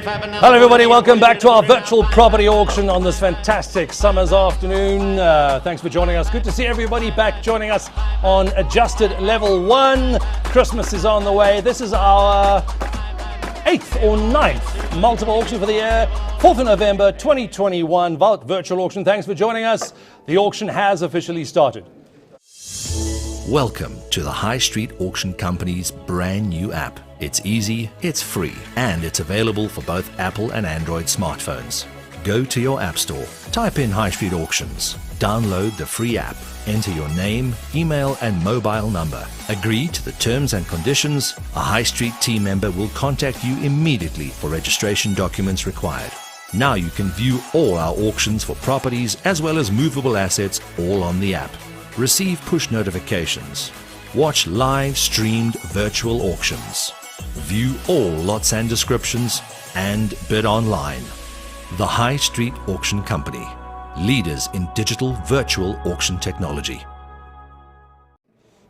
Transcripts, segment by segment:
Hello everybody, welcome back to our virtual property auction on this fantastic summer's afternoon. Thanks for joining us. Good to see everybody back joining us on adjusted level 1. Christmas is on the way. This is our 8th or 9th multiple auction for the year, 4th of November 2021 virtual auction. Thanks for joining us. The auction has officially started. Welcome to the High Street Auction Company's brand new app. It's easy, it's free, and it's available for both Apple and Android smartphones. Go to your app store, type in High Street Auctions, download the free app, enter your name, email and mobile number. Agree to the terms and conditions. A High Street team member will contact you immediately for registration documents required. Now you can view all our auctions for properties as well as movable assets all on the app. Receive push notifications. Watch live streamed virtual auctions. View all lots and descriptions and bid online. The High Street Auction Company, leaders in digital virtual auction technology.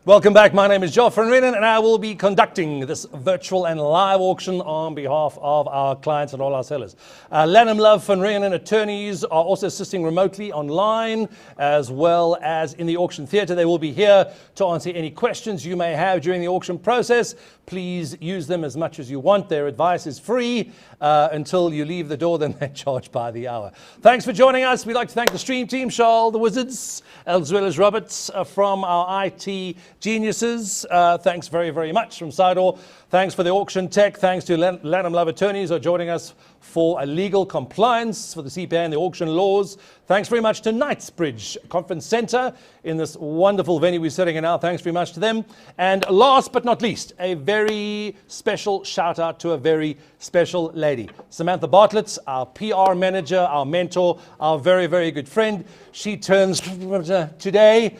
Welcome back. My name is Joff van Reenen and I will be conducting this virtual and live auction on behalf of our clients and all our sellers. Lanham Love van Reenen attorneys are also assisting remotely online as well as in the auction theatre. They will be here to answer any questions you may have during the auction process. Please use them as much as you want. Their advice is free until you leave the door, then they charge by the hour. Thanks for joining us. We'd like to thank the stream team, Charles, the Wizards, as well as Roberts from our IT geniuses. Thanks very, very much from Sidor. Thanks for the auction tech. Thanks to Lanham Love attorneys who are joining us for a legal compliance for the CPA and the auction laws. Thanks very much to Knightsbridge Conference Centre in this wonderful venue we're sitting in now. Thanks very much to them. And last but not least, a very special shout out to a very special lady. Samantha Bartlett, our PR manager, our mentor, our very, very good friend. She turns today.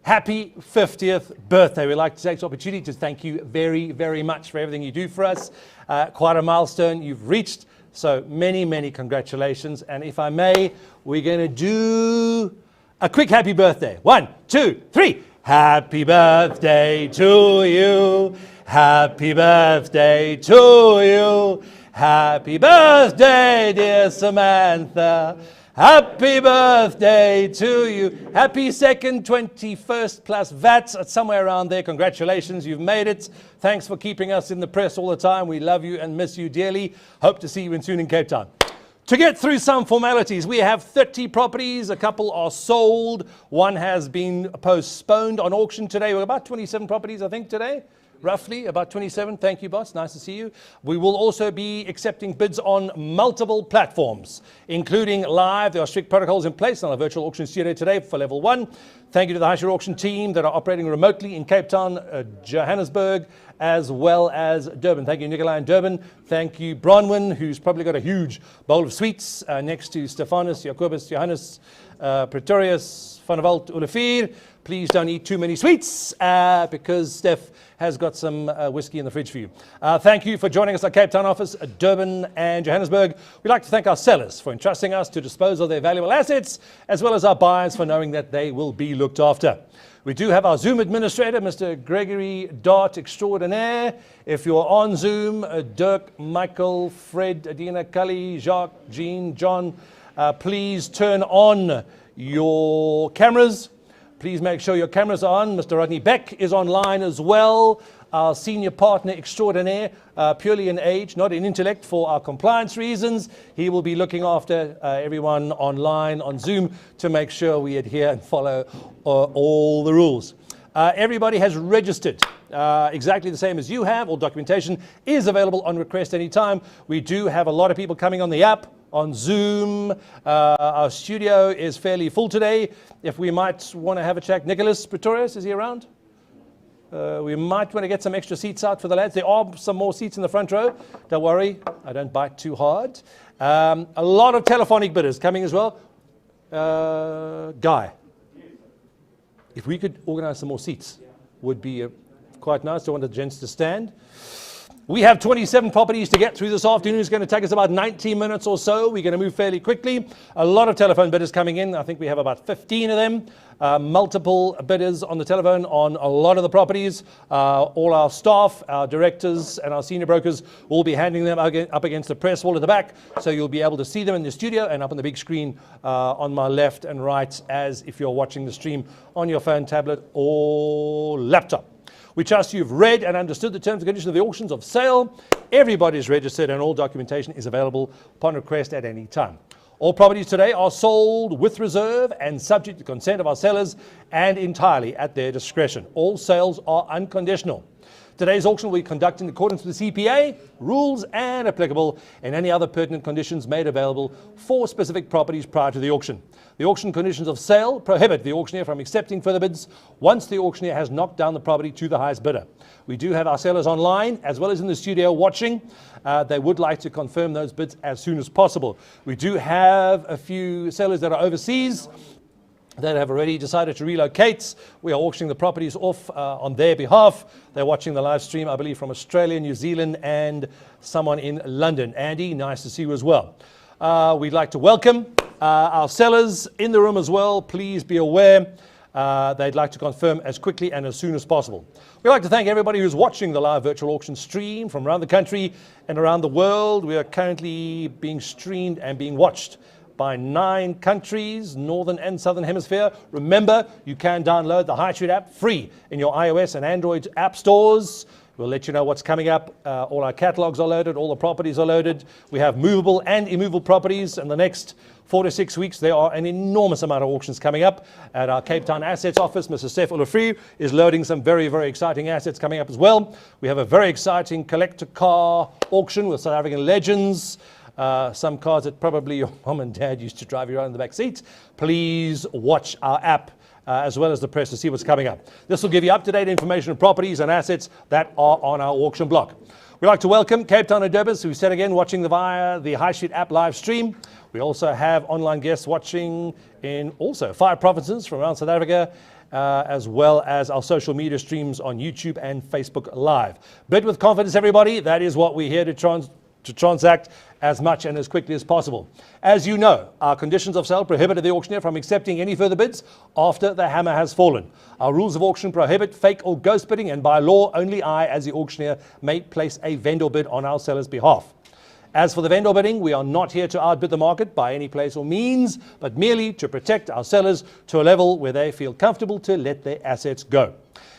Happy 50th birthday. We'd like to take this opportunity to thank you very, very much for everything you do for us. Quite a milestone you've reached. So many, many congratulations. And if I may, we're going to do a quick happy birthday. 1, 2, 3. Happy birthday to you. Happy birthday to you. Happy birthday, dear Samantha. Happy birthday to you. Happy 2nd, 21st plus VAT. It's somewhere around there. Congratulations, you've made it. Thanks for keeping us in the press all the time. We love you and miss you dearly. Hope to see you soon in Cape Town. To get through some formalities, we have 30 properties. A couple are sold. One has been postponed on auction today. We're about 27 properties, I think, today. Roughly about 27. Thank you, boss. Nice to see you. We will also be accepting bids on multiple platforms, including live. There are strict protocols in place on our virtual auction studio today for level 1. Thank you to the High Street Auction team that are operating remotely in Cape Town, Johannesburg, as well as Durban. Thank you, Nikolai in Durban. Thank you, Bronwyn, who's probably got a huge bowl of sweets next to Stefanus, Jacobus, Johannes, Pretorius, Van der Walt, Olivier. Please don't eat too many sweets because Steph has got some whiskey in the fridge for you. Thank you for joining us at Cape Town office, Durban and Johannesburg. We'd like to thank our sellers for entrusting us to dispose of their valuable assets, as well as our buyers for knowing that they will be looked after. We do have our Zoom administrator, Mr. Gregory Dart Extraordinaire. If you're on Zoom, Dirk, Michael, Fred, Adina, Cully, Jacques, Jean, John, please turn on your cameras. Please make sure your cameras are on. Mr. Rodney Beck is online as well. Our senior partner extraordinaire, purely in age, not in intellect, for our compliance reasons. He will be looking after everyone online on Zoom to make sure we adhere and follow all the rules. Everybody has registered exactly the same as you have. All documentation is available on request anytime. We do have a lot of people coming on the app, on Zoom. Our studio is fairly full today. If we might want to have a chat, Nicholas Pretorius, is he around? We might want to get some extra seats out for the lads. There are some more seats in the front row. Don't worry, I don't bite too hard. A lot of telephonic bidders coming as well. Guy, if we could organize some more seats, would be quite nice. Don't want the gents to stand. We have 27 properties to get through this afternoon. It's going to take us about 90 minutes or so. We're going to move fairly quickly. A lot of telephone bidders coming in. I think we have about 15 of them. Multiple bidders on the telephone on a lot of the properties. All our staff, our directors, and our senior brokers will be handing them up against the press wall at the back. So you'll be able to see them in the studio and up on the big screen on my left and right, as if you're watching the stream on your phone, tablet, or laptop. We trust you've read and understood the terms and conditions of the auctions of sale. Everybody is registered and all documentation is available upon request at any time. All properties today are sold with reserve and subject to consent of our sellers and entirely at their discretion. All sales are unconditional. Today's auction will be conducted in accordance with the CPA, rules and applicable and any other pertinent conditions made available for specific properties prior to the auction. The auction conditions of sale prohibit the auctioneer from accepting further bids once the auctioneer has knocked down the property to the highest bidder. We do have our sellers online as well as in the studio watching. They would like to confirm those bids as soon as possible. We do have a few sellers that are overseas that have already decided to relocate. We are auctioning the properties off on their behalf. They're watching the live stream, I believe, from Australia, New Zealand, and someone in London. Andy, nice to see you as well. We'd like to welcome our sellers in the room as well. Please be aware they'd like to confirm as quickly and as soon as possible. We'd like to thank everybody who's watching the live virtual auction stream from around the country and around the world. We are currently being streamed and being watched by 9 countries, northern and southern hemisphere. Remember, you can download the High Street app free in your iOS and Android app stores. We'll let you know what's coming up. All our catalogs are loaded, all the properties are loaded. We have movable and immovable properties. In the next 4 to 6 weeks, there are an enormous amount of auctions coming up. At our Cape Town Assets office, Mr. Steph Olafri is loading some very, very exciting assets coming up as well. We have a very exciting collector car auction with South African legends. Some cars that probably your mom and dad used to drive you around in the back seat. Please watch our app as well as the press to see what's coming up. This will give you up-to-date information on properties and assets that are on our auction block. We'd like to welcome Cape Town and Durban, who said again watching via the High Street app live stream. We also have online guests watching in also 5 provinces from around South Africa, as well as our social media streams on YouTube and Facebook Live. Bid with confidence, everybody. That is what we're here to transact as much and as quickly as possible. As you know, our conditions of sale prohibited the auctioneer from accepting any further bids after the hammer has fallen. Our rules of auction prohibit fake or ghost bidding, and by law, only I, as the auctioneer, may place a vendor bid on our seller's behalf. As for the vendor bidding, we are not here to outbid the market by any place or means, but merely to protect our sellers to a level where they feel comfortable to let their assets go.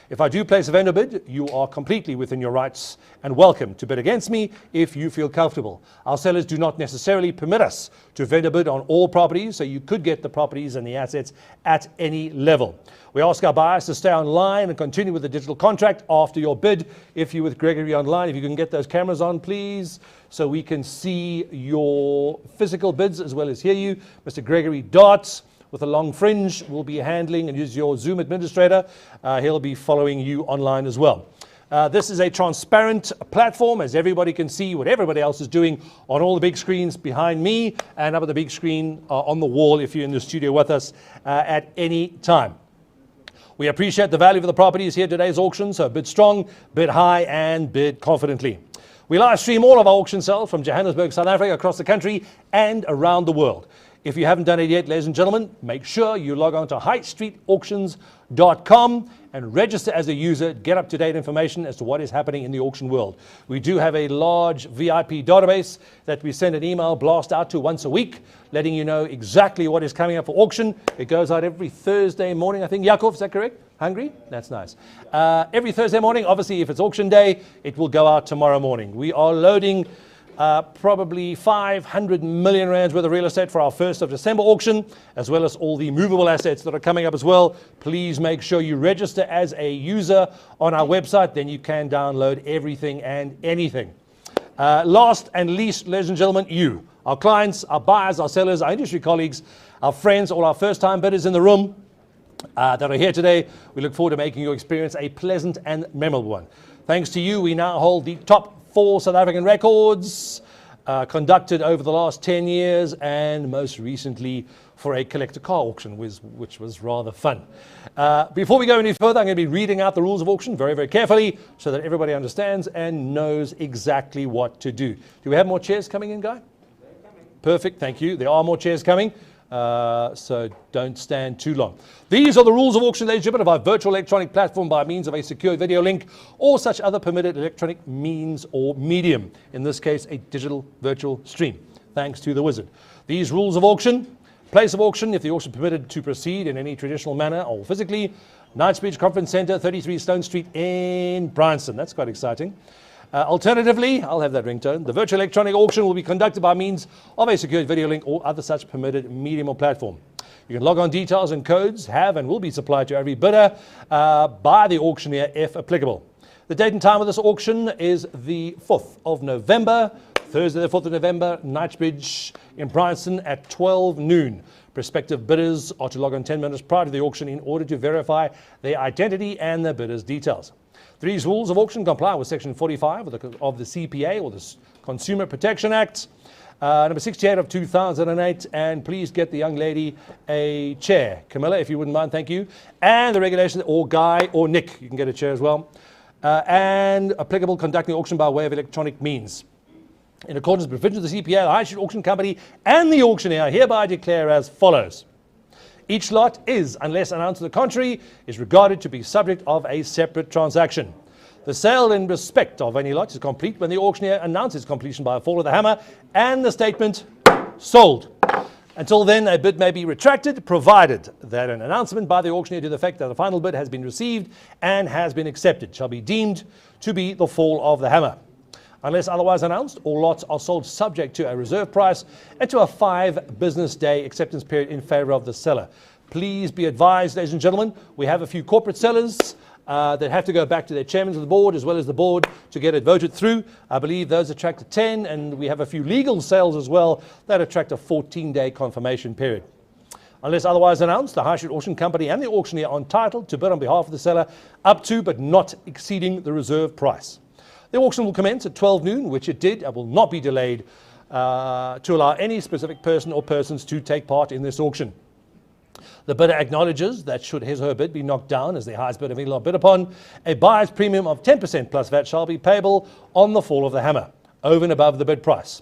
If I do place a vendor bid, you are completely within your rights and welcome to bid against me if you feel comfortable. Our sellers do not necessarily permit us to vendor bid on all properties, so you could get the properties and the assets at any level. We ask our buyers to stay online and continue with the digital contract after your bid. If you're with Gregory online, if you can get those cameras on, please, so we can see your physical bids as well as hear you. Mr. Gregory Darts, with a long fringe, will be handling and is your Zoom administrator. He'll be following you online as well. This is a transparent platform, as everybody can see what everybody else is doing on all the big screens behind me and up at the big screen on the wall if you're in the studio with us at any time. We appreciate the value of the properties here at today's auction, so bid strong, bid high, and bid confidently. We live stream all of our auction sales from Johannesburg, South Africa, across the country and around the world. If you haven't done it yet, ladies and gentlemen, make sure you log on to highstreetauctions.com and register as a user, get up-to-date information as to what is happening in the auction world. We do have a large VIP database that we send an email blast out to once a week, letting you know exactly what is coming up for auction. It goes out every Thursday morning, I think. Yakov, is that correct? Hungry? That's nice. Every Thursday morning, obviously, if it's auction day, it will go out tomorrow morning. We are loading probably 500 million rands worth of real estate for our 1st of December auction, as well as all the movable assets that are coming up as well. Please make sure you register as a user on our website, then you can download everything and anything. Last and least, ladies and gentlemen, you, our clients, our buyers, our sellers, our industry colleagues, our friends, all our first-time bidders in the room that are here today. We look forward to making your experience a pleasant and memorable one. Thanks to you, we now hold the top 4 South African records conducted over the last 10 years, and most recently for a collector car auction, which was rather fun. Before we go any further, I'm going to be reading out the rules of auction very, very carefully so that everybody understands and knows exactly what to do. Do we have more chairs coming in, Guy? Perfect, thank you. There are more chairs coming, so don't stand too long. These are the rules of auction, ladies and gentlemen, of our virtual electronic platform by means of a secure video link or such other permitted electronic means or medium, in this case, a digital virtual stream, thanks to the wizard. These rules of auction: place of auction, if the auction permitted to proceed in any traditional manner or physically, Knightsbridge Conference Centre, 33 Stone Street in Bryanston. That's quite exciting. Alternatively, I'll have that ringtone. The virtual electronic auction will be conducted by means of a secured video link or other such permitted medium or platform. You can log on details and codes have and will be supplied to every bidder by the auctioneer if applicable. The date and time of this auction is the 4th of November, Thursday the 4th of November, Knightsbridge in Bryanston at 12 noon. Prospective bidders are to log on 10 minutes prior to the auction in order to verify their identity and the bidder's details. These rules of auction comply with Section 45 of the CPA, or the Consumer Protection Act, number 68 of 2008, and please get the young lady a chair. Camilla, if you wouldn't mind, thank you. And the regulation, or Guy or Nick, you can get a chair as well. And applicable conducting the auction by way of electronic means. In accordance with provisions of the CPA, the High Street Auction Company and the auctioneer hereby declare as follows. Each lot is, unless announced to the contrary, is regarded to be subject of a separate transaction. The sale in respect of any lot is complete when the auctioneer announces completion by a fall of the hammer and the statement sold. Until then, a bid may be retracted, provided that an announcement by the auctioneer to the effect that the final bid has been received and has been accepted shall be deemed to be the fall of the hammer. Unless otherwise announced, all lots are sold subject to a reserve price and to a 5 business day acceptance period in favor of the seller. Please be advised, ladies and gentlemen, we have a few corporate sellers that have to go back to their chairmen of the board as well as the board to get it voted through. I believe those attract a 10, and we have a few legal sales as well that attract a 14-day confirmation period. Unless otherwise announced, the High Street Auction Company and the auctioneer are entitled to bid on behalf of the seller up to but not exceeding the reserve price. The auction will commence at 12 noon, which it did, and will not be delayed to allow any specific person or persons to take part in this auction. The bidder acknowledges that should his or her bid be knocked down as the highest bid of any lot bid upon, a buyer's premium of 10% plus VAT shall be payable on the fall of the hammer, over and above the bid price,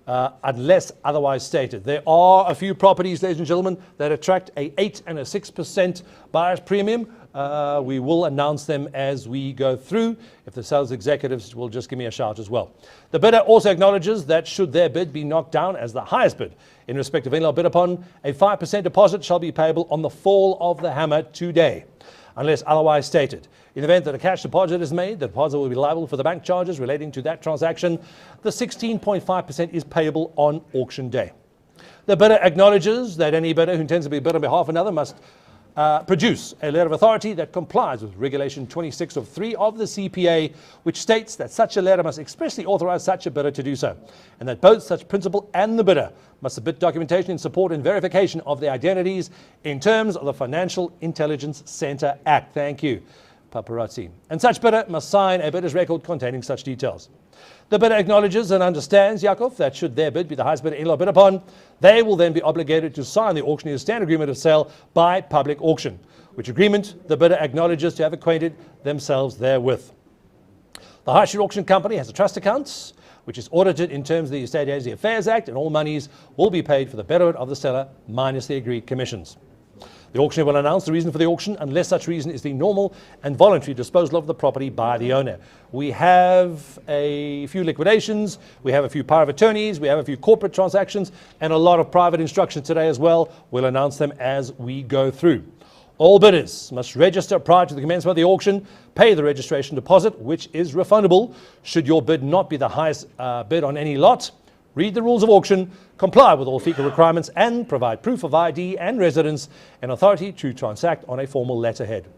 unless otherwise stated. There are a few properties, ladies and gentlemen, that attract a 8 and a 6% buyer's premium. We will announce them as we go through. If the sales executives will just give me a shout as well. The bidder also acknowledges that should their bid be knocked down as the highest bid in respect of any lot bid upon, a 5% deposit shall be payable on the fall of the hammer today, unless otherwise stated. In the event that a cash deposit is made, the deposit will be liable for the bank charges relating to that transaction. The 16.5% is payable on auction day. The bidder acknowledges that any bidder who intends to be bid on behalf of another must produce a letter of authority that complies with Regulation 26 of 3 of the CPA, which states that such a letter must expressly authorize such a bidder to do so, and that both such principal and the bidder must submit documentation in support and verification of their identities in terms of the Financial Intelligence Centre Act. Thank you, paparazzi. And such bidder must sign a bidder's record containing such details. The bidder acknowledges and understands, Yakov, that should their bid be the highest bid any lot bid upon, they will then be obligated to sign the auctioneer's standard agreement of sale by public auction, which agreement the bidder acknowledges to have acquainted themselves therewith. The High Street Auction Company has a trust account, which is audited in terms of the Estate Agency Affairs Act, and all monies will be paid for the betterment of the seller minus the agreed commissions. The auctioneer will announce the reason for the auction unless such reason is the normal and voluntary disposal of the property by the owner. We have a few liquidations, we have a few power of attorneys, we have a few corporate transactions, and a lot of private instructions today as well. We'll announce them as we go through. All bidders must register prior to the commencement of the auction, pay the registration deposit, which is refundable should your bid not be the highest bid on any lot. Read the rules of auction, comply with all FICA requirements, and provide proof of ID and residence and authority to transact on a formal letterhead.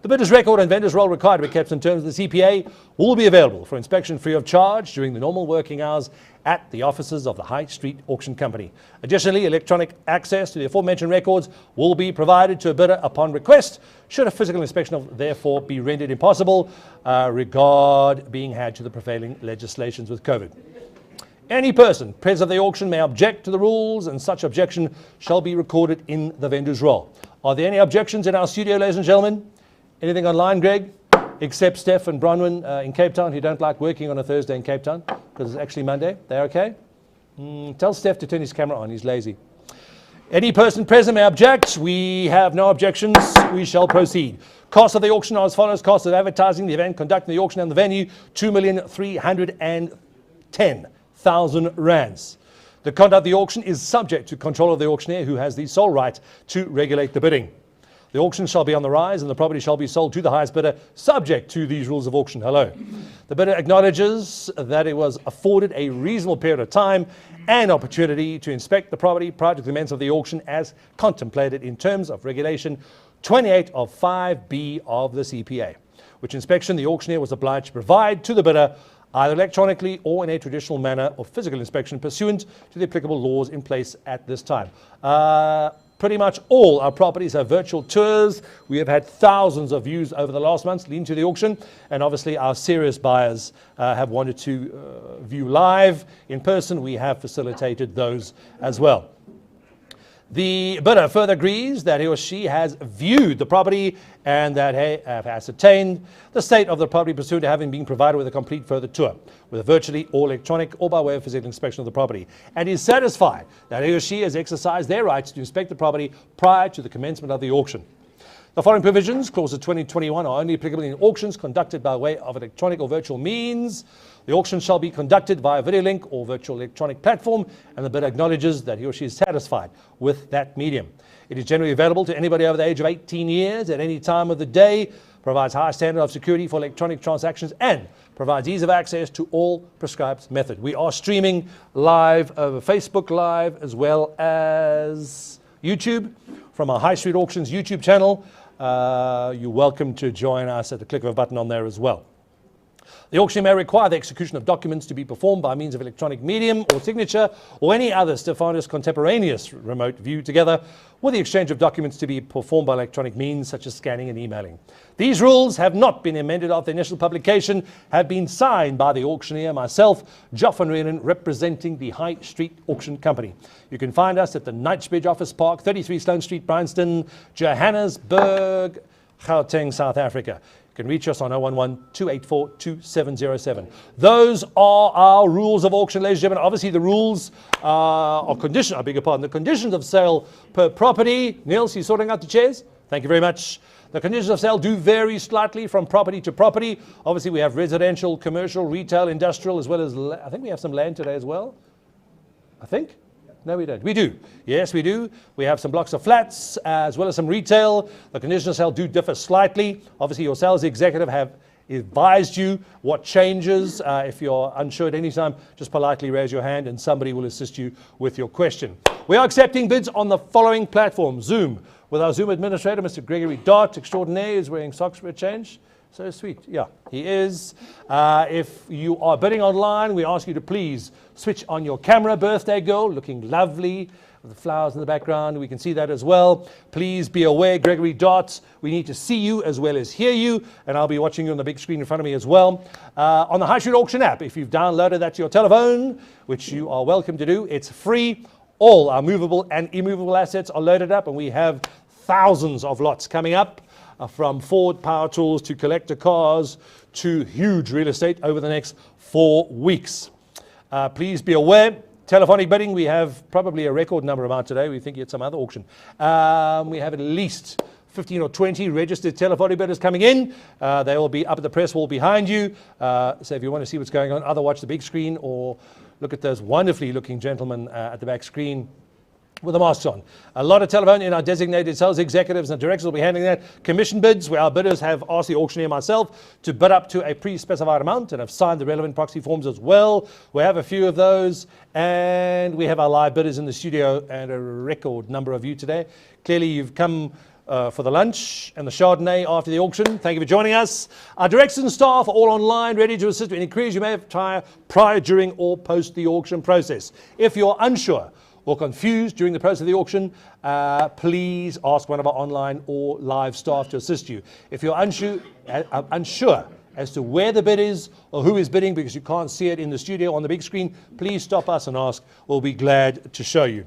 The bidder's record and vendor's roll required to be kept in terms of the CPA will be available for inspection free of charge during the normal working hours at the offices of the High Street Auction Company. Additionally, electronic access to the aforementioned records will be provided to a bidder upon request, should a physical inspection therefore be rendered impossible, regard being had to the prevailing legislations with COVID. Any person present at the auction may object to the rules, and such objection shall be recorded in the vendor's roll. Are there any objections in our studio, ladies and gentlemen? Anything online, Greg? Except Steph and Bronwyn in Cape Town, who don't like working on a Thursday in Cape Town because it's actually Monday. They're okay? Tell Steph to turn his camera on. He's lazy. Any person present may object. We have no objections. We shall proceed. Cost of the auction are as follows. Cost of advertising the event, conducting the auction and the venue, 2,310,000 rands. The conduct of the auction is subject to control of the auctioneer, who has the sole right to regulate the bidding. The auction shall be on the rise, and the property shall be sold to the highest bidder, subject to these rules of auction. Hello. The bidder acknowledges that it was afforded a reasonable period of time and opportunity to inspect the property prior to the commencement of the auction as contemplated in terms of Regulation 28 of 5B of the CPA, which inspection the auctioneer was obliged to provide to the bidder either electronically or in a traditional manner or physical inspection pursuant to the applicable laws in place at this time. Pretty much all our properties have virtual tours. We have had thousands of views over the last months leading to the auction, and obviously our serious buyers have wanted to view live in person. We have facilitated those as well. The bidder further agrees that he or she has viewed the property and that he have ascertained the state of the property pursuant to having been provided with a complete further tour, with a virtually or electronic or by way of physical inspection of the property, and is satisfied that he or she has exercised their rights to inspect the property prior to the commencement of the auction. The following provisions, clauses 20 and 21, are only applicable in auctions conducted by way of electronic or virtual means. The auction shall be conducted via video link or virtual electronic platform, and the bidder acknowledges that he or she is satisfied with that medium. It is generally available to anybody over the age of 18 years at any time of the day, provides high standard of security for electronic transactions, and provides ease of access to all prescribed method. We are streaming live over Facebook Live as well as YouTube from our High Street Auctions YouTube channel. You're welcome to join us at the click of a button on there as well. The auction may require the execution of documents to be performed by means of electronic medium or signature or any other Stephanus contemporaneous remote view, together with the exchange of documents to be performed by electronic means such as scanning and emailing. These rules have not been amended after initial publication, have been signed by the auctioneer, myself, Joff van Renen, representing the High Street Auction Company. You can find us at the Knightsbridge Office Park, 33 Sloane Street, Bryanston, Johannesburg, Gauteng, South Africa. You can reach us on 011-284-2707. Those are our rules of auction, ladies and gentlemen. Obviously, the rules are conditions, I beg your pardon, the conditions of sale per property. Niels, you sorting out the chairs? Thank you very much. The conditions of sale do vary slightly from property to property. Obviously, we have residential, commercial, retail, industrial, as well as, I think we have some land today as well. I think? No, we don't. We do. Yes, we do. We have some blocks of flats as well as some retail. The conditions of sale do differ slightly. Obviously, your sales executive have advised you what changes. If you're unsure at any time, just politely raise your hand and somebody will assist you with your question. We are accepting bids on the following platform: Zoom, with our Zoom administrator, Mr. Gregory Dart, extraordinaire, is wearing socks for a change. So sweet. Yeah, he is. If you are bidding online, we ask you to please switch on your camera. Birthday girl, looking lovely with the flowers in the background. We can see that as well. Please be aware, Gregory Dart, we need to see you as well as hear you, and I'll be watching you on the big screen in front of me as well. On the High Street Auction app, if you've downloaded that to your telephone, which you are welcome to do, it's free. All our movable and immovable assets are loaded up, and we have thousands of lots coming up. From Ford power tools to collector cars to huge real estate over the next 4 weeks. Please be aware, telephonic bidding, we have probably a record number amount today. We think it's some other auction. We have at least 15 or 20 registered telephonic bidders coming in. They will be up at the press wall behind you. So if you want to see what's going on, either watch the big screen or look at those wonderfully looking gentlemen at the back screen with the masks on. A lot of telephone in our designated sales executives and directors will be handling that. Commission bids, where our bidders have asked the auctioneer, myself, to bid up to a pre-specified amount and have signed the relevant proxy forms as well. We have a few of those, and we have our live bidders in the studio and a record number of you today. Clearly, you've come for the lunch and the Chardonnay after the auction. Thank you for joining us. Our directors and staff are all online, ready to assist with any queries you may have prior, during, or post the auction process. If you're unsure or confused during the process of the auction, please ask one of our online or live staff to assist you. If you're unsure as to where the bid is or who is bidding, because you can't see it in the studio on the big screen, please stop us and ask. We'll be glad to show you.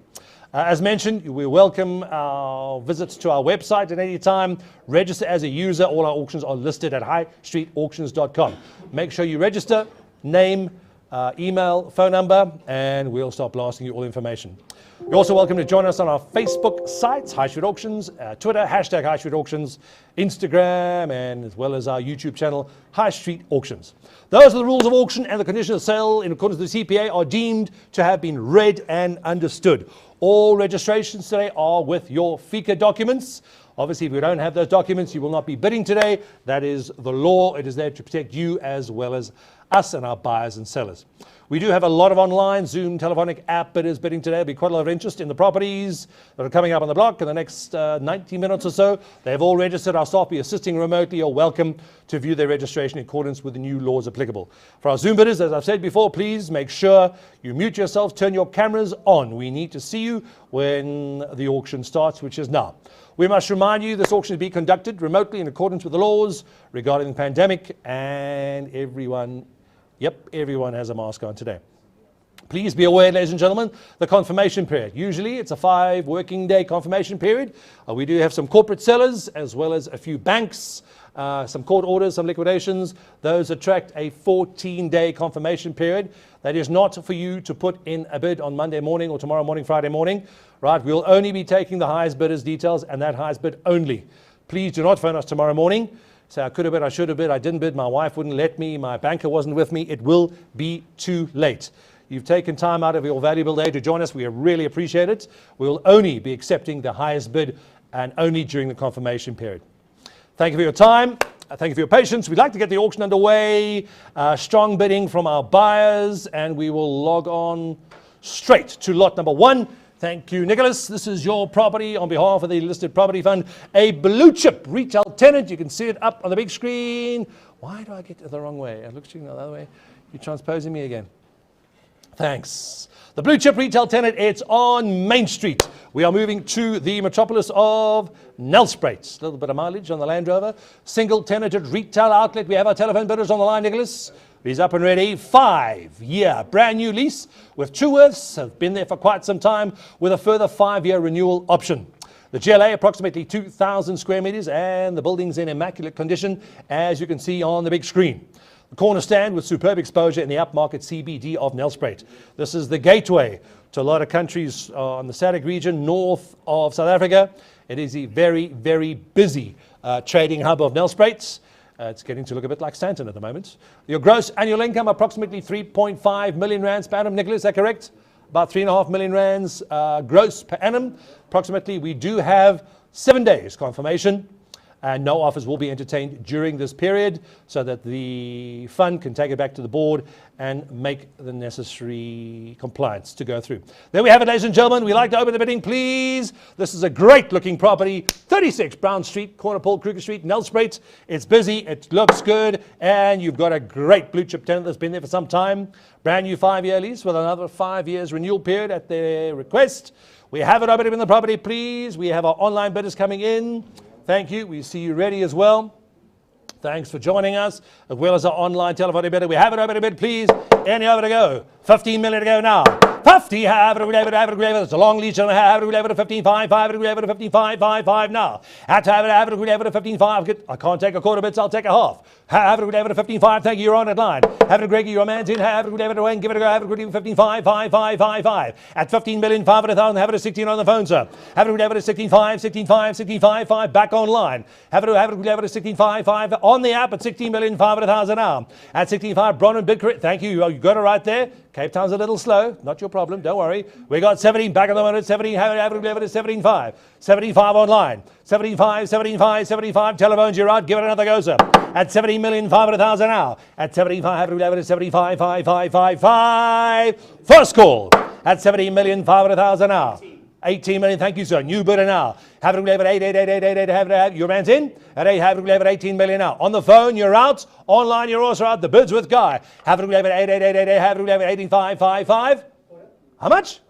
As mentioned, we welcome our visits to our website at any time. Register as a user. All our auctions are listed at highstreetauctions.com. Make sure you register, name, email, phone number, and we'll start blasting you all information. You're also welcome to join us on our Facebook sites, High Street Auctions, Twitter, hashtag High Street Auctions, Instagram, and as well as our YouTube channel, High Street Auctions. Those are the rules of auction, and the conditions of sale in accordance with the CPA are deemed to have been read and understood. All registrations today are with your FICA documents. Obviously, if you don't have those documents, you will not be bidding today. That is the law. It is there to protect you as well as us and our buyers and sellers. We do have a lot of online Zoom telephonic app bidders bidding today. There'll be quite a lot of interest in the properties that are coming up on the block in the next 90 minutes or so. They've all registered. Our staff will be assisting remotely. You're welcome to view their registration in accordance with the new laws applicable. For our Zoom bidders, as I've said before, please make sure you mute yourselves, turn your cameras on. We need to see you when the auction starts, which is now. We must remind you this auction is being conducted remotely in accordance with the laws regarding the pandemic, and everyone has a mask on today. Please be aware, ladies and gentlemen, the confirmation period. Usually it's a 5 working day confirmation period. We do have some corporate sellers as well as a few banks, some court orders, some liquidations. Those attract a 14-day confirmation period. That is not for you to put in a bid on Monday morning or tomorrow morning, Friday morning. Right? We'll only be taking the highest bidder's details and that highest bid only. Please do not phone us tomorrow morning. Say, I could have bid, I should have bid, I didn't bid, my wife wouldn't let me, my banker wasn't with me. It will be too late. You've taken time out of your valuable day to join us. We really appreciate it. We will only be accepting the highest bid and only during the confirmation period. Thank you for your time. Thank you for your patience. We'd like to get the auction underway. Strong bidding from our buyers, and we will log on straight to lot number 1. Thank you, Nicholas. This is your property on behalf of the Listed Property Fund. A blue chip retail tenant. You can see it up on the big screen. Why do I get it the wrong way? I look the other way. You're transposing me again. Thanks. The blue chip retail tenant, it's on Main Street. We are moving to the metropolis of Nelspruit. A little bit of mileage on the Land Rover. Single tenanted retail outlet. We have our telephone bidders on the line, Nicholas. He's up and ready. 5-year brand new lease with Truworths. Have been there for quite some time with a further 5-year renewal option. The GLA approximately 2,000 square meters and the building's in immaculate condition, as you can see on the big screen. The corner stand with superb exposure in the upmarket CBD of Nelspruit. This is the gateway to a lot of countries on the SADC region north of South Africa. It is a very, very busy trading hub of Nelspruit. It's getting to look a bit like Stanton at the moment. Your gross annual income, approximately 3.5 million rands per annum. Nicholas, is that correct? About 3.5 million rands gross per annum. Approximately, we do have 7 days confirmation, and no offers will be entertained during this period so that the fund can take it back to the board and make the necessary compliance to go through. There we have it, ladies and gentlemen. We'd like to open the bidding, please. This is a great looking property, 36 Brown Street, corner Paul Kruger Street, Nelspruit. It's busy, it looks good, and you've got a great blue chip tenant that's been there for some time. Brand new 5-year lease with another 5 years renewal period at their request. We have it open in the property, please. We have our online bidders coming in. Thank you. We see you ready as well. Thanks for joining us, as well as our online telephone bidder. We have it open a bid, please. Any over to go. 15 million to go now. 50, have it, it's a long lead, have it, 15.5, have it, 15.5 now. Have it, 15.5. I can't take a quarter bits, I'll take a half. Have it, 15.5, thank you, you're on that line. Have it, Greggy, your man's in, have it, Wayne, give it a go, have it, 15.5. At 15,500,000, have it, 16 on the phone, sir. Have it, 16.5, back online. Have it, 16.5, on the app at 16,500,000 now. At 16.5, Bronwyn Bidker, thank you, you got it right there. Cape Town's a little slow, not your problem, don't worry. We got 17 back on the moment, 17, have it, 17.5. 75 online. 75, telephones, you're out, give it another go, sir. At 17,500,000 now. At 75, have it, 75. First call. At 17,500,000 now. 18 million, thank you, sir. New bidder now. Have it, 8, have it, your man's in. At 8, have it, 18 million now. On the phone, you're out. Online, you're also out. The bids with Guy. Have it, 8, have it, 18.5. How much?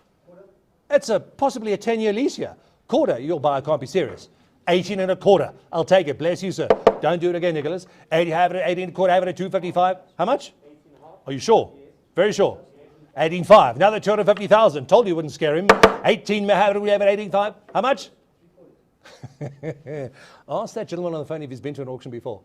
It's possibly a 10-year lease here. Quarter, your buyer can't be serious. 18 and a quarter. I'll take it. Bless you, sir. Don't do it again, Nicholas. 18 and a quarter, have it at 255. How much? Are you sure? Very sure. 18.5. Another 250,000. Told you it wouldn't scare him. 18, may have it at 18.5. How much? Ask that gentleman on the phone if he's been to an auction before.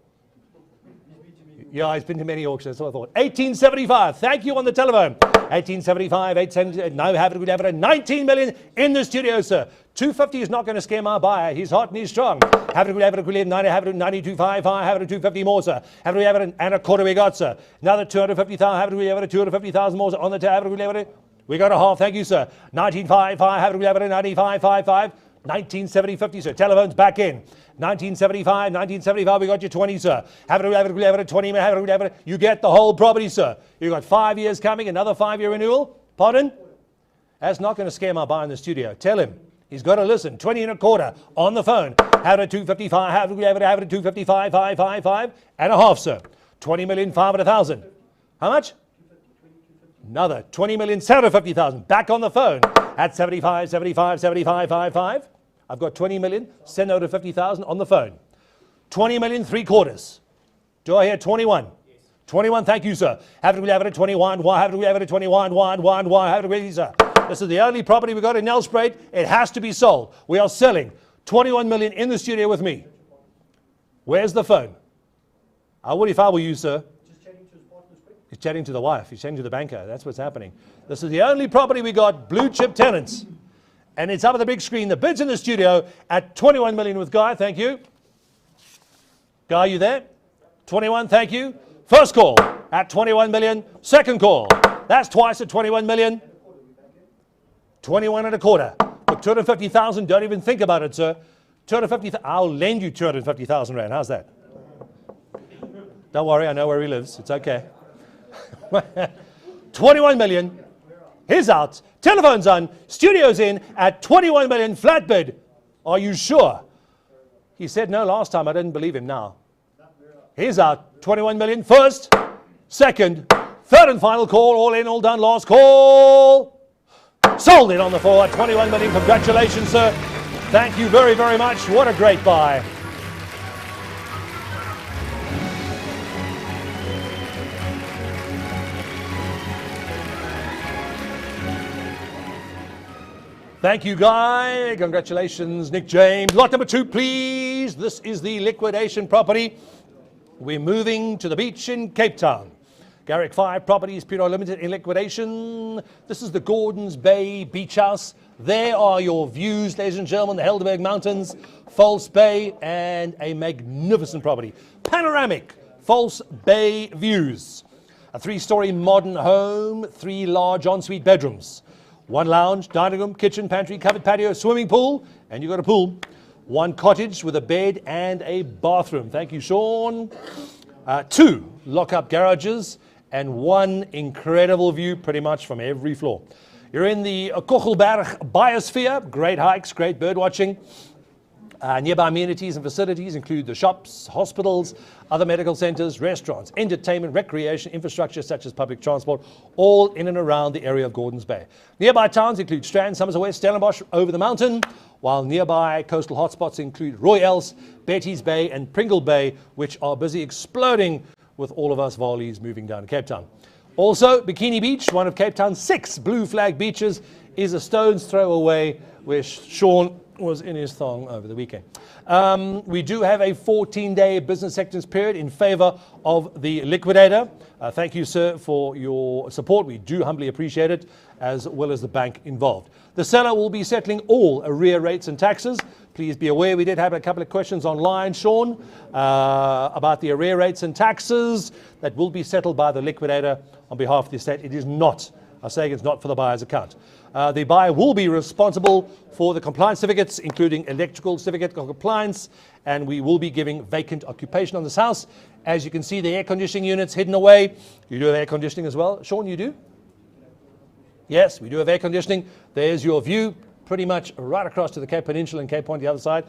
Yeah, he's been to many auctions, that's what I thought. 1875, thank you on the telephone. 1875, 870, now have it at 19 million in the studio, sir. 250 is not going to scare my buyer. He's hot and he's strong. Have it at 90, have it at 92.55, have it at 250 more, sir. Have it at and a quarter we got, sir. Another 250,000, have it at 250,000 more, sir. On the table, have it. We got a half, thank you, sir. 19.55, have it at 95.55. 1970-50, sir. Telephone's back in. 1975, we got you 20, sir. Have it 20, have it. You get the whole property, sir. You got 5 years coming, another 5-year renewal. Pardon? That's not going to scare my buyer in the studio. Tell him. He's got to listen. 20 and a quarter on the phone. Have it at 255, have it at 255, 555 and a half, sir. 20,500,000. How much? Another 20,750,000. Back on the phone at 75, 55. I've got 20 million, send over 50,000 on the phone. 20 million, 3/4. Do I hear 21? Yes. 21, thank you, sir. Have it at 21, have it at 21, have it ready, sir. This is the only property we got in Nelspruit. It has to be sold. We are selling 21 million in the studio with me. Where's the phone? I would if I were you, sir. He's chatting to the wife. He's chatting to the banker. That's what's happening. This is the only property we got, blue chip tenants. And it's up on the big screen. The bid's in the studio at 21 million with Guy. Thank you. Guy, you there? 21, thank you. First call at 21 million. Second call. That's twice at 21 million. 21 and a quarter. But 250,000, don't even think about it, sir. 250,000, I'll lend you 250,000 rand. How's that? Don't worry, I know where he lives. It's okay. 21 million. He's out. Telephone's on. Studio's in at 21 million flat bid. Are you sure? He said no last time. I didn't believe him now. He's out. 21 million. First, second, third and final call. All in, all done. Last call. Sold it on the floor at 21 million. Congratulations, sir. Thank you very, very much. What a great buy. Thank you, Guy. Congratulations, Nick James. Lot number 2, please. This is the liquidation property. We're moving to the beach in Cape Town. Garrick 5 Properties, Pure Limited in liquidation. This is the Gordons Bay Beach House. There are your views, ladies and gentlemen, the Helderberg Mountains, False Bay, and a magnificent property. Panoramic False Bay views. A 3-story modern home, 3 large ensuite bedrooms. 1 lounge, dining room, kitchen, pantry, covered patio, swimming pool, and you got a pool. 1 cottage with a bed and a bathroom. Thank you, Sean. 2 lock-up garages and 1 incredible view pretty much from every floor. You're in the Kochelberg Biosphere. Great hikes, great bird watching. Nearby amenities and facilities include the shops, hospitals, other medical centers, restaurants, entertainment, recreation, infrastructure such as public transport, all in and around the area of Gordons Bay. Nearby towns include Strand, Somerset West, Stellenbosch over the mountain, while nearby coastal hotspots include Royals, Betty's Bay and Pringle Bay, which are busy exploding with all of us Varleys moving down to Cape Town. Also, Bikini Beach, one of Cape Town's 6 blue flag beaches, is a stone's throw away where Sean was in his thong over the weekend. We do have a 14-day business acceptance period in favor of the liquidator. Thank you, sir, for your support. We do humbly appreciate it, as well as the bank involved. The seller will be settling all arrear rates and taxes. Please be aware we did have a couple of questions online, Sean, about the arrear rates and taxes that will be settled by the liquidator on behalf of the estate. It is not, I'm saying it's not for the buyer's account. The buyer will be responsible for the compliance certificates, including electrical certificate of compliance, and we will be giving vacant occupation on this house. As you can see, the air conditioning units hidden away. You do have air conditioning as well. Sean, you do? Yes, we do have air conditioning. There's your view, pretty much right across to the Cape Peninsula and Cape Point, the other side.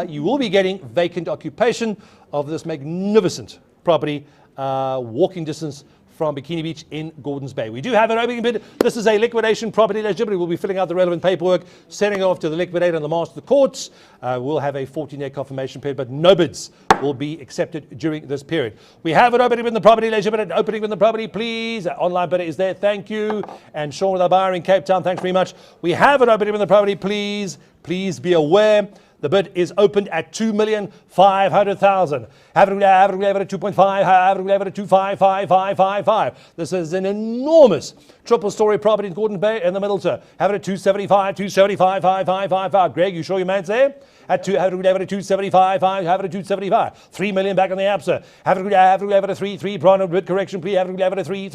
You will be getting vacant occupation of this magnificent property, walking distance from Bikini Beach in Gordons Bay. We do have an opening bid. This is a liquidation property eligibility. We'll be filling out the relevant paperwork, sending it off to the liquidator and the master of the courts. We'll have a 14-day confirmation period, but no bids will be accepted during this period. We have an opening bid in the property eligibility. Opening bid in the property, please. Online bidder is there. Thank you. And Sean with our buyer in Cape Town, thanks very much. We have an opening bid in the property, please. Please be aware. The bid is opened at 2,500,000. Have it at 2.5. Have it at 2555555. This is an enormous triple-story property in Gordon Bay in the middle, sir. Have it at 275, 275, 5555. Greg, you sure your man's there? Have it at 275, have it at 275. 3 million back on the app, sir. Have it at 3, Bron, bid correction, please. Have it at 3,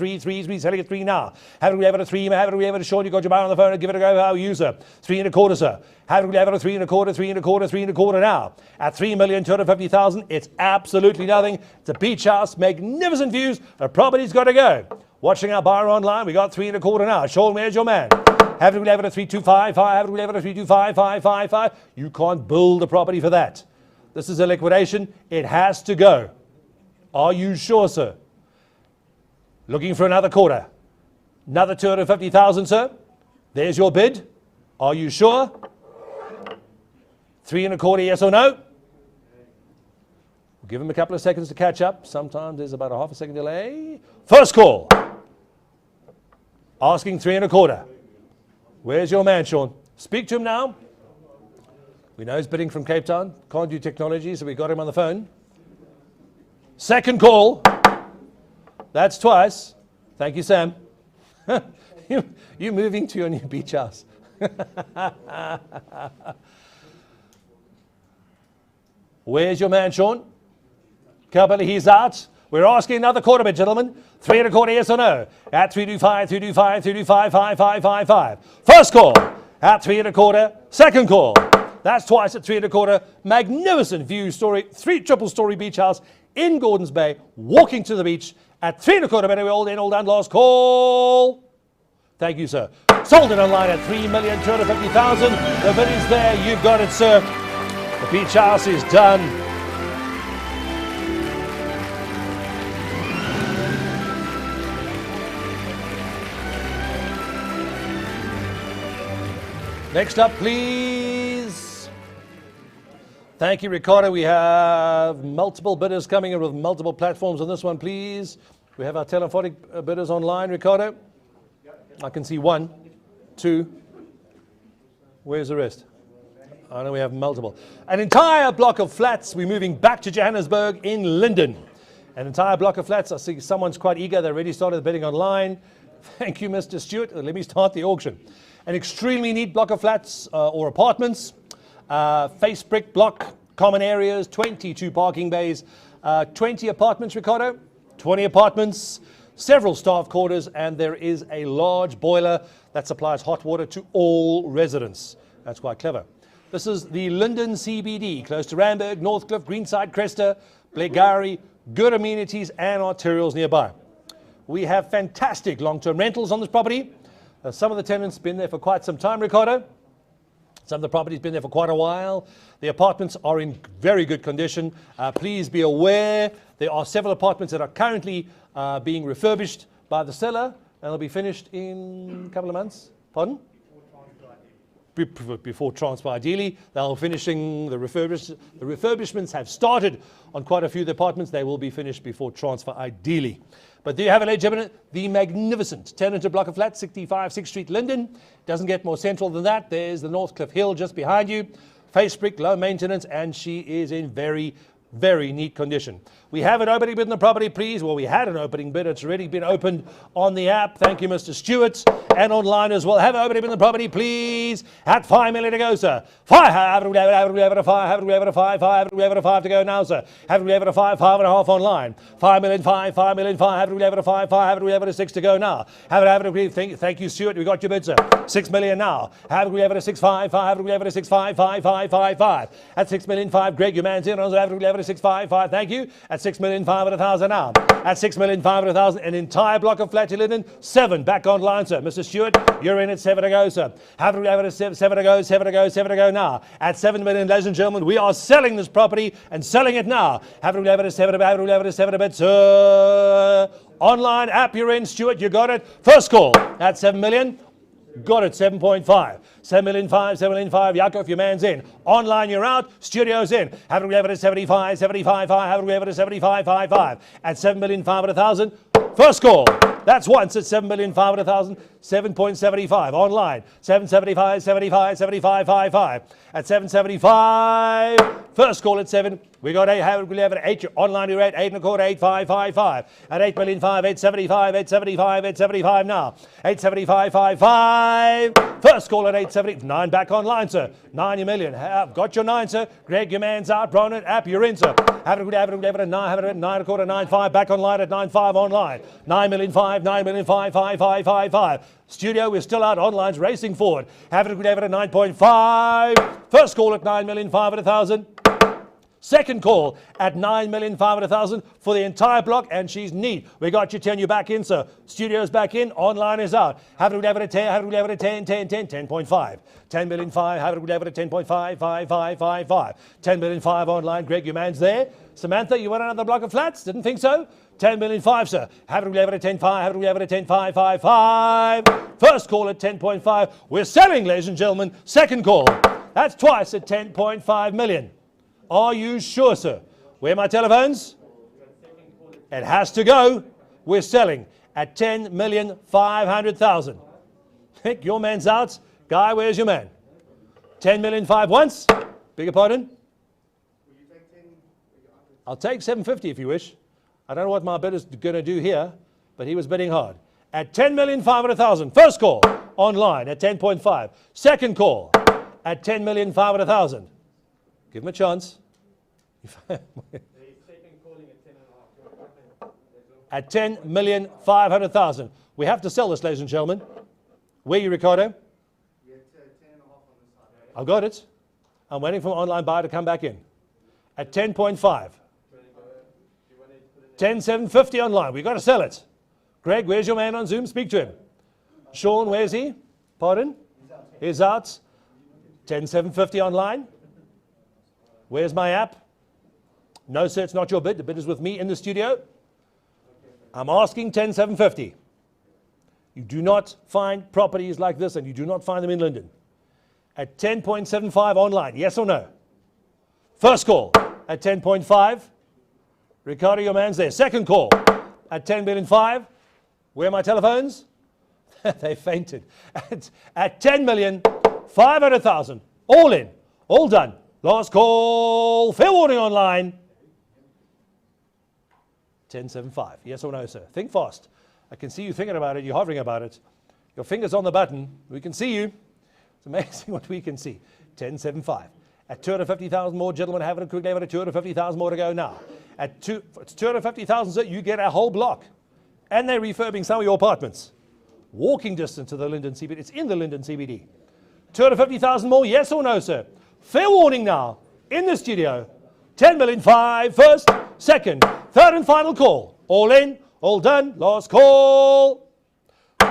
selling at 3 now. Have it at 3, have it at Sean, you got your buyer on the phone, give it a go, how you, sir. 3 1/4, sir. Have it at 3 1/4, 3 1/4, 3 1/4 now. At 3,250,000, it's absolutely nothing. It's a beach house, magnificent views. The property's got to go. Watching our buyer online, we got 3 1/4 now. Sean, where's your man? Have it at 325, have it at 325, 555. You can't build a property for that. This is a liquidation. It has to go. Are you sure, sir? Looking for another quarter. Another 250,000, sir. There's your bid. Are you sure? 3 1/4, yes or no? We'll give him a couple of seconds to catch up. Sometimes there's about a half a second delay. First call. Asking 3 1/4. Where's your man, Sean? Speak to him now. We know he's bidding from Cape Town. Can't do technology, so we got him on the phone. Second call. That's twice. Thank you, Sam. You moving to your new beach house. Where's your man, Sean? Kabali, he's out. We're asking another quarter bid, gentlemen. 3 1/4, yes or no? At 325, 325, 325, 5555. First call at 3 1/4. Second call. That's twice at 3 1/4. Magnificent view story. 3 triple-story beach house in Gordons Bay. Walking to the beach at 3 1/4. Better we all in, all done. Last call. Thank you, sir. Sold it online at 3,250,000. The bid is there. You've got it, sir. The beach house is done. Next up, please. Thank you, Ricardo. We have multiple bidders coming in with multiple platforms on this one, please. We have our telephonic bidders online, Ricardo. I can see 1, 2. Where's the rest? I know we have multiple. An entire block of flats. We're moving back to Johannesburg in Linden. An entire block of flats. I see someone's quite eager. They already started bidding online. Thank you, Mr. Stewart. Let me start the auction. An extremely neat block of flats or apartments. Face brick block, common areas, 22 parking bays, 20 apartments, Ricardo. 20 apartments, several staff quarters, and there is a large boiler that supplies hot water to all residents. That's quite clever. This is the Linden CBD, close to Randburg, Northcliffe, Greenside, Cresta, Blairgowrie, good amenities and arterials nearby. We have fantastic long-term rentals on this property. Some of the tenants have been there for quite some time, Ricardo. Some of the property's been there for quite a while. The apartments are in very good condition. Please be aware there are several apartments that are currently being refurbished by the seller, and they'll be finished in a couple of months. Pardon? Before transfer, ideally. They're finishing the refurbishments have started on quite a few of the apartments. They will be finished before transfer, ideally. But there you have it, ladies and gentlemen, the magnificent tenanted block of flats, 65 6th Street, Linden. Doesn't get more central than that. There's the Northcliffe Hill just behind you. Face brick, low maintenance, and she is in very, very neat condition. We have an opening bid in the property, please. Well, we had an opening bid. It's already been opened on the app. Thank you, Mr. Stewart, and online as well. Have an opening bid in the property, please. At 5 million to go, sir. 5. Have it a 5. Have it a 5. Have it a 5 to go now, sir. Have it a 5. 5.5 online. 5 million, 5. 5 million, 5. Have it a 5. 5. Have it a 6 to go now. Have it a thank you, Stewart. We got your bid, sir. 6 million now. Have it a 6. 5. 5. Have it a 6. 5. 5. 5. 5. 5. At 6 million, 5. Greg, your man's in. Have it a 6. 5. 5. Thank you. At 6 million, 5 at 1,000 now. At 6 million, 5 at 1,000. An entire block of flat in Linden. 7 back online, sir. Mr. Stewart, you're in at 7 to go, sir. Have it a 7 to go, 7 to go, 7 to go now. At 7 million, ladies and gentlemen, we are selling this property and selling it now. Have it a 7 to bid, sir. Online, app, you're in. Stuart, you got it. First call at 7 million. Got it, 7.5. 7 million 5, 7 million 5. Yakov, your man's in. Online, you're out. Studio's in. Haven't we ever at 75, 75, 5. Haven't we ever at 75, 5, 5. At 7,500,000. First call. That's once at 7,500,000. 7.75. Online. 775, 75, 75, 5, 5. At 775. First call at 7. We got 8. Haven't we ever at 8. Online, you're at 8 and a quarter, 8, 5, 5, 5. At 8 million 5, 875, 875, 875 now. 875, 5, 5. First call at 870. 9 back online, sir. 9 million. Got your 9, sir. Greg, your man's out. Brown app, you're in, sir. Haven't we ever at 9, haven't at 9 and a quarter, 9, 5. Back online at 9, 5 online. 9 million 5, 9 million 5, 5, 5, 5, 5. Studio, we're still out. Online's racing forward. Haven't we ever at 9.5. First call at 9,500,000. Second call at 9,500,000 for the entire block, and she's neat. We got you 10, you back in, sir. Studio's back in, online is out. Haven't we ever at 10, haven't we ever at 10, 10, 10, 10.5. 10 million 5, haven't we ever at 10.5, 5, 5, 5, 5. 10 million 5 online. Greg, your man's there. Samantha, you want another block of flats? Didn't think so? 10 million 5, sir. Haven't we ever at 10, 5, haven't we ever at 10, 5, 5, 5. First call at 10.5. We're selling, ladies and gentlemen. Second call. That's twice at 10.5 million. Are you sure, sir? Where are my telephones? It has to go. We're selling at 10,500,000. Think your man's out. Guy, where's your man? 10 million 5 once. Beg your pardon? I'll take 750 if you wish. I don't know what my bidder's going to do here, but he was bidding hard. At 10,500,000. First call online at 10.5. Second call at 10,500,000. Give him a chance. At 10,500,000. We have to sell this, ladies and gentlemen. Where are you, Ricardo? I've got it. I'm waiting for an online buyer to come back in. At 10.5. 10,750 online. We've got to sell it. Greg, where's your man on Zoom? Speak to him. Sean, where's he? Pardon? He's out. 10,750 online. Where's my app? No, sir, it's not your bid. The bid is with me in the studio. I'm asking 10,750. You do not find properties like this, and you do not find them in Linden. At 10.75 online, yes or no? First call at 10.5. Ricardo, your man's there. Second call at 10,500,000. Where are my telephones? They fainted. At 10,500,000. All in. All done. Last call. Fair warning online. 10.75. Yes or no, sir? Think fast. I can see you thinking about it. You're hovering about it. Your finger's on the button. We can see you. It's amazing what we can see. 10.75. At 250,000 more, gentlemen, have it a quick name at 250,000 more to go now. At 250,000, sir, you get a whole block. And they're refurbing some of your apartments. Walking distance to the Linden CBD. It's in the Linden CBD. 250,000 more, yes or no, sir? Fair warning now. In the studio. 10,500,000 first, second, third and final call. All in, all done, last call.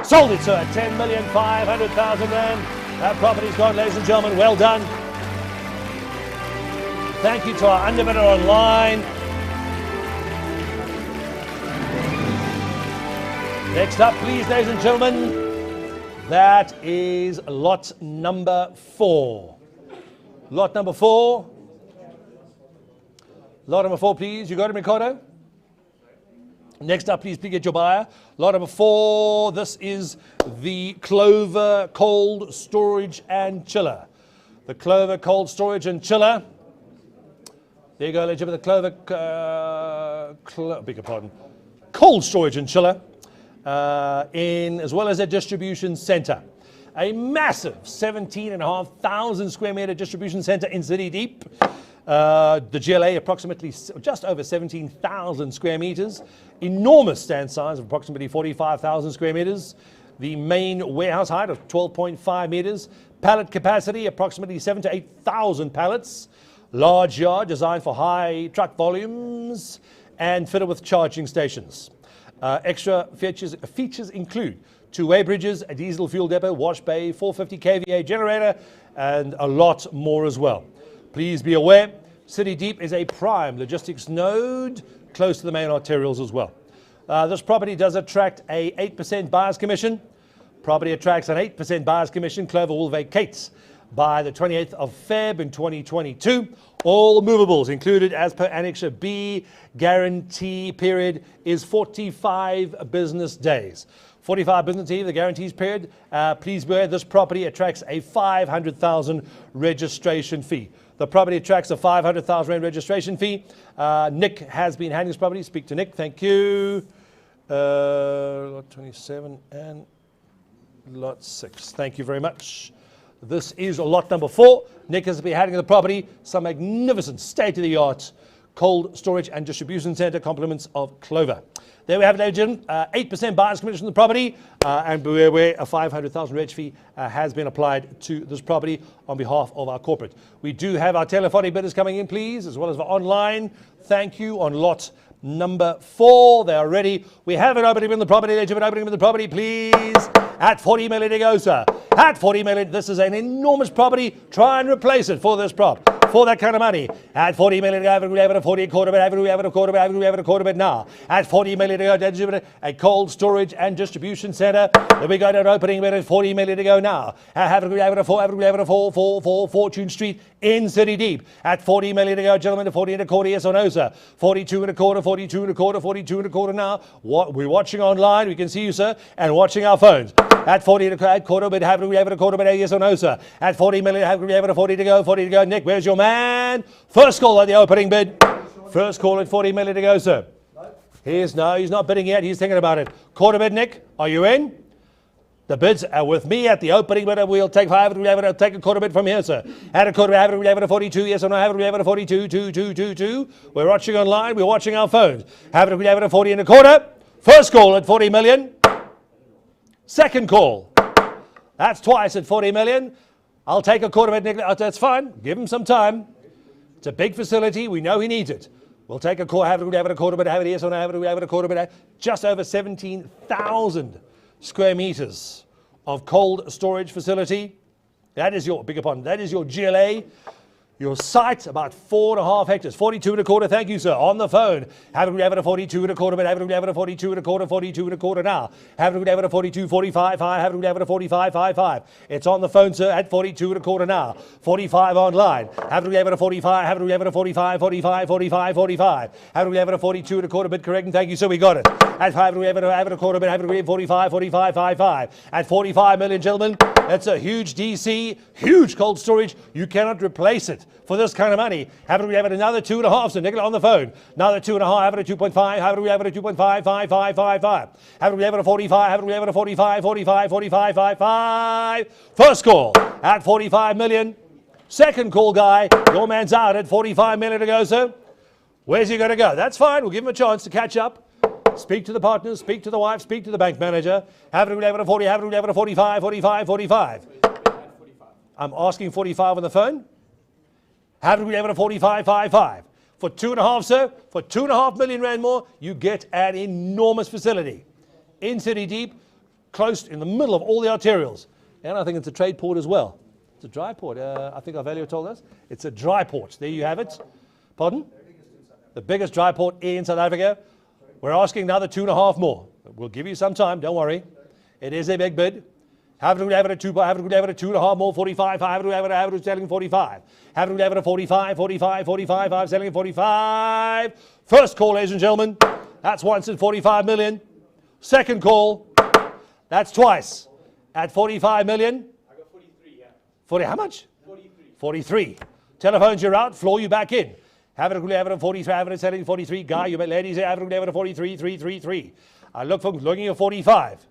Sold it, sir, at 10,500,000 rand. That property's gone, ladies and gentlemen. Well done. Thank you to our underbidder online. Next up, please, ladies and gentlemen, that is lot number 4. Lot number 4. Lot number 4, please. You got it, Ricardo? Next up, please get your buyer. Lot number 4. This is the Clover Cold Storage and Chiller. The Clover Cold Storage and Chiller. There you go, ladies and gentlemen, the Clover, beg your pardon, Cold Storage and Chiller, as well as a distribution center. A massive 17,500 square meter distribution center in City Deep. The GLA approximately just over 17,000 square meters. Enormous stand size of approximately 45,000 square meters. The main warehouse height of 12.5 meters. Pallet capacity approximately 7,000 to 8,000 pallets. Large yard designed for high truck volumes and fitted with charging stations. Extra features include two-way bridges, a diesel fuel depot, wash bay, 450 kVA generator, and a lot more as well. Please be aware, City Deep is a prime logistics node close to the main arterials as well. This property does attract a 8% buyer's commission. Property attracts an 8% buyer's commission. Clover will vacate by the 28th of Feb in 2022. All movables included as per Annexure B. Guarantee period is 45 business days. 45 business days, the guarantees period. Please beware, this property attracts a 500,000 registration fee. The property attracts a 500,000 rand registration fee. Nick has been handling this property. Speak to Nick. Thank you. Lot 27 and lot 6. Thank you very much. This is lot number 4. Nick has been handling the property. Some magnificent state-of-the-art cold storage and distribution centre, compliments of Clover. There we have it, ladies and gentlemen. 8% buyer's commission on the property, and beware, a 500,000 reg fee has been applied to this property on behalf of our corporate. We do have our telephonic bidders coming in, please, as well as our online. Thank you on lot number 4. They are ready. We have an opening in the property. Let's have an opening in the property, please. At 40 million to go, sir. At 40 million, this is an enormous property. Try and replace it for this prop. For that kind of money. At 40 million, we have it at 40 a quarter bit, we have it a quarter bit, we have it a quarter bit now. At 40 million to go, a cold storage and distribution centre. Then we got an opening bid at 40 million to go now. We have it a 4 Fortune Street in City Deep. At 40 million to go, gentlemen, to 40 and a quarter, yes or no, sir? 42 and a quarter, 42 and a quarter, 42 and a quarter now. We're watching online, we can see you, sir, and watching our phones. At 40 and a quarter bit, we have it a quarter bit, yes or no, sir? At 40 million, we have it a 40 to go, 40 to go. Nick, where's your man? First call at the opening bid. First call at 40 million to go, sir. He's not bidding yet. He's thinking about it. Quarter bid, Nick. Are you in? The bids are with me at the opening bid. We'll take 5. We have it. Take a quarter bid from here, sir. At a quarter bid, we have it a 42. Yes or no? We have it a 42. 2. We're watching online. We're watching our phones. We have it a 40 and a quarter. First call at 40 million. Second call. That's twice at 40 million. I'll take a quarter bit, Nick. That's fine. Give him some time. It's a big facility. We know he needs it. We'll take a quarter. Have it a quarter bit. Have it yes or no? Have it a quarter bit. Just over 17,000 square meters of cold storage facility. That is your, that is your GLA. Your site, about 4.5 hectares, 42 and a quarter. Thank you, sir. On the phone. Have it a 42 and a quarter, but have it a 42 and a quarter, 42 and a quarter now. Have it a 42, 45, 5. Have it a 45, 5, 5. It's on the phone, sir, at 42 and a quarter now. 45 online. Have it a 45, have it a 45, 45, 45, 45. Have it a 42 and a quarter, bit correct, and thank you, sir, we got it. At 5, we have it a quarter, bit, have it a 45, 45, 5, 5. At 45 million, gentlemen, that's a huge DC, huge cold storage. You cannot replace it for this kind of money. Have it another 2.5, so Nicola on the phone. Another 2.5, have it a 2.5, have it a 2.5, 5, 5, 5, 5. Have it a 45, have it a 45, 45, 45, 5, 5. First call at 45 million. Second call, guy. Your man's out at 45 million to go, sir. Where's he going to go? That's fine. We'll give him a chance to catch up. Speak to the partners, speak to the wife, speak to the bank manager. Have it a 40, have it a 45, 45, 45. I'm asking 45 on the phone. Have it a 45, 5, 5. For 2.5, sir, for 2.5 million rand more, you get an enormous facility. In City Deep, close in the middle of all the arterials. And I think it's a trade port as well. It's a dry port. I think our valuer told us. It's a dry port. There you have it. Pardon? The biggest dry port in South Africa. We're asking another 2.5 more. We'll give you some time, don't worry. It is a big bid. Have it a 2.5 more, 45. Have it selling 45. Have it a 45, 45, 45. I'm selling 45. First call, ladies and gentlemen. That's once at 45 million. Second call. That's twice at 45 million. I got 43, yeah. 40, how much? 43. 43. Telephones, you're out. Floor you back in. Have it a 43, have it selling 43. Guy, you ladies, have it a 43, 333. I looking at 45.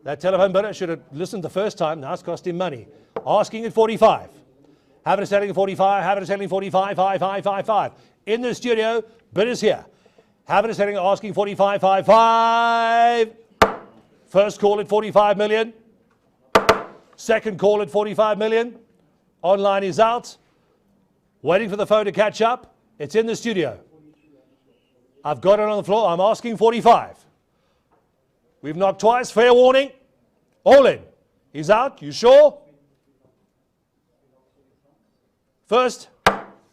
That telephone bidder should have listened the first time. Now it's cost him money. Asking at 45. Have it selling 45, have it selling 45, 5, 5, 5, 5. In the studio, bidders here. Have it selling, asking 45, 5, 5. First call at 45 million. Second call at 45 million. Online is out. Waiting for the phone to catch up. It's in the studio. I've got it on the floor. I'm asking 45. We've knocked twice. Fair warning. All in. He's out. You sure? First,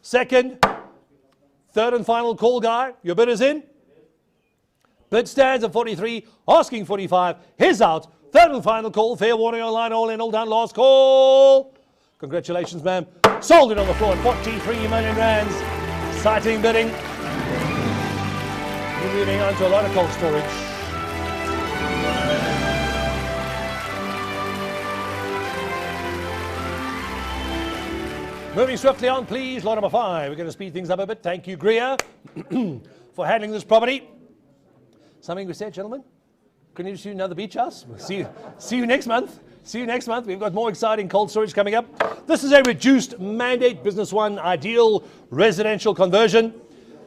second, third and final call, guy. Your bid is in. Bid stands at 43, asking 45. He's out. Third and final call. Fair warning online, all in, all done. Last call. Congratulations, ma'am. Sold it on the floor at 43 million rands. Exciting bidding. We're moving on to a lot of cold storage. Moving swiftly on, please. Lot number 5. We're going to speed things up a bit. Thank you, Greer, for handling this property. Something we said, gentlemen? Couldn't you do another beach house? We'll see you next month. See you next month. We've got more exciting cold storage coming up. This is a reduced mandate Business One ideal residential conversion.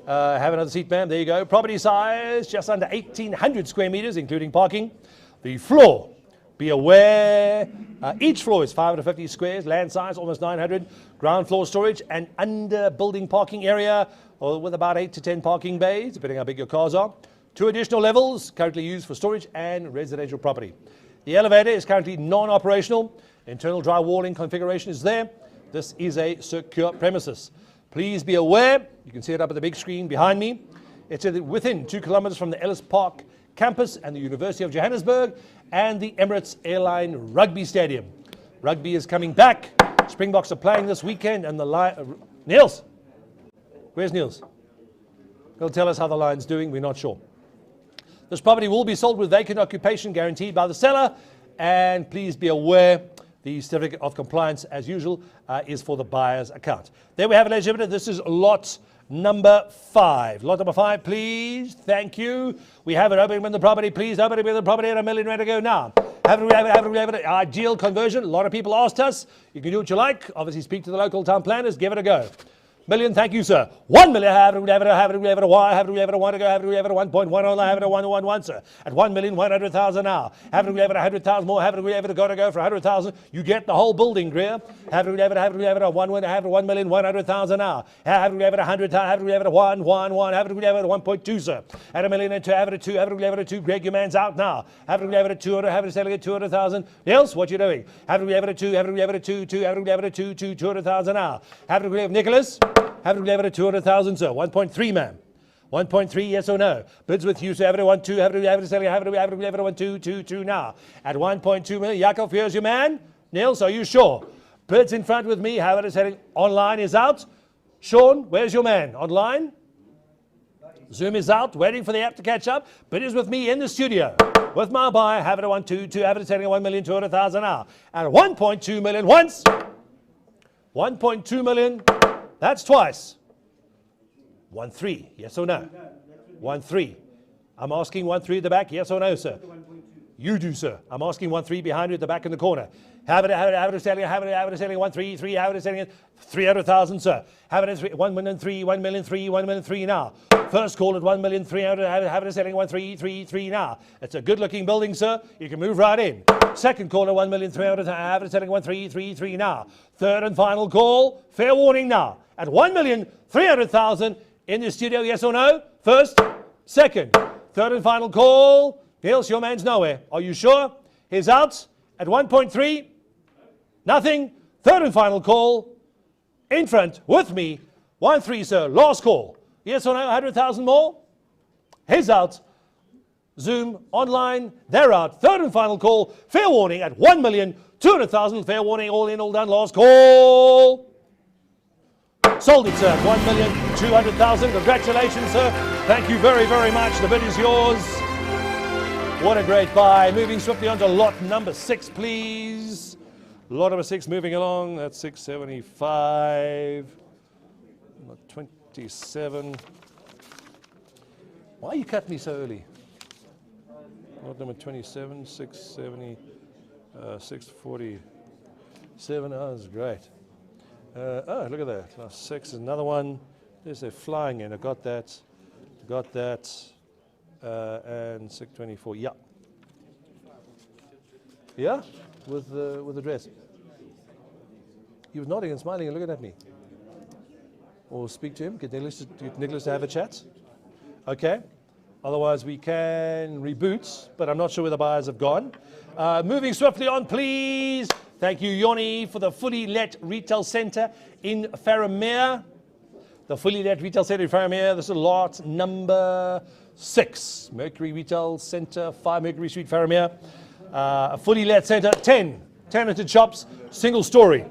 Have another seat, ma'am. There you go. Property size just under 1,800 square meters, including parking. The floor, be aware, each floor is 550 squares. Land size almost 900. Ground floor storage and under building parking area, or with about 8 to 10 parking bays, depending how big your cars are. 2 additional levels currently used for storage and residential property. The elevator is currently non-operational. Internal drywalling configuration is there. This is a secure premises. Please be aware, you can see it up at the big screen behind me. It's within 2 kilometers from the Ellis Park campus and the University of Johannesburg and the Emirates Airline Rugby Stadium. Rugby is coming back. Springboks are playing this weekend and the Niels? Where's Niels? He'll tell us how the Lion's doing, we're not sure. This property will be sold with vacant occupation guaranteed by the seller, and please be aware the certificate of compliance, as usual, is for the buyer's account. There we have it, ladies and gentlemen. This is lot number 5. Lot number 5, please. Thank you. We have it opening with the property. Please open it with the property at $1 million to go now. Have it, ideal conversion. A lot of people asked us. You can do what you like. Obviously, speak to the local town planners. Give it a go. Million, thank you, sir. 1 million, have it, one to go, have it, 1.1, have it, 1, sir. At 1,100,000 now. Have it, 100,000 more, have it, got to go for 100,000. You get the whole building, Greer. Have it, 1,100,000 now. Have it, 100, have it, 1, have it, 1.2, sir. At 1,000,002, have it, 2, have it, 2. Greg, your man's out now. Have it, 200, have it, selling at 200,000. Niels, what you doing? Have it, 2, have it, 2, 200,000 now. Have it, Nicholas. Have it 200,000, sir. 1.3, ma'am. 1.3, yes or no? Bids with you, so have it 1, 2, have it selling, have it 1, 2, 2, 2 now. At 1.2 million, Yakov, here's your man. Niels, are you sure? Bids in front with me, have it selling. Online is out. Sean, where's your man? Online? Zoom is out, waiting for the app to catch up. Bid is with me in the studio. With my buyer, have it 1, 2, 2, have it selling 1,200,000 now. At 1.2 million once. 1.2 million. That's twice. 1.3, yes or no? 1.3. I'm asking 1.3 at the back, yes or no, sir? You do, sir. I'm asking 1.3 behind you at the back in the corner. Have it selling, have it selling 1.3, have it selling 300,000, sir. Have it at 1,000,003, 1,000,003, 1,000,003 now. First call at 1,300,000, have it selling 1,333 now. It's a good looking building, sir. You can move right in. Second call at 1,300,000, have it selling 1,333 now. Third and final call, fair warning now. At 1,300,000 in the studio, yes or no? First, second, third and final call. Niels, your man's nowhere. Are you sure? He's out at 1.3. Nothing. Third and final call. In front with me. 1.3, sir. Last call. Yes or no? 100,000 more. He's out. Zoom, online, they're out. Third and final call. Fair warning at 1,200,000. Fair warning, all in, all done. Last call. Sold it, sir. 1,200,000. Congratulations, sir. Thank you very, very much. The bid is yours. What a great buy. Moving swiftly on to lot number 6, please. Lot number 6 moving along. That's 675. Lot 27. Why you cut me so early? Lot number 27, 670, 647. Oh, that's great. Oh, look at that. Class 6 is another one. There's a flying in. I got that. Got that. And 624. Yeah. Yeah? With the dress. He was nodding and smiling and looking at me. Or speak to him. Get Nicholas to have a chat. Okay. Otherwise, we can reboot, but I'm not sure where the buyers have gone. Moving swiftly on, please. Thank you, Yoni, for the fully let retail centre in Faramir. The fully let retail centre in Faramir. This is lot number 6. Mercury Retail Centre, 5 Mercury Street, Faramir. A fully let centre, 10 tenanted shops, single story.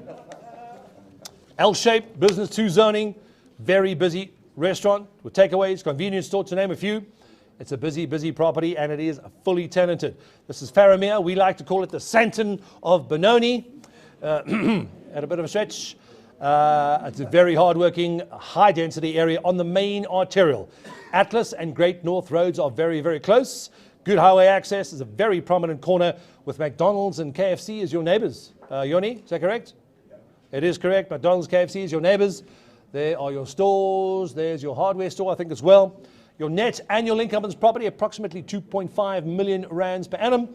L-shaped, business 2 zoning, very busy restaurant with takeaways, convenience store, to name a few. It's a busy, busy property, and it is fully tenanted. This is Faramir. We like to call it the Santon of Benoni. At a bit of a stretch. It's a very hard-working, high-density area on the main arterial. Atlas and Great North roads are very, very close. Good highway access. Is a very prominent corner with McDonald's and KFC as your neighbors. Yoni, is that correct? It is correct. McDonald's, KFC is your neighbors. There are your stores. There's your hardware store, I think, as well. Your net annual income on this property, approximately 2.5 million rands per annum.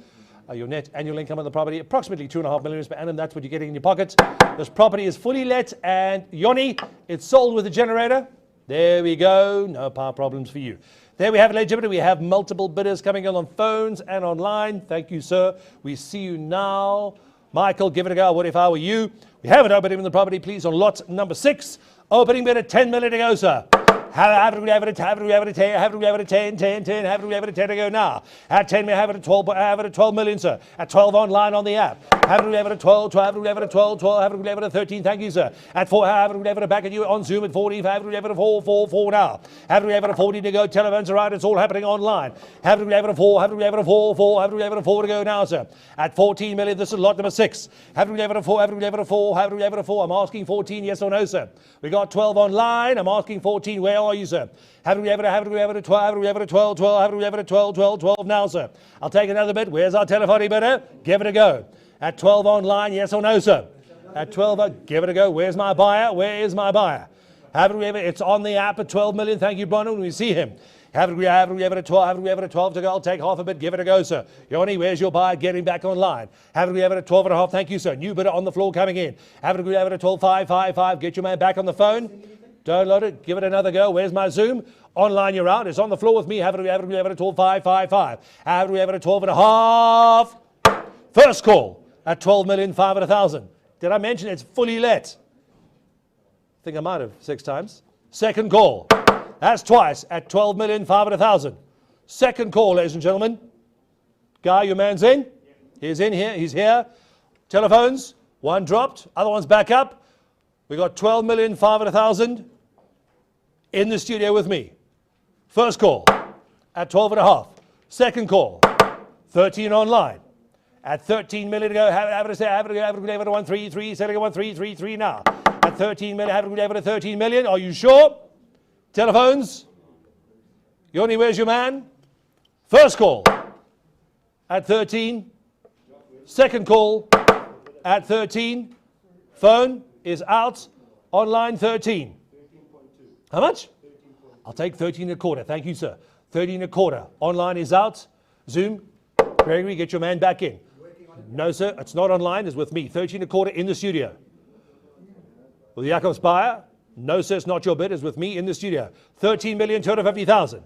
Your net annual income on the property, approximately 2.5 million rands per annum. That's what you're getting in your pocket. This property is fully let, and Yoni, it's sold with a generator. There we go. No power problems for you. There we have it, ladies and gentlemen. We have multiple bidders coming in on phones and online. Thank you, sir. We see you now. Michael, give it a go. What if I were you? We have an opening in the property, please, on lot number 6. Opening bid at 10 million to go, sir. Have it a 10 to go now. At 10, we have it at 12, have it at 12 million, sir. At 12 online on the app. Have it at 12, have it at 12, have it at 13, thank you, sir. At 4, have it back at you on Zoom at 40, have it at 4 now. Have it at 40 to go, telephones are right, it's all happening online. Have it at 4, have it at 4, have it at 4 to go now, sir. At 14 million, this is lot number 6. Have it at 4, have it at 4, have it at 4, I'm asking 14, yes or no, sir. We got 12 online, I'm asking 14, where are you, sir? Have it at 12, have it at 12 now, sir. I'll take another bid. Where's our telephone bidder? Give it a go. At 12 online, yes or no, sir? At 12, give it a go. Where's my buyer? Where is my buyer? It's on the app at 12 million. Thank you, Bruno, when we see him. Have it at 12 to go. I'll take half a bid. Give it a go, sir. Yoni, where's your buyer? Getting back online. Have it at 12 and a half. Thank you, sir. New bidder on the floor coming in. Have it at 12, 5. Get your man back on the phone. Download it. Give it another go. Where's my Zoom? Online, you're out. It's on the floor with me. Have it at 12, 5. Have it at 12 and a half. First call at 12,500,000. Did I mention it's fully let? I think I might have 6 times. Second call. That's twice at 12,500,000. Second call, ladies and gentlemen. Guy, your man's in? He's in here. He's here. Telephones. One dropped. Other one's back up. We got 12,500,000 in the studio with me. First call at 12 and a half. Second call, 13 online. At 13 million to go, have it at 133, selling at 1333 now. At 13 million, have it at 13 million. Are you sure? Telephones. Yoni, where's your man? First call at 13. Second call at 13. Phone is out. Online 13. How much? I'll take 13 and a quarter. Thank you, sir. 13 and a quarter. Online is out. Zoom. Gregory, get your man back in. No, sir. It's not online. It's with me. 13 and a quarter in the studio. With Jacob's buyer. No, sir. It's not your bid. It's with me in the studio. 13,250,000.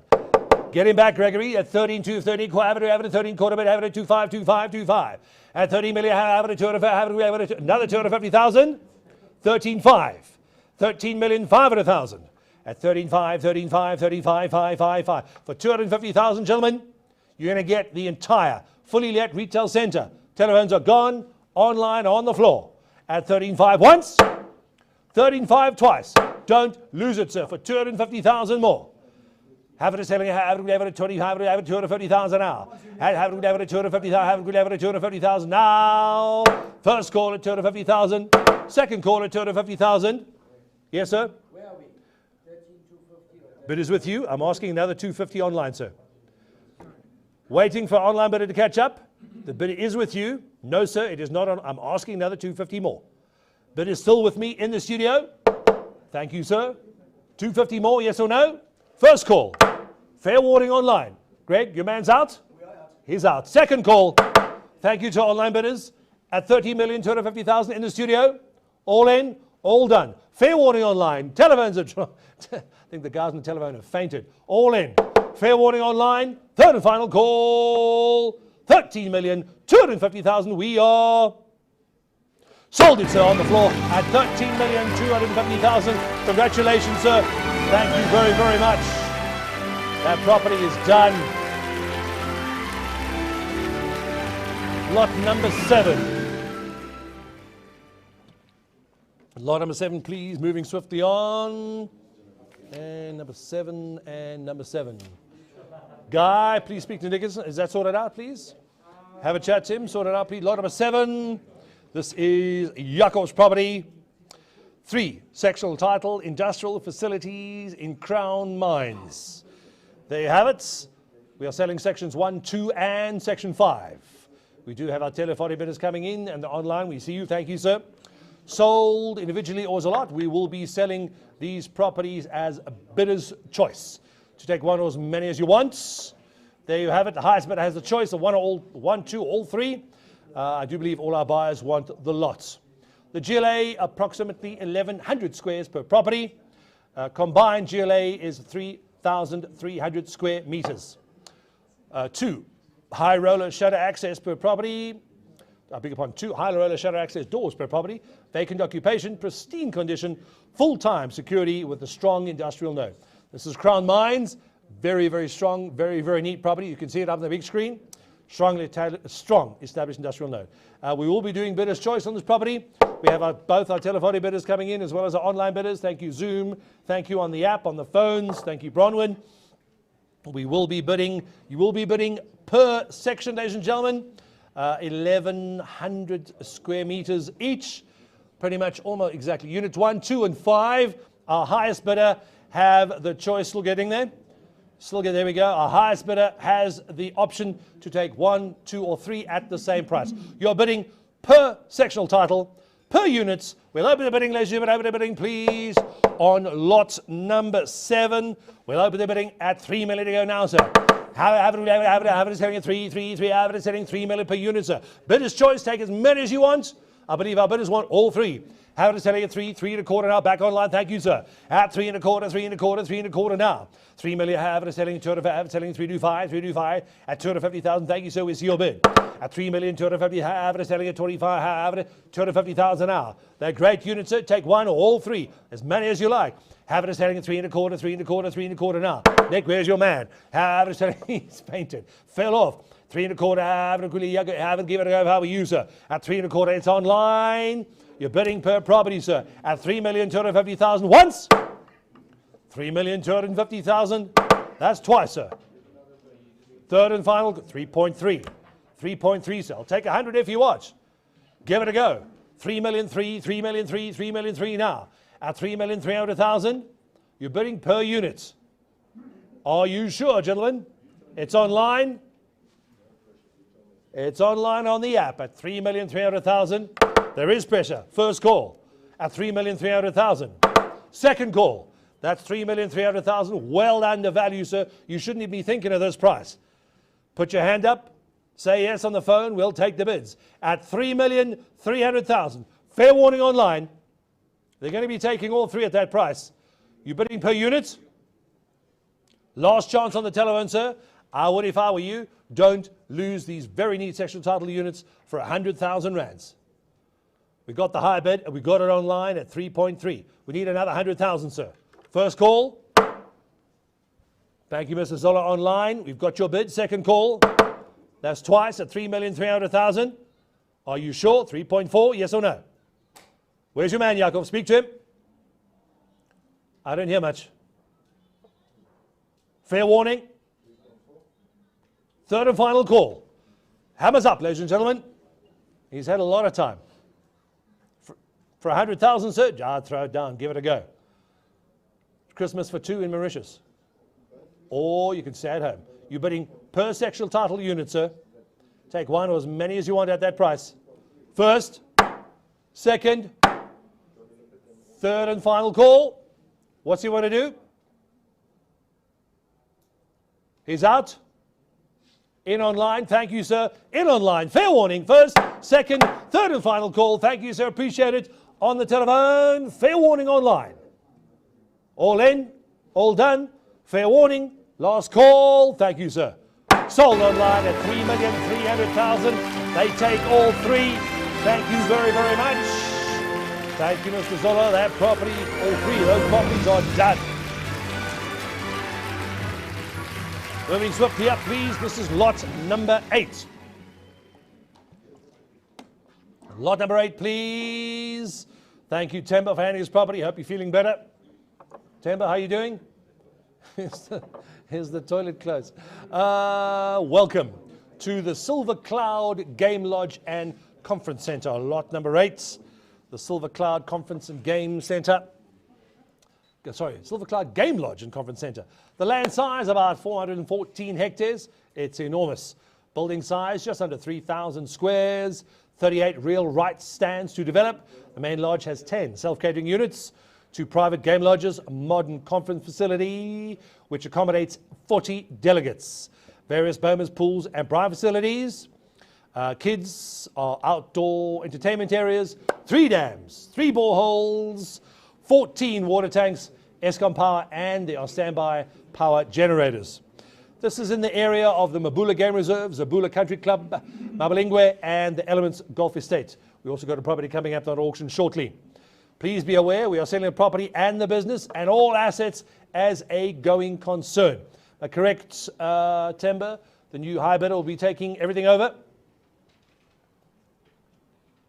Get him back, Gregory, at 13, 2, 13, have it at 13, quarter bid, have it at 25, 25, 25. At 13 million, have it at 250, have it at another 250,000. 13.5. 13,500,000. At 13.5, 13.5, 35, 5, 5, 5. For 250,000, gentlemen, you're going to get the entire fully let retail centre. Telephones are gone, online, on the floor. At 13.5 once, 13.5 twice. Don't lose it, sir, for 250,000 more. Have it at selling, have it at 25, have it at 250,000 now. Have it at 250,000, have it at 250,000 now. First call at 250,000. Second call at 250,000. Yes, sir? Where are we? 13,250. Bid is with you. I'm asking another 250 online, sir. Waiting for online bidder to catch up. The bid is with you. No, sir, it is not on. I'm asking another 250 more. Bid is still with me in the studio. Thank you, sir. 250 more, yes or no? First call. Fair warning online. Greg, your man's out? He's out. Second call. Thank you to online bidders. At 30,250,000 in the studio. All in, all done. Fair warning online. Telephones are... I think the guys on the telephone have fainted. All in. Fair warning online. Third and final call. 13,250,000. We are... Sold it, sir, on the floor at 13,250,000. Congratulations, sir. Thank you very, very much. That property is done. Lot number 7. Lot number 7, please. Moving swiftly on. And number 7 and number 7. Guy, please speak to Nicholson. Is that sorted out, please? Have a chat to him. Sort it out, please. Lot number 7. This is Jacob's property. 3, sectional title, industrial facilities in Crown Mines. There you have it. We are selling sections 1, 2, and section 5. We do have our telephonic bidders coming in and online. We see you. Thank you, sir. Sold individually or as a lot. We will be selling these properties as a bidder's choice. To take one or as many as you want. There you have it. The highest bidder has the choice of 1, 2, all 3. I do believe all our buyers want the lots. The GLA, approximately 1,100 squares per property. Combined GLA is 3,300 square meters. 2, high roller shutter access per property. I beg your pardon, 2 high roller shutter access doors per property. Vacant occupation, pristine condition, full-time security with a strong industrial node. This is Crown Mines. Very, very strong, very, very neat property. You can see it up on the big screen. Strong established industrial node. We will be doing bidder's choice on this property. We have both our telephonic bidders coming in as well as our online bidders. Thank you, Zoom. Thank you on the app, on the phones. Thank you, Bronwyn. We will be bidding. You will be bidding per section, ladies and gentlemen. 1,100 square meters each. Pretty much almost exactly. Units 1, 2, and 5. Our highest bidder have the choice. Still getting there. There we go. Our highest bidder has the option to take 1, 2, or 3 at the same price. You're bidding per sectional title, per units. We'll open the bidding, ladies and gentlemen. Open the bidding, please, on lot number 7. We'll open the bidding at 3 million to go now, sir. Have it selling at 3, have it selling 3 million per unit, sir. Bidder's choice, take as many as you want. I believe our bidders want all 3. Have it selling at 3, 3 and a quarter now. Back online. Thank you, sir. At 3 and a quarter, 3 and a quarter, 3 and a quarter now. 3 million. Have it selling 325, 325 at 250,000. Thank you, sir. We see your bid. At 3 million, 250. Have it selling at 25. Have it 250,000 now. They're great units, sir. Take 1 or all 3, as many as you like. Have it selling at 3 and a quarter, 3 and a quarter, 3 and a quarter now. Nick, where's your man? Have it selling. He's fainted. Fell off. 3 and a quarter. Have it give it a go. How we use, sir. At 3 and a quarter. It's online. You're bidding per property, sir, at 3,250,000 once. 3,250,000. That's twice, sir. Third and final, 3.3. 3.3, sir. I'll take 100 if you watch. Give it a go. 3 million, 3 million, 3 million, 3 now. At 3,300,000, you're bidding per unit. Are you sure, gentlemen? It's online. It's online on the app at 3,300,000. There is pressure. First call at 3,300,000. Second call, that's 3,300,000. Well under value, sir. You shouldn't even be thinking of this price. Put your hand up. Say yes on the phone. We'll take the bids at 3,300,000. Fair warning online. They're going to be taking all 3 at that price. You bidding per unit? Last chance on the telephone, sir. I would, if I were you, don't lose these very neat sectional title units for 100,000 rands. We got the high bid and we got it online at 3.3. We need another 100,000, sir. First call. Thank you, Mr. Zola online. We've got your bid. Second call. That's twice at 3,300,000. Are you sure? 3.4, yes or no? Where's your man, Jakob? Speak to him. I don't hear much. Fair warning. Third and final call. Hammers up, ladies and gentlemen. He's had a lot of time. For 100,000, sir, throw it down. Give it a go. Christmas for 2 in Mauritius. Or you can stay at home. You're bidding per sectional title unit, sir. Take 1 or as many as you want at that price. First, second, third and final call. What's he want to do? He's out. In online. Thank you, sir. In online. Fair warning. First, second, third and final call. Thank you, sir. Appreciate it. On the telephone. Fair warning online. All in. All done. Fair warning. Last call. Thank you, sir. Sold online at 3,300,000. They take all 3. Thank you very, very much. Thank you, Mr. Zola. That property, all 3 of those properties are done. Moving swiftly up, please. This is lot number 8. Lot number 8, please. Thank you, Temba, for handing us property. Hope you're feeling better. Temba, how are you doing? Here's the toilet closed. Welcome to the Silver Cloud Game Lodge and Conference Center. Lot number 8, the Silver Cloud Conference and Game Center. Sorry, Silver Cloud Game Lodge and Conference Center. The land size about 414 hectares. It's enormous. Building size just under 3,000 squares. 38 real rights stands to develop. The main lodge has 10 self-catering units, 2 private game lodges, a modern conference facility which accommodates 40 delegates, various Bowman's pools and private facilities. Kids are outdoor entertainment areas, 3 dams, 3 boreholes, 14 water tanks, Eskom power, and there are standby power generators. This is in the area of the Mabula Game Reserve, Zabula Country Club, Mabalingwe, and the Elements Golf Estate. We also got a property coming up on auction shortly. Please be aware we are selling the property and the business and all assets as a going concern. Correct, Temba? The new high bidder will be taking everything over?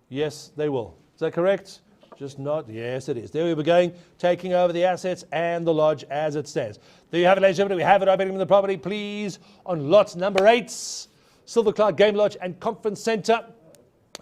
Yes, they will. Is that correct? Just not, yes it is. There we were going, taking over the assets and the lodge as it stands. There you have it, ladies and gentlemen. We have it opening the property, please, on lot number 8, Silver Cloud Game Lodge and Conference Center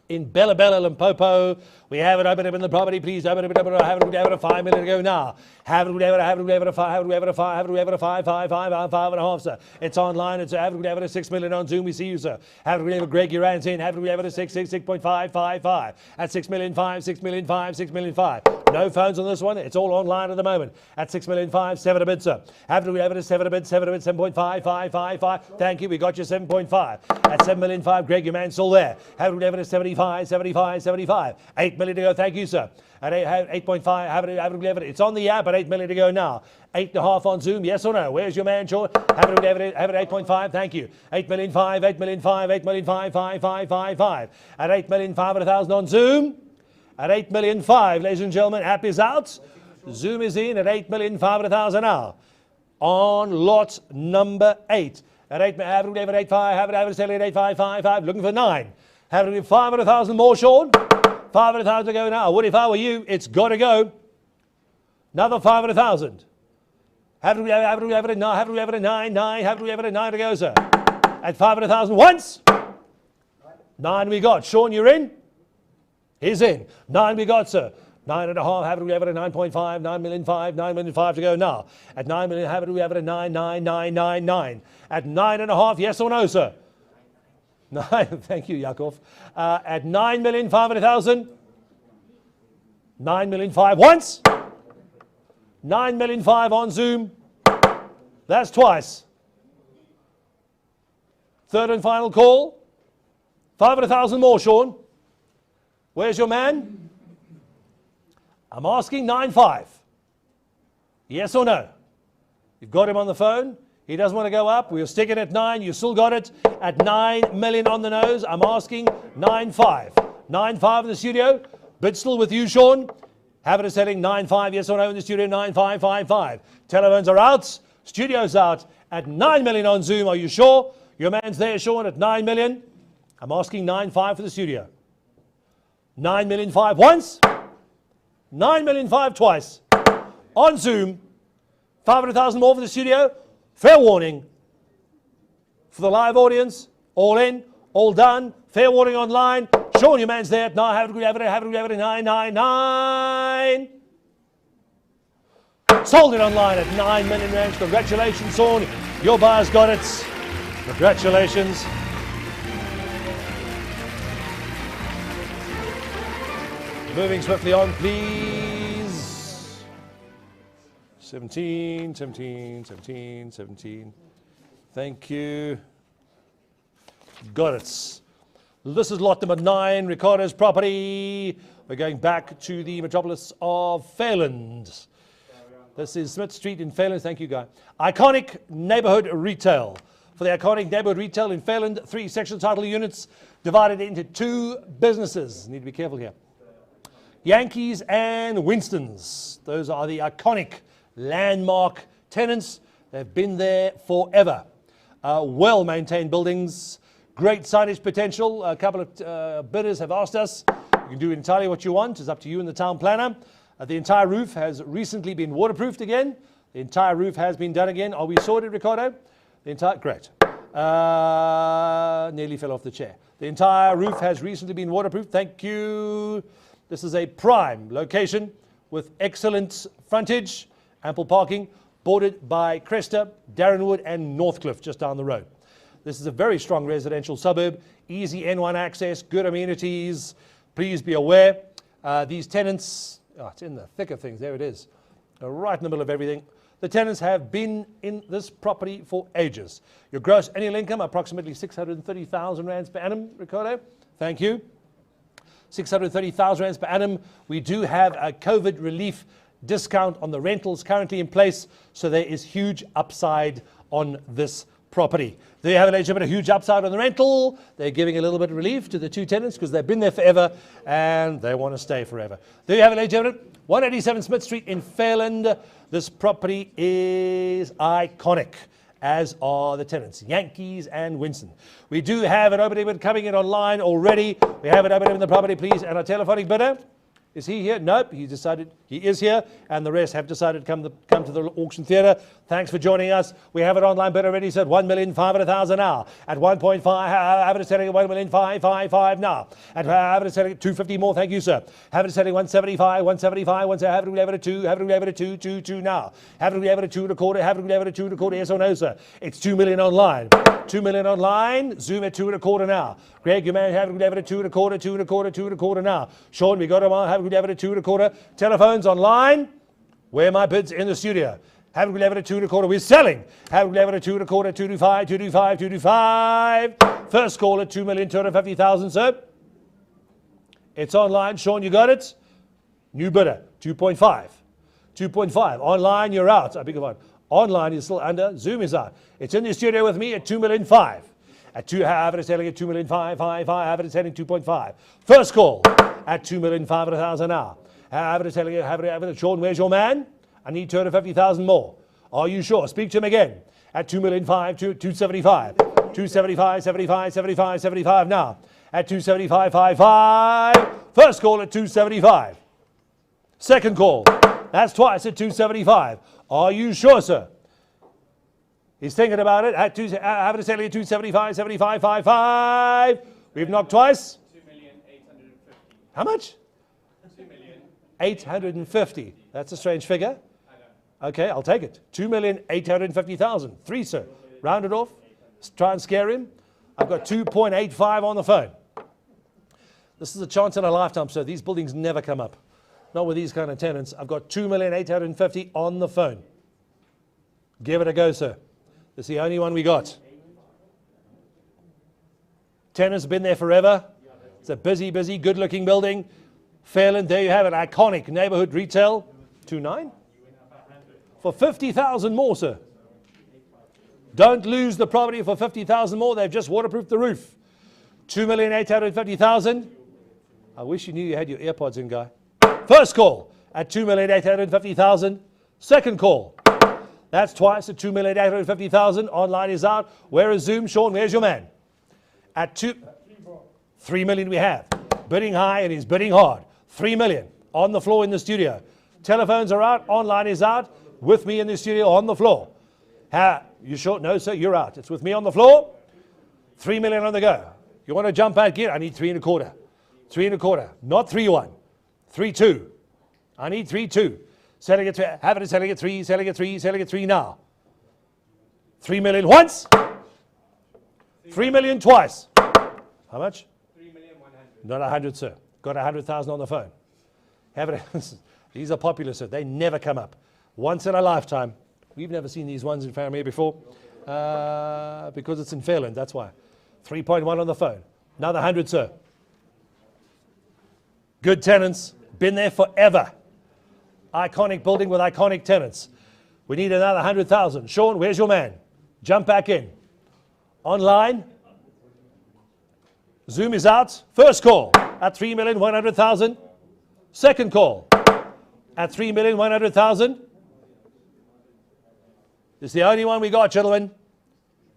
in Bella Bella, Limpopo. We have it open up in the property, please. Open it, open it, have it at 5 minutes ago now. Have it at 5.5, sir. It's online. It's have it at 6 million on Zoom. We see you, sir. Have it at Greg Uran's in. Have it at 6.555 at 6 million 5, 6 million 5, 6 million 5. No phones on this one. It's all online at the moment. At 6 million 5, 7 a bid, sir. Have it at 7 a bid, 7.5555. Thank you. We got you 7.5 at 7 million 5. Greg, your man's still there. Have it at 75, 75, 75. 8 million to go. Thank you, sir. At 8.5, have it. It's on the app at 8 million to go now. 8.5 on Zoom. Yes or no? Where's your man, Sean? Have it at 8.5. Thank you. 8 million 5, 8 million 5, 8 million 5, 5, 5, 5, 5. At 8 million 5 at 1,000 on Zoom. At 8 million 5, ladies and gentlemen, app is out. Zoom is in at 8 million 5 at 1,000 now. On lot number 8. At 8, have it at 8.5, have it at 8.555. Looking for 9. Have it at 5 at 1,000 more, Sean. 5 at 1,000 to go now. What if I were you? It's got to go. Another 5 at 1,000. Have it at 9, have it at 9 to go, sir. At 5 at 1,000 once. 9 we got. Sean, you're in? He's in. 9 we got, sir. 9.5, have it at 9.5, 9 million 5, 9 million 5 to go now. At 9 million, have it at 9, 9, 9, 9, 9. At 9.5, yes or no, sir? 9, thank you, Yakov. At 9 million 5 at 1,000. 9 million 5 once. 9 million 5 on Zoom. That's twice. Third and final call. 5 at 1,000 more, Sean. Where's your man? I'm asking 9.5. Yes or no? You've got him on the phone. He doesn't want to go up. We'll stick it at 9. You still got it at 9 million on the nose. I'm asking 9.5. 9.5 in the studio. Bid still with you, Sean. Have it a setting 9.5. Yes or no in the studio? 9.555. Telephones are out. Studio's out at 9 million on Zoom. Are you sure? Your man's there, Sean, at 9 million. I'm asking 9.5 for the studio. 9 million 5 once. 9 million 5 twice. On Zoom. 500,000 more for the studio. Fair warning for the live audience. All in, all done. Fair warning online. Sean, your man's there at 9. Have it 999. Sold it online at 9 million rands. Congratulations, Sean. Your buyer's got it. Congratulations. Moving swiftly on, please. 17, 17, 17, 17. Thank you. Got it. This is lot number 9, Ricardo's property. We're going back to the metropolis of Fairland. This is Smith Street in Fairland. Thank you, Guy. Iconic neighborhood retail. For the iconic neighborhood retail in Fairland, 3 section title units divided into 2 businesses. Need to be careful here. Yankees and Winston's. Those are the iconic landmark tenants. They've been there forever. well-maintained buildings, great signage potential. A couple of bidders have asked us. You can do entirely what you want. It's up to you and the town planner. The entire roof has recently been waterproofed again. The entire roof has been done again. Are we sorted, Ricardo? Great. Nearly fell off the chair. The entire roof has recently been waterproofed. Thank you. This is a prime location with excellent frontage, ample parking, bordered by Cresta, Darrenwood and Northcliffe just down the road. This is a very strong residential suburb, easy N1 access, good amenities. Please be aware, these tenants, it's in the thick of things, there it is, right in the middle of everything. The tenants have been in this property for ages. Your gross annual income, approximately 630,000 rands per annum, Ricardo. Thank you. 630,000 rands per annum. We do have a COVID relief discount on the rentals currently in place, so there is huge upside on this property. There you have it, ladies and gentlemen, a huge upside on the rental. They're giving a little bit of relief to the two tenants because they've been there forever and they want to stay forever. There you have it, ladies and gentlemen, 187 Smith Street in Fairland. This property is iconic, as are the tenants, Yankees and Winston. We do have an opening bid coming in online already. We have an opening in the property, please, and our telephonic bidder. Is he here? Nope, he decided he is here, and the rest have decided to come to the auction theatre. Thanks for joining us. We have an online bid already, so at 1,500,000 now. At 1.5, have it selling at 1,555 now. At have it selling at 250 more, thank you, sir. Have it selling 175, 175, have it level at 2, have it level at 2 now. Have it level at 2 and a quarter, have it level at 2 and a quarter, yes or no, sir? It's 2 million online. 2 million online, Zoom at 2 and a quarter now. Greg, you man, have it level at 2 and a quarter, 2 and a quarter, 2 and a quarter now. Sean, we got him on, have it level at 2 and a quarter. Telephones online. Where are my bids in the studio? Have it level at 2 and a quarter. We're selling. Have it level at 2 and a quarter, 225, 225, 225. First call at 2,250,000, sir. It's online. Sean, you got it? New bidder, 2.5. 2.5. Online, you're out. I beg your pardon. Online is still under. Zoom is out. It's in the studio with me at 2,500,000. At 2, have it selling at 2,555. Have it selling 2.5. First call at 2,500,000 now. Have it selling. Have it. Sean, where's your man? I need 250,000 more. Are you sure? Speak to him again. At 2,500,000, 275. 275, 75, 75, 75 now. At 275.55. First call at 275. Second call. That's twice at 275. Are you sure, sir? He's thinking about it. At have it selling at 275, 75, 55. We've knocked twice. 2,850,000. How much? 2,850,000. That's a strange figure. Okay, I'll take it. 2,850,000. 3, sir. Round it off. Try and scare him. I've got 2.85 on the phone. This is a chance in a lifetime, sir. These buildings never come up. Not with these kind of tenants. I've got 2,850,000 on the phone. Give it a go, sir. This is the only one we got. Tenants have been there forever. It's a busy, good-looking building. Fairland, there you have it. Iconic neighborhood retail. 2.9? For 50,000 more, sir. Don't lose the property for 50,000 more. They've just waterproofed the roof. 2,850,000. I wish you knew you had your AirPods in, guy. First call at 2,850,000. Second call. That's twice at 2,850,000. Online is out. Where is Zoom? Sean, where's your man? At 3 million we have. Bidding high and he's bidding hard. 3 million on the floor in the studio. Telephones are out. Online is out. With me in the studio on the floor. You sure? No, sir, you're out. It's with me on the floor. 3 million on the go. You want to jump out here? I need 3 and a quarter. 3 and a quarter. Not 3-1. 3-2. I need 3-2. Selling it, have it selling at 3, selling at 3, selling at 3 now. 3 million once. 3 million twice. How much? 3,100,000. Not 100, sir. Got 100,000 on the phone. Have it. These are popular, sir. They never come up. Once in a lifetime. We've never seen these ones in Fairmere before. Because it's in Fairland, that's why. 3.1 on the phone. Another 100, sir. Good tenants. Been there forever. Iconic building with iconic tenants. We need another 100,000. Sean, where's your man? Jump back in. Online. Zoom is out. First call at 3,100,000. Second call at 3,100,000. This is the only one we got, gentlemen.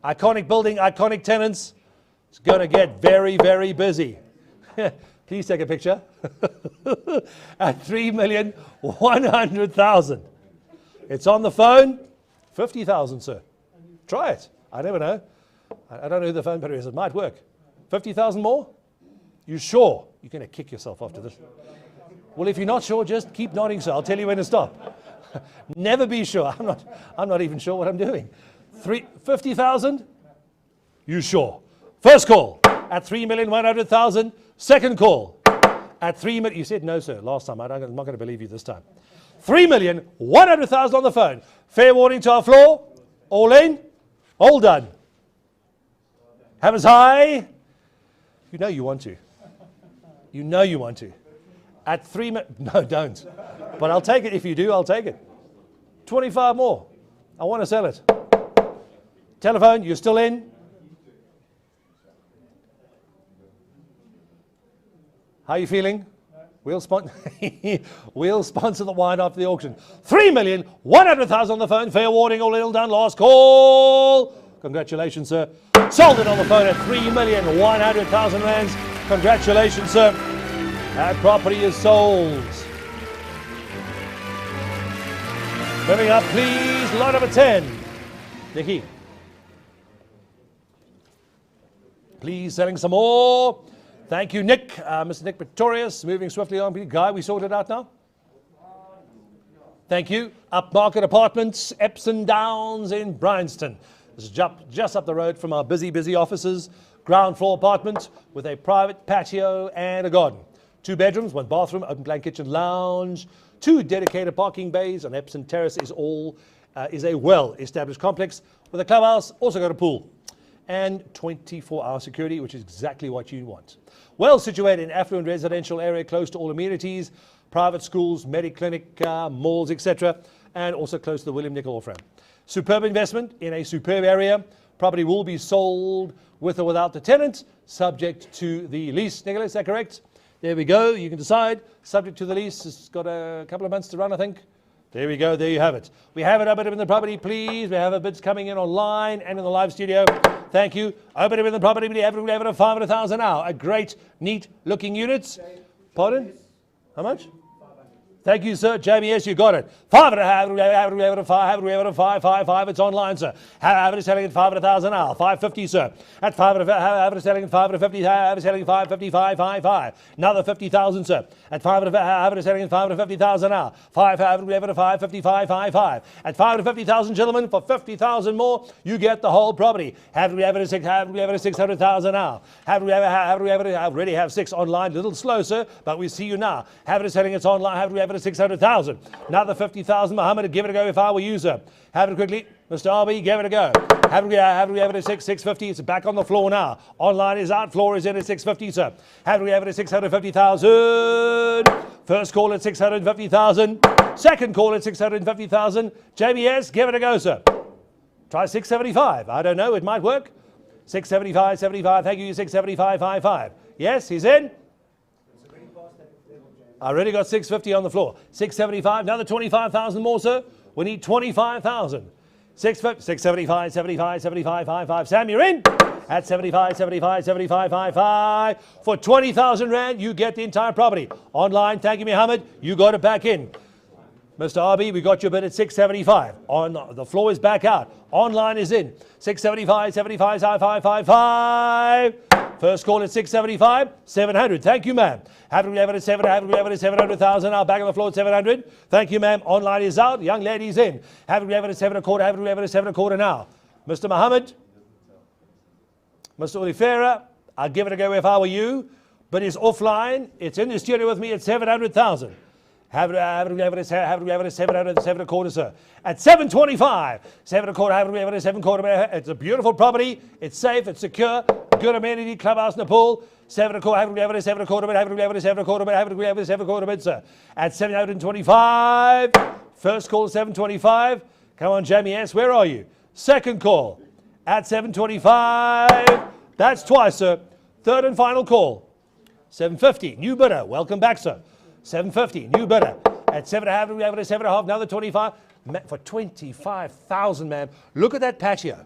Iconic building, iconic tenants. It's going to get very, very busy. Please take a picture. At 3,100,000. It's on the phone. 50,000, sir. Try it. I never know. I don't know who the phone battery is. It might work. 50,000 more? You sure? You're going to kick yourself after this. Well, if you're not sure, just keep nodding, sir. I'll tell you when to stop. Never be sure. I'm not even sure what I'm doing. 50,000? You sure? First call at 3,100,000. Second call at 3 million. You said no, sir, last time. I'm not going to believe you this time. 3,100,000 on the phone. Fair warning to our floor. All in. All done. Have us high. You know you want to. You know you want to. At 3 million. No, don't. But I'll take it. If you do, I'll take it. 25 more. I want to sell it. Telephone, you're still in? How are you feeling? We'll sponsor the wine after the auction. 3,100,000 on the phone. Fair warning, all ill done. Last call. Congratulations, sir. Sold it on the phone at 3,100,000 rands. Congratulations, sir. That property is sold. Moving up, please. Lot number 10. Nikki. Please, selling some more. Thank you, Nick. Mr. Nick Pretorius, moving swiftly on. Guy, we sorted out now? Thank you. Upmarket Apartments, Epsom Downs in Bryanston. This is just up the road from our busy offices. Ground floor apartment with a private patio and a garden. 2 bedrooms, 1 bathroom, open plan kitchen lounge, 2 dedicated parking bays on Epsom Terrace is a well-established complex with a clubhouse, also got a pool. And 24-hour security, which is exactly what you want. Well situated in affluent residential area, close to all amenities, private schools, Mediclinic, malls, etc. And also close to the William Nicol Hall. Superb investment in a superb area. Property will be sold with or without the tenant, subject to the lease. Nicholas, is that correct? There we go. You can decide. Subject to the lease. It's got a couple of months to run, I think. There we go. There you have it. We have it. Open up in the property, please. We have a bids coming in online and in the live studio. Thank you. Open up in the property. We have it at 500,000 now. A great, neat looking unit. Pardon? How much? Thank you, sir. JBS, you got it. 500, it's online, sir. Have it selling at 500,000 now. 550, sir. At 500, have it selling at 550, have it selling 555. Another 50,000, sir. At 500, have it selling at 550,000 now. 555. At 550,000, gentlemen, for 50,000 more, you get the whole property. Have it at 600,000 now. I already have 6 online. A little slow, sir, but we see you now. Have it selling, it's online. Have it at 600,000. Another 50,000. Mohammed, give it a go if I were you, sir. Have it quickly. Mr. RB, give it a go. Have it at 650. It's back on the floor now. Online is out. Floor is in at 650, sir. Have it at 650,000. First call at 650,000. Second call at 650,000. JBS, give it a go, sir. Try 675. I don't know. It might work. 675, 75. Thank you. 675, 55. Yes, he's in. I already got 650 on the floor. 675, another 25,000 more, sir. We need 25,000. 675, 75, 55. Sam, you're in. At 75, 55. For 20,000 rand, you get the entire property. Online, thank you, Mohammed. You got it back in. Mr. RB, we got your bid at 675. On the floor is back out. Online is in. 675, 55. First call at 675, 700. Thank you, ma'am. Have we ever at 700,000 now. Back on the floor at 700. Thank you, ma'am. Online is out. Young lady's in. Have we ever at 725. Have we ever at 725 now. Mr. Mohammed. Mr. Olifera, I'll give it a go if I were you, but it's offline. It's in the studio with me at 700,000. Have it at 700, 725, sir. At 725, 725, have it at 725. It's a beautiful property. It's safe. It's secure. Good amenity, clubhouse and a pool. 725, have it at 725, have it at 725, sir. At 725, first call 725. Come on, Jamie S., where are you? Second call at 725. That's twice, sir. Third and final call. 750, new bidder. Welcome back, sir. 750, new bidder. At 7.5, we have it at 7.5, another 25. For 25,000, ma'am. Look at that patio.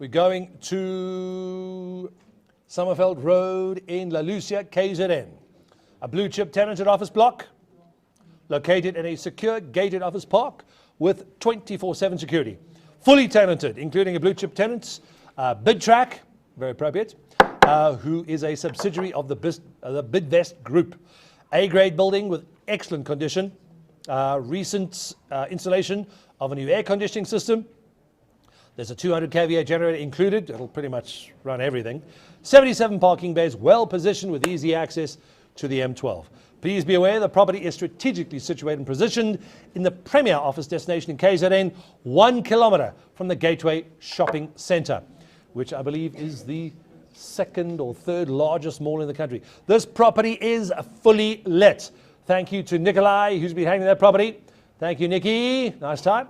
We're going to Summerfeld Road in La Lucia, KZN. A blue chip tenanted office block located in a secure gated office park with 24/7 security. Fully tenanted, including a blue chip tenant, Bidtrack, very appropriate, who is a subsidiary of the Bidvest Group. A-grade building with excellent condition. Recent installation of a new air conditioning system. There's a 200 kVA generator included. It'll pretty much run everything. 77 parking bays, well positioned with easy access to the M12. Please be aware the property is strategically situated and positioned in the premier office destination in KZN, 1 kilometre from the Gateway Shopping Centre, which I believe is the second or third largest mall in the country. This property is fully let. Thank you to Nikolai, who's been handling that property. Thank you, Nikki. Nice time.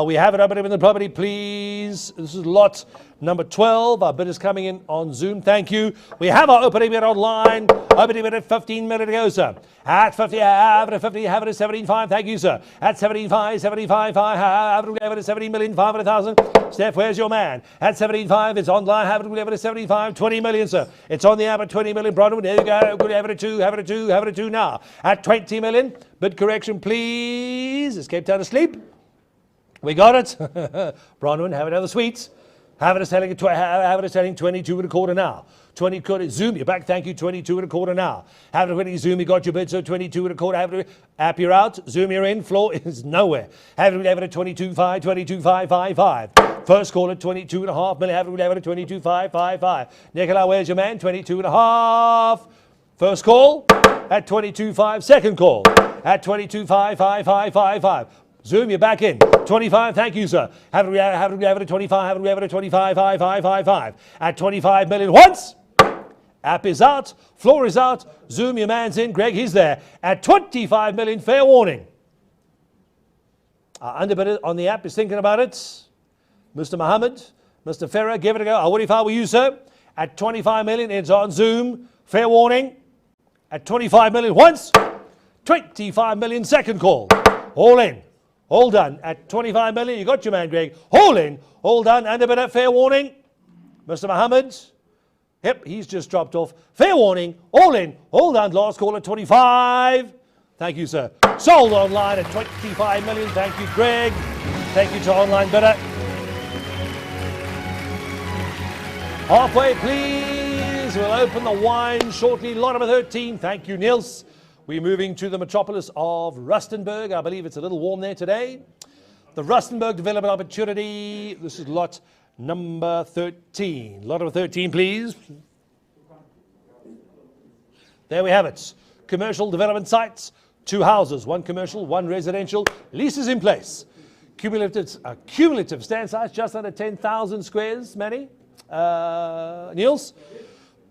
We have it open in the property, please. This is lot number 12. Our bid is coming in on Zoom. Thank you. We have our opening bid online. Opening bid at 15 minutes ago, sir. At 50, have it at 50, have it at 75. Thank you, sir. At 75, 75, have it at 70,500,000. Steph, where's your man? At 75, it's online. Have it at 75, 20 million, sir. It's on the app at 20 million. Bronwyn, there you go. Good, have it at 2, have it at 2, have it at 2 now. At 20 million. Bid correction, please. Is Cape Town asleep? We got it. Bronwyn, have another sweets. Have it selling 22 and a quarter now. 20 quarter. Zoom, you're back. Thank you. 22 and a quarter now. Have it 20. Zoom, you got your bid. So 22 and a quarter. Have it. App, you're out. Zoom, you're in. Floor is nowhere. Have it at 22.5, 22.555. First call at 22.5 million. Have it at 22.555. Nicola, where's your man? 22.5. First call at 22.5. Second call at 22.55555. Zoom, you're back in. 25, thank you, sir. Have it at 25, have it at 25, 5. At 25 million once. App is out. Floor is out. Zoom, your man's in. Greg, he's there. At 25 million, fair warning. Our underbidder on the app is thinking about it. Mr. Mohammed, Mr. Farah, give it a go. I would if I were you, sir. At 25 million, it's on Zoom. Fair warning. At 25 million once. 25 million second call. All in. All done. At 25 million, you got your man, Greg. All in, all done. And a bit of fair warning. Mr. Mohammed. Yep, he's just dropped off. Fair warning. All in, all done. Last call at 25. Thank you, sir. Sold online at 25 million. Thank you, Greg. Thank you to online bidder. Halfway, please. We'll open the wine shortly. Lot number 13. Thank you, Niels. We're moving to the metropolis of Rustenburg. I believe it's a little warm there today. The Rustenburg Development Opportunity. This is lot number 13. Lot number 13, please. There we have it. Commercial development sites. 2 houses. 1 commercial, 1 residential. Leases in place. Cumulative stand size just under 10,000 squares, Manny. Niels?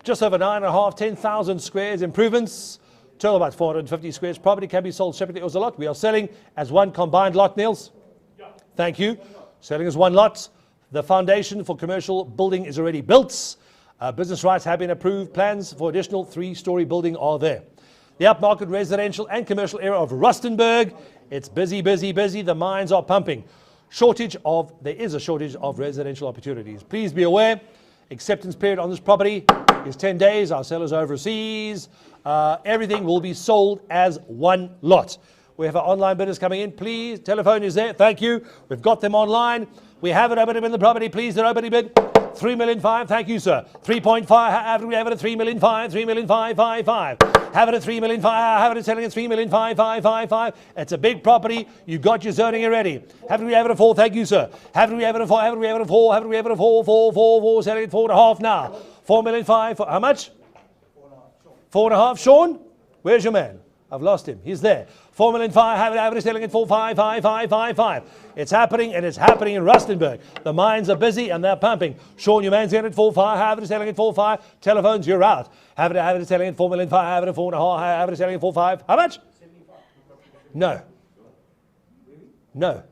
Just over 9.5, 10,000 squares. Improvements. Total about 450 squares. Property can be sold separately as a lot. We are selling as 1 combined lot, Niels. Thank you. Selling as 1 lot. The foundation for commercial building is already built. Business rights have been approved. Plans for additional 3-story building are there. The upmarket residential and commercial area of Rustenburg. It's busy, busy, busy. The mines are pumping. There is a shortage of residential opportunities. Please be aware, acceptance period on this property is 10 days. Our sellers overseas. Everything will be sold as 1 lot. We have our online bidders coming in. Please, telephone is there. Thank you. We've got them online. We have it open in the property. Please, they're opening bid. 3,000,005. Thank you, sir. 3.5. Have it at 3,000,005. 3,000,555. Have it at 3,000,005. Have it at selling at 3,000,555. It's a big property. You got your zoning already. Have it at 4. Thank you, sir. Have it at 4. Have it at 4. Have it at 4. 4. Selling at 4.5 now. 4,000,005. How much? 4.5. Sean, where's your man? I've lost him. He's there. 4,000,005. Have it selling at 4.55555. It's happening, and it's happening in Rustenburg. The mines are busy and they're pumping. Sean, your man's in at 4.5. Have it selling at 4.5. Telephones, you're out. Have it selling at 4,000,005. Have it at 4.5. Have it selling at 4.5. How much? No. No.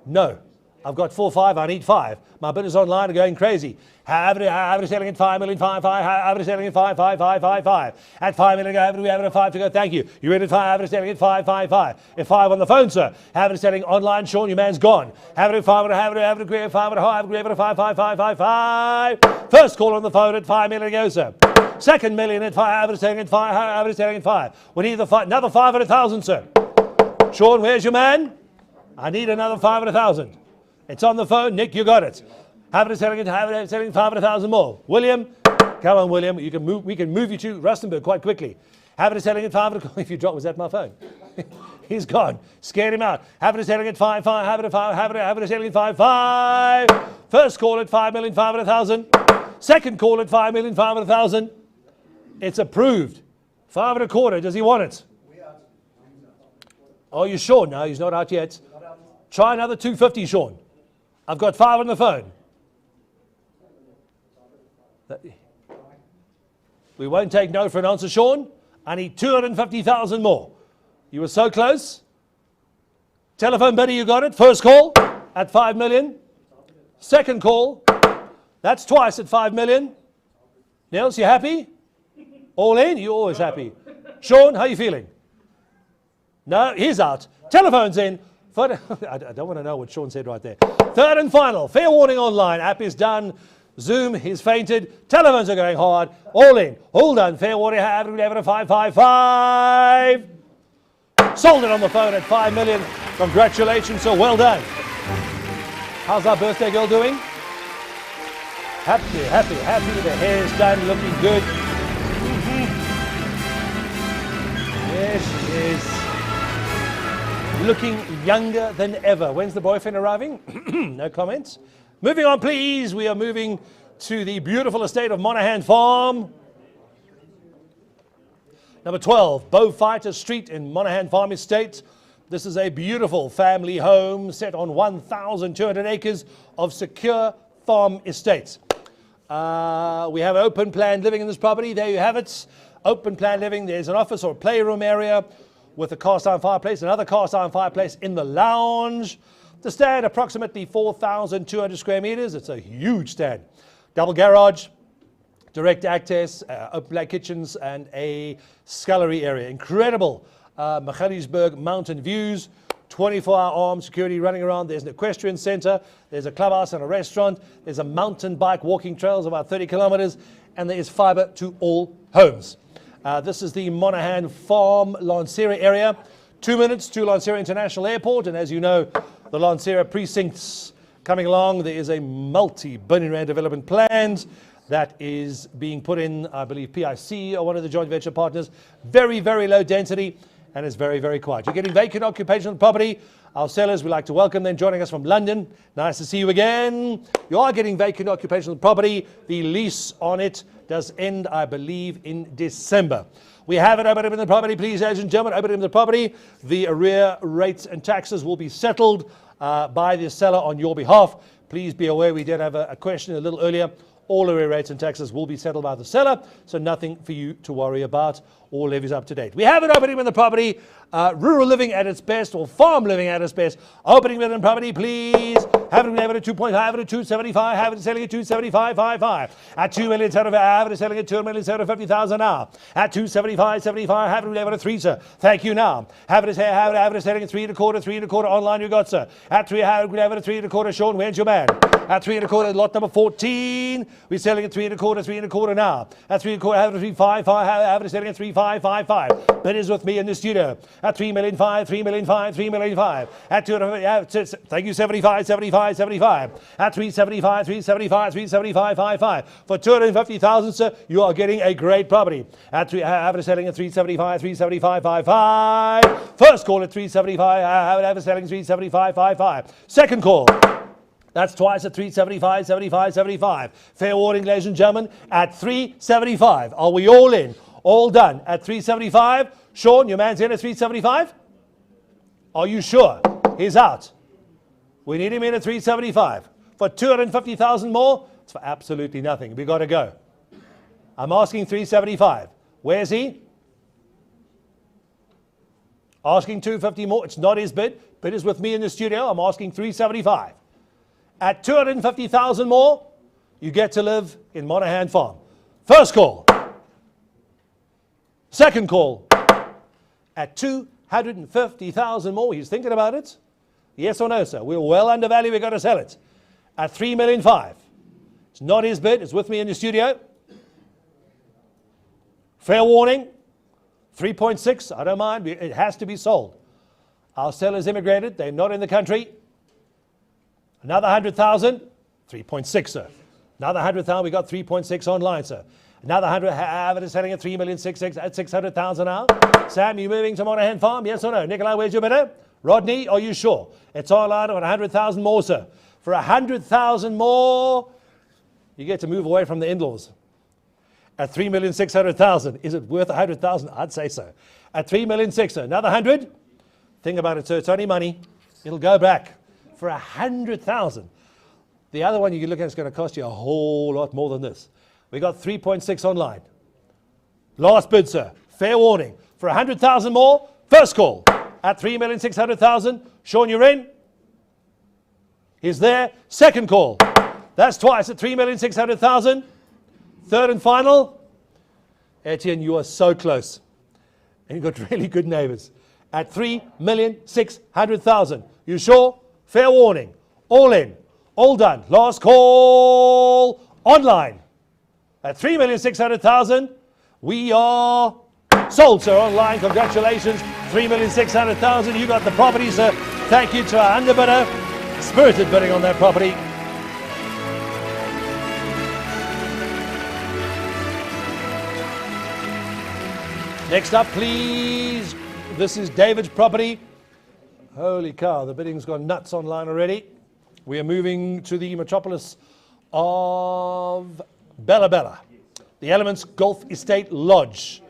No. I've got 4-5, I need 5. My bidders online are going crazy. Average selling at 5 million, 5, 5, average selling at 5, 5, 5, 5, 5. At 5 million, we have a 5 to go, thank you. You're in at 5, average selling at 5, 5, 5. At 5 on the phone, sir. Average selling online, Sean, your man's gone. Have it at 5, have it at 5, have it at 5, 5, 5, 5, 5. First call on the phone at 5 million, go, sir. Second million at 5, average selling at 5, average selling at 5. We need another 500,000, sir. Sean, where's your man? I need another 500,000. It's on the phone. Nick, you got it. Have it selling 500,000 more. William, come on, William. You can move. We can move you to Rustenburg quite quickly. Have it selling at 500. If you drop, was that my phone? He's gone. Scared him out. Have it selling at 5, 5. Have it at 5. Have it selling at 5, 5. First call at 5,500,000. Second call at 5,500,000. It's approved. 5.25. Does he want it? Oh, you sure? No, he's not out yet. Try another 250, Sean. I've got 5 on the phone. We won't take no for an answer, Sean. I need 250,000 more. You were so close. Telephone bidder, you got it. First call at 5 million. Second call. That's twice at 5 million. Nels, you happy? All in? You're always happy. Sean, how are you feeling? No, he's out. Telephone's in. I don't want to know what Sean said right there. Third and final. Fair warning online. App is done. Zoom, he's fainted. Telephones are going hard. All in. All done. Fair warning. Have it at 555. Sold it on the phone at 5 million. Congratulations. So well done. How's our birthday girl doing? Happy, happy, happy. The hair's done. Looking good. Yes, she is. Looking younger than ever. When's the boyfriend arriving? No comments. Moving on, please. We are moving to the beautiful estate of Monaghan Farm. Number 12, Beaufighter Street in Monaghan Farm Estate. This is a beautiful family home set on 1,200 acres of secure farm estate. We have open plan living in this property. There you have it. Open plan living. There's an office or playroom area with a cast iron fireplace, another cast iron fireplace in the lounge. The stand, approximately 4,200 square meters. It's a huge stand. Double garage, direct access, open plan kitchens, and a scullery area. Incredible Magaliesberg mountain views, 24-hour armed security running around. There's an equestrian center, there's a clubhouse and a restaurant, there's a mountain bike walking trails about 30 kilometers, and there is fiber to all homes. This is the Monaghan Farm Lansera area. 2 minutes to Lansera International Airport, and as you know, the Lansera precinct's coming along. There is a multi-billion rand development planned that is being put in, I believe, PIC or one of the joint venture partners. Very, very low density, and it's very, very quiet. You're getting vacant occupational property. Our sellers, we'd like to welcome them joining us from London. Nice to see you again. You are getting vacant occupational property. The lease on it does end, I believe, in December. We have it open in the property, please, ladies and gentlemen. Open in the property. The arrear rates and taxes will be settled by the seller on your behalf. Please be aware, we did have a question a little earlier. All arrear rates and taxes will be settled by the seller, so nothing for you to worry about. All levies up to date. We have it opening in the property. Rural living at its best, or farm living at its best. Opening within property, please. Have it at 2.5, have it at 275, have it selling at 275.55. At 2 million, have it selling at 2,750,000 now. At 275.75, have it at 3, sir. Thank you now. Have it selling at 3.25, 3.25 online you got, sir. At 3, have it at 3.25, Sean, where's your man? At 3.25, lot number 14. We're selling at 3.25, 3.25 now. At 3.25, have it at 3.55, have it selling at 3.555. Bidders with me in the studio. At 3,500,000, 3,500,000, 3,500,000. At 2, thank you, 75. At 375, 375, 375.55. For 250,000, sir, you are getting a great property. At 3, have it selling at 375, 375.55. First call at 375, have it selling 375.55. Second call. That's twice at 375, 75, 75. Fair warning, ladies and gentlemen, at 375. Are we all in? All done. At 375. Sean, your man's in at 375? Are you sure? He's out. We need him in at 375. For 250,000 more, it's for absolutely nothing. We got to go. I'm asking 375. Where's he? Asking 250 more. It's not his bid. Bid is with me in the studio. I'm asking 375. At 250,000 more, you get to live in Monaghan Farm. First call. Second call. At 250,000 more, he's thinking about it. Yes or no, sir? We're well under value, we've got to sell it. At 3,500,000. It's not his bid, it's with me in the studio. Fair warning, 3.6, I don't mind, it has to be sold. Our sellers immigrated, they're not in the country. Another 100,000, 3.6, sir. Another 100,000, we got 3.6 online, sir. Another 100, selling at 3,600,000 at 600,000 now. Sam, you moving to Monaghan Farm? Yes or no? Nikolai, where's your bidder? Rodney, are you sure? It's online at 100,000 more, sir. For 100,000 more, you get to move away from the in-laws. At 3,600,000, is it worth 100,000? I'd say so. At 3,600,000, another 100. Think about it, sir. It's only money. It'll go back for 100,000. The other one you can look at is going to cost you a whole lot more than this. We got 3.6 online. Last bid, sir. Fair warning. For 100,000 more, first call. At 3,600,000. Sean, you're in. He's there. Second call. That's twice at 3,600,000. Third and final. Etienne, you are so close. And you've got really good neighbors. At 3,600,000. You sure? Fair warning. All in. All done. Last call. Online. At 3,600,000. We are sold, sir, online. Congratulations. 3,600,000. You got the property, sir. Thank you to our underbidder. Spirited bidding on that property. Next up, please. This is David's property. Holy cow, the bidding's gone nuts online already. We are moving to the metropolis of Bella Bella. The Elements Golf Estate Lodge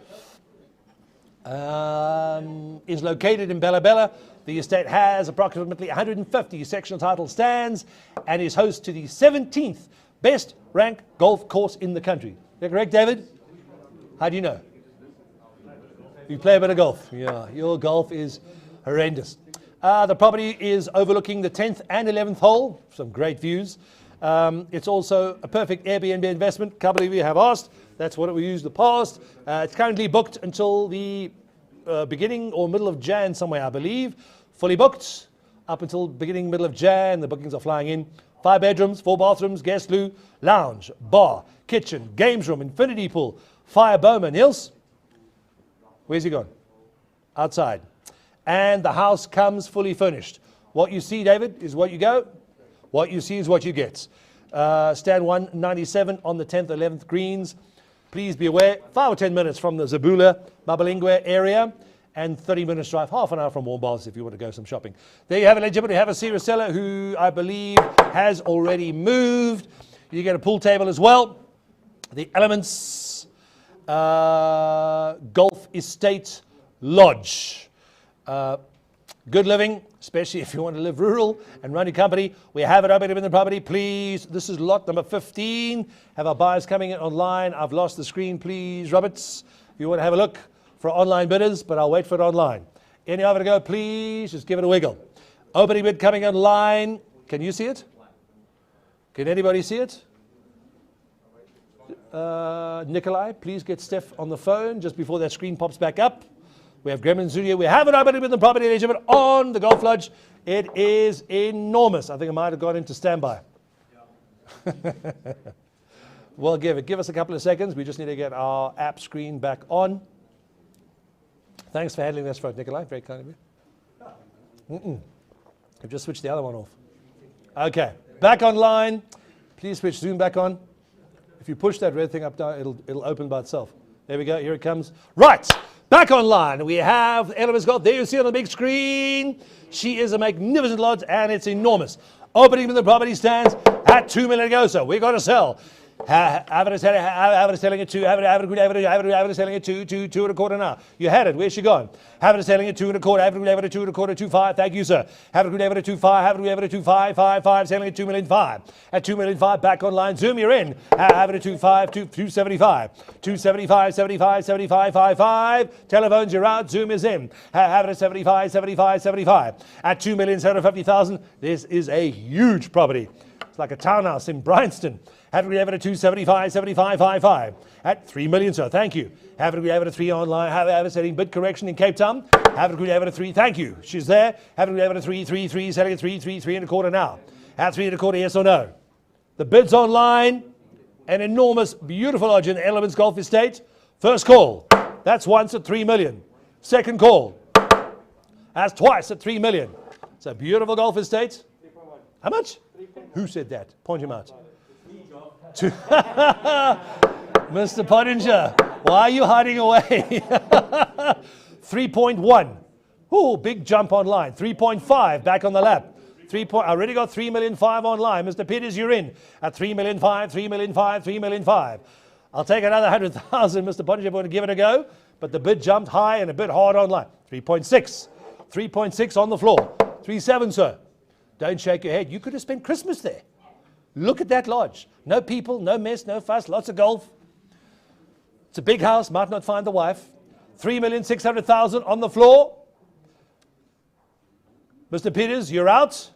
is located in Bella Bella. The estate has approximately 150 sectional title stands and is host to the 17th best ranked golf course in the country. Is that correct, David? How do you know? You play a bit of golf. Yeah, your golf is horrendous. The property is overlooking the 10th and 11th hole. Some great views. It's also a perfect Airbnb investment. A couple of you have asked. That's what we used in the past. It's currently booked until the beginning or middle of Jan somewhere, I believe. Fully booked up until beginning, middle of Jan. The bookings are flying in. 5 bedrooms, 4 bathrooms, guest loo, lounge, bar, kitchen, games room, infinity pool, fire Bowman. Niels? Where's he gone? Outside. And the house comes fully furnished. What you see, David, is what you go. What you see is what you get. Stand 197 on the 10th, 11th greens. Please be aware, 5 or 10 minutes from the Zabula, Mabalingwe area, and 30 minutes drive, half an hour from Warmbars if you want to go some shopping. There you have it, ladies and gentlemen. We have a serious seller who I believe has already moved. You get a pool table as well. The Elements Golf Estate Lodge. Good living, especially if you want to live rural and run your company. We have it open in the property, please. This is lot number 15. Have our buyers coming in online. I've lost the screen, please, Roberts. If you want to have a look for online bidders, but I'll wait for it online. Any over to go, please, just give it a wiggle. Opening bid coming online. Can you see it? Can anybody see it? Nikolai, please get Steph on the phone just before that screen pops back up. We have Gremlin Studio. We have it open with the property, ladies and gentlemen, on the golf lodge. It is enormous. I think I might have gone into standby. Yeah. Well, give us a couple of seconds. We just need to get our app screen back on. Thanks for handling this for Nikolai. Very kind of you. I've just switched the other one off. Okay, back online. Please switch Zoom back on. If you push that red thing up down, it'll open by itself. There we go. Here it comes. Right. Back online, we have Elements Golf. There you see on the big screen. She is a magnificent lodge, and it's enormous. Opening with the property stands at 2 million to go, so we've got to sell. Have it selling at 2, have it selling at 2 and a quarter now. You had it, where's she gone? Have it selling at 2 and a quarter, have it at 2 and a quarter, 2.5, thank you, sir. Have it at 2.5, have it at 2.5, 5, selling at 2,500,000. At 2,500,000, back online, Zoom, you're in. Have it at 2.5, 275, 275, 75, 75, 55. Telephones, you're out, Zoom is in. Have it at 75, 75, 75. At 2,750,000, this is a huge property. It's like a townhouse in Bryanston. Have we ever a 275, 75, 55 at 3 million, sir. Thank you. Have we ever a 3 online? Have we ever setting bid correction in Cape Town? Have we ever a 3? Thank you. She's there. Have we ever a 3, 3, 3, selling a 3, 3, 3 and a quarter now. At 3 and a quarter, yes or no? The bid's online. An enormous, beautiful lodge in Elements Golf Estate. First call. That's once at 3 million. Second call. That's twice at 3 million. It's a beautiful golf estate. How much? Who said that? Point him out. Mr. Pottinger, why are you hiding away? 3.1. Ooh, big jump online. 3.5 back on the lap. I already got 3 million 5 online. Mr. Peters, you're in at 3 million 5, 3 million 5, 3 million 5. I'll take another 100,000, Mr. Pottinger, if you want to give it a go. But the bid jumped high and a bit hard online. 3.6. 3.6 on the floor. 3.7, sir. Don't shake your head. You could have spent Christmas there. Look at that lodge. No people, no mess, no fuss, lots of golf. It's a big house, might not find the wife. 3,600,000 on the floor. Mr. Peters, you're out.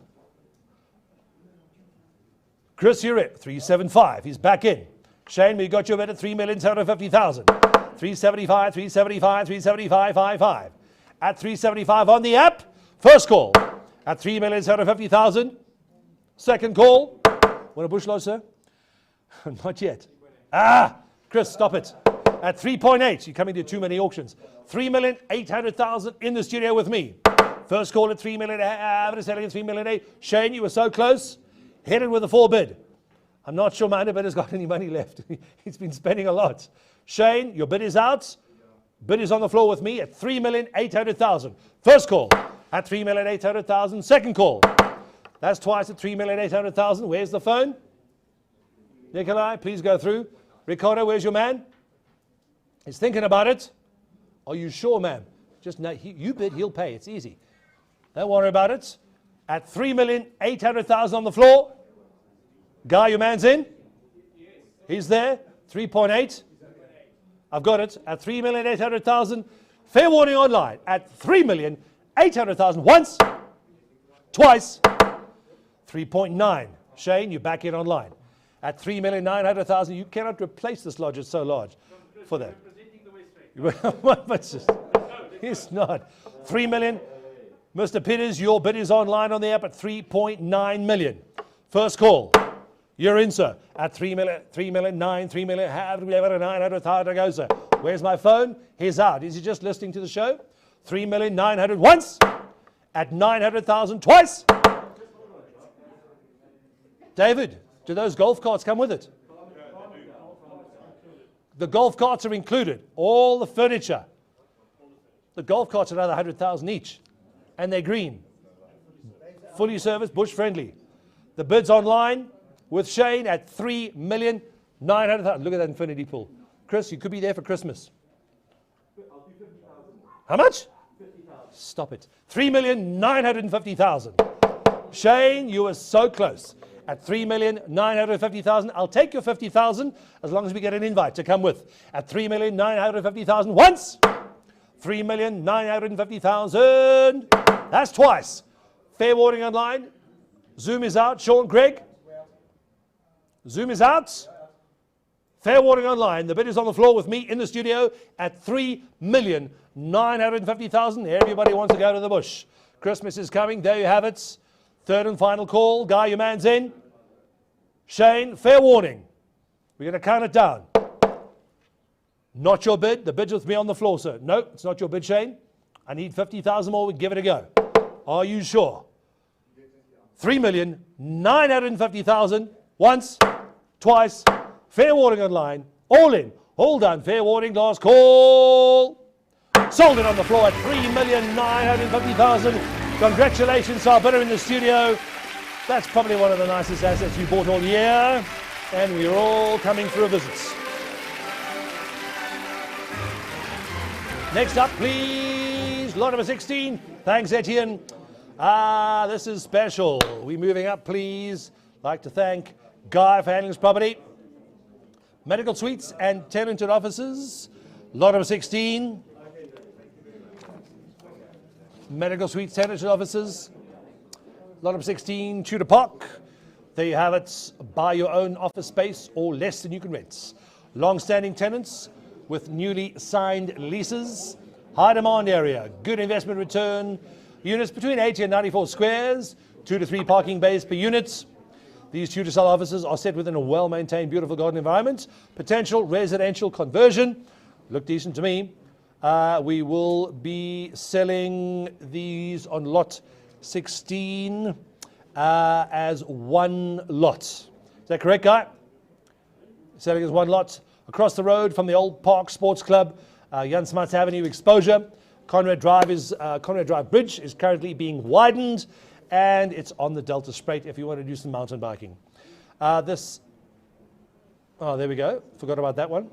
Chris, you're in. 375. He's back in. Shane, we got you bet at 3,750,000. 375, 375, 375, 55. At 375 on the app. First call. At 3,750,000. Second call. Want a bush low, sir? Not yet. Chris, stop it. At 3.8. You're coming to too many auctions. 3,800,000 in the studio with me. First call at 3 million. Average selling at 3 million 8. Shane, you were so close. Hit it with a 4 bid. I'm not sure my underbid has got any money left. He's been spending a lot. Shane, your bid is out. Bid is on the floor with me at 3,800,000. First call at 3,800,000. Second call. That's twice at 3,800,000. Where's the phone? Nikolai, please go through. Ricardo, where's your man? He's thinking about it. Are you sure, ma'am? Just know, you bid, he'll pay. It's easy. Don't worry about it. At 3,800,000 on the floor. Guy, your man's in? He's there. 3.8. I've got it. At 3,800,000. Fair warning online. At 3,800,000. Once. Twice. 3.9. Shane, you're back in online. At 3,900,000. You cannot replace this lodge. It's so large for that. It's not. 3 million. Mr. Peters, your bid is online on the app at 3.9 million. First call. You're in, sir. At 3 million, 3 million, 9, 3 million. Have we ever 900,000 to go, sir? Where's my phone? He's out. Is he just listening to the show? 3,900,000 once. At 900,000 twice. David, do those golf carts come with it? The golf carts are included. All the furniture. The golf carts are another 100,000 each. And they're green. Fully serviced, bush friendly. The bid's online with Shane at 3,900,000. Look at that infinity pool. Chris, you could be there for Christmas. How much? 50,000. Stop it. 3,950,000. Shane, you were so close. At 3,950,000. I'll take your 50,000 as long as we get an invite to come with. At 3,950,000 once. 3,950,000. That's twice. Fair warning online. Zoom is out. Sean, Greg. Zoom is out. Fair warning online. The bid is on the floor with me in the studio at 3,950,000. Everybody wants to go to the bush. Christmas is coming. There you have it. Third and final call. Guy, your man's in. Shane, fair warning. We're going to count it down. Not your bid. The bid's with me on the floor, sir. No, it's not your bid, Shane. I need 50,000 more. We give it a go. Are you sure? 3,950,000. Once, twice. Fair warning online. All in. All done. Fair warning. Last call. Sold it on the floor at 3,950,000. Congratulations to our bidder in the studio. That's probably one of the nicest assets you bought all year. And we're all coming for a visit. Next up, please, lot number 16. Thanks, Etienne. This is special. We're moving up, please. Like to thank Guy for handling his property. Medical suites and tenanted offices. Lot number 16. Medical suites, tenanted offices. Lot number 16, Tudor Park. There you have it. Buy your own office space or less than you can rent. Long-standing tenants with newly signed leases. High demand area, good investment return. Units between 80 and 94 squares, 2 to 3 parking bays per unit. These 2 to sell offices are set within a well-maintained, beautiful garden environment. Potential residential conversion. Look decent to me. We will be selling these on lot 16 as one lot. Is that correct, Guy? Selling as one lot. Across the road from the Old Park Sports Club, Jan Smuts Avenue exposure. Conrad Drive Bridge is currently being widened, and it's on the Delta Spruit if you want to do some mountain biking. There we go. Forgot about that one.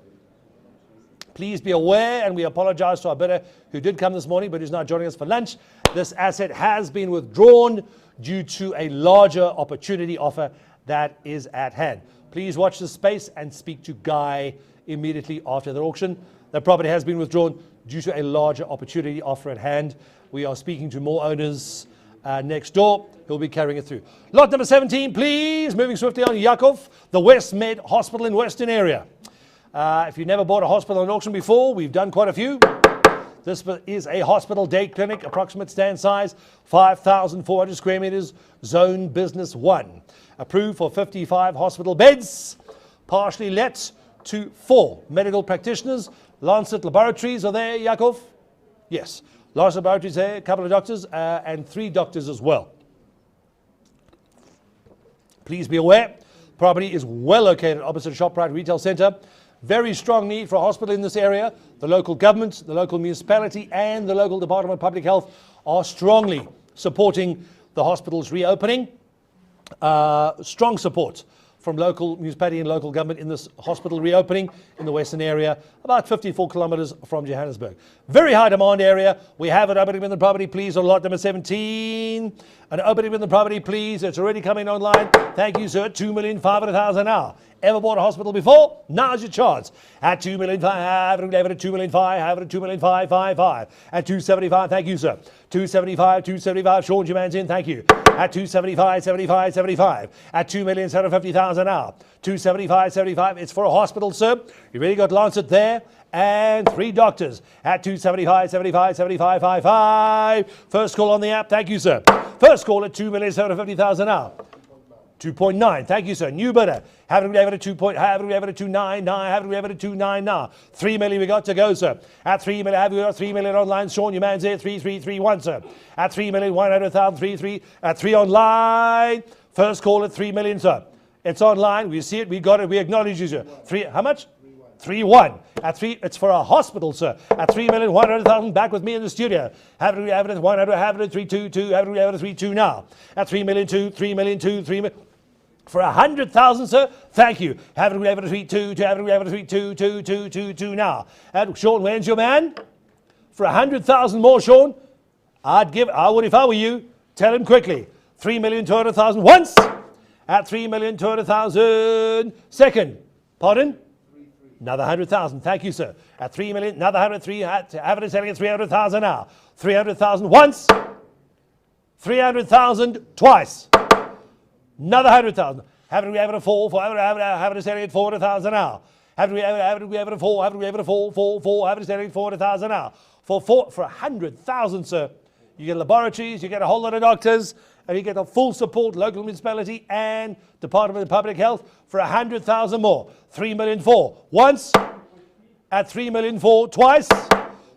Please be aware, and we apologize to our bidder who did come this morning but who's now joining us for lunch. This asset has been withdrawn due to a larger opportunity offer that is at hand. Please watch the space and speak to Guy immediately after the auction. The property has been withdrawn due to a larger opportunity offer at hand. We are speaking to more owners next door who'll be carrying it through. Lot number 17, please. Moving swiftly on, Yakov, the West Med Hospital in Western area. If you've never bought a hospital on auction before, we've done quite a few. This is a hospital day clinic, approximate stand size, 5,400 square meters, zone business 1. Approved for 55 hospital beds, partially let to 4 medical practitioners. Lancet Laboratories are there, Yakov? Yes. Lancet Laboratories there, a couple of doctors, and 3 doctors as well. Please be aware, property is well located opposite ShopRite Retail Centre. Very strong need for a hospital in this area. The local government, the local municipality, and the local Department of Public Health are strongly supporting the hospital's reopening. Strong support from local municipality and local government in this hospital reopening in the western area, about 54 kilometers from Johannesburg. Very high demand area. We have an opening in the property, please, on lot number 17. An opening in the property, please. It's already coming online. Thank you, sir. 2,500,000 now. Ever bought a hospital before? Now's your chance. At 2,500,000, have it at 2,500,000, have it at 2,555,000. At 275, thank you, sir. 275, Sean Juman's in, thank you. At 275, 75. At 2,750,000 now. 275, it's for a hospital, sir. You've really got Lancet there. And 3 doctors at 275, 55. First call on the app, thank you, sir. First call at 2,750,000 now. 2.9, thank you, sir. New bidder. Have it at 2.9, have it at 2.9 now. 3 million we got to go, sir. At 3 million, have you got 3 million online? Sean, your man's there, 3331, sir. At 3,100,000, 33, at 3 online. First call at 3 million, sir. It's online, we see it, we got it, we acknowledge you, sir. 3, how much? 3-1. At 3, it's for a hospital, sir. At 3,100,000, back with me in the studio. Have it at 100, have it at 322, have it at 32 now. At 3,200,000, 3,200,000, 3 million. For 100,000, sir, thank you. Have it at 32, have it at 32 now. And Sean, when's your man? For 100,000 more, Sean, I would if I were you. Tell him quickly. 3,200,000 once. At 3,200,000 second. Pardon? Another 100,000. Thank you, sir. At 3 million, another 103. Have it selling at 300,000 now. 300,000 once. 300,000 twice. Another 100,000. Have it at 4. Have it selling at 400,000 now. Have it at 4. Have it at 4. Have it selling at 400,000 now. For 100,000, sir. You get laboratories. You get a whole lot of doctors. And you get the full support, local municipality and Department of Public Health for 100,000 more. 3,400,000 once. At 3,400,000 twice.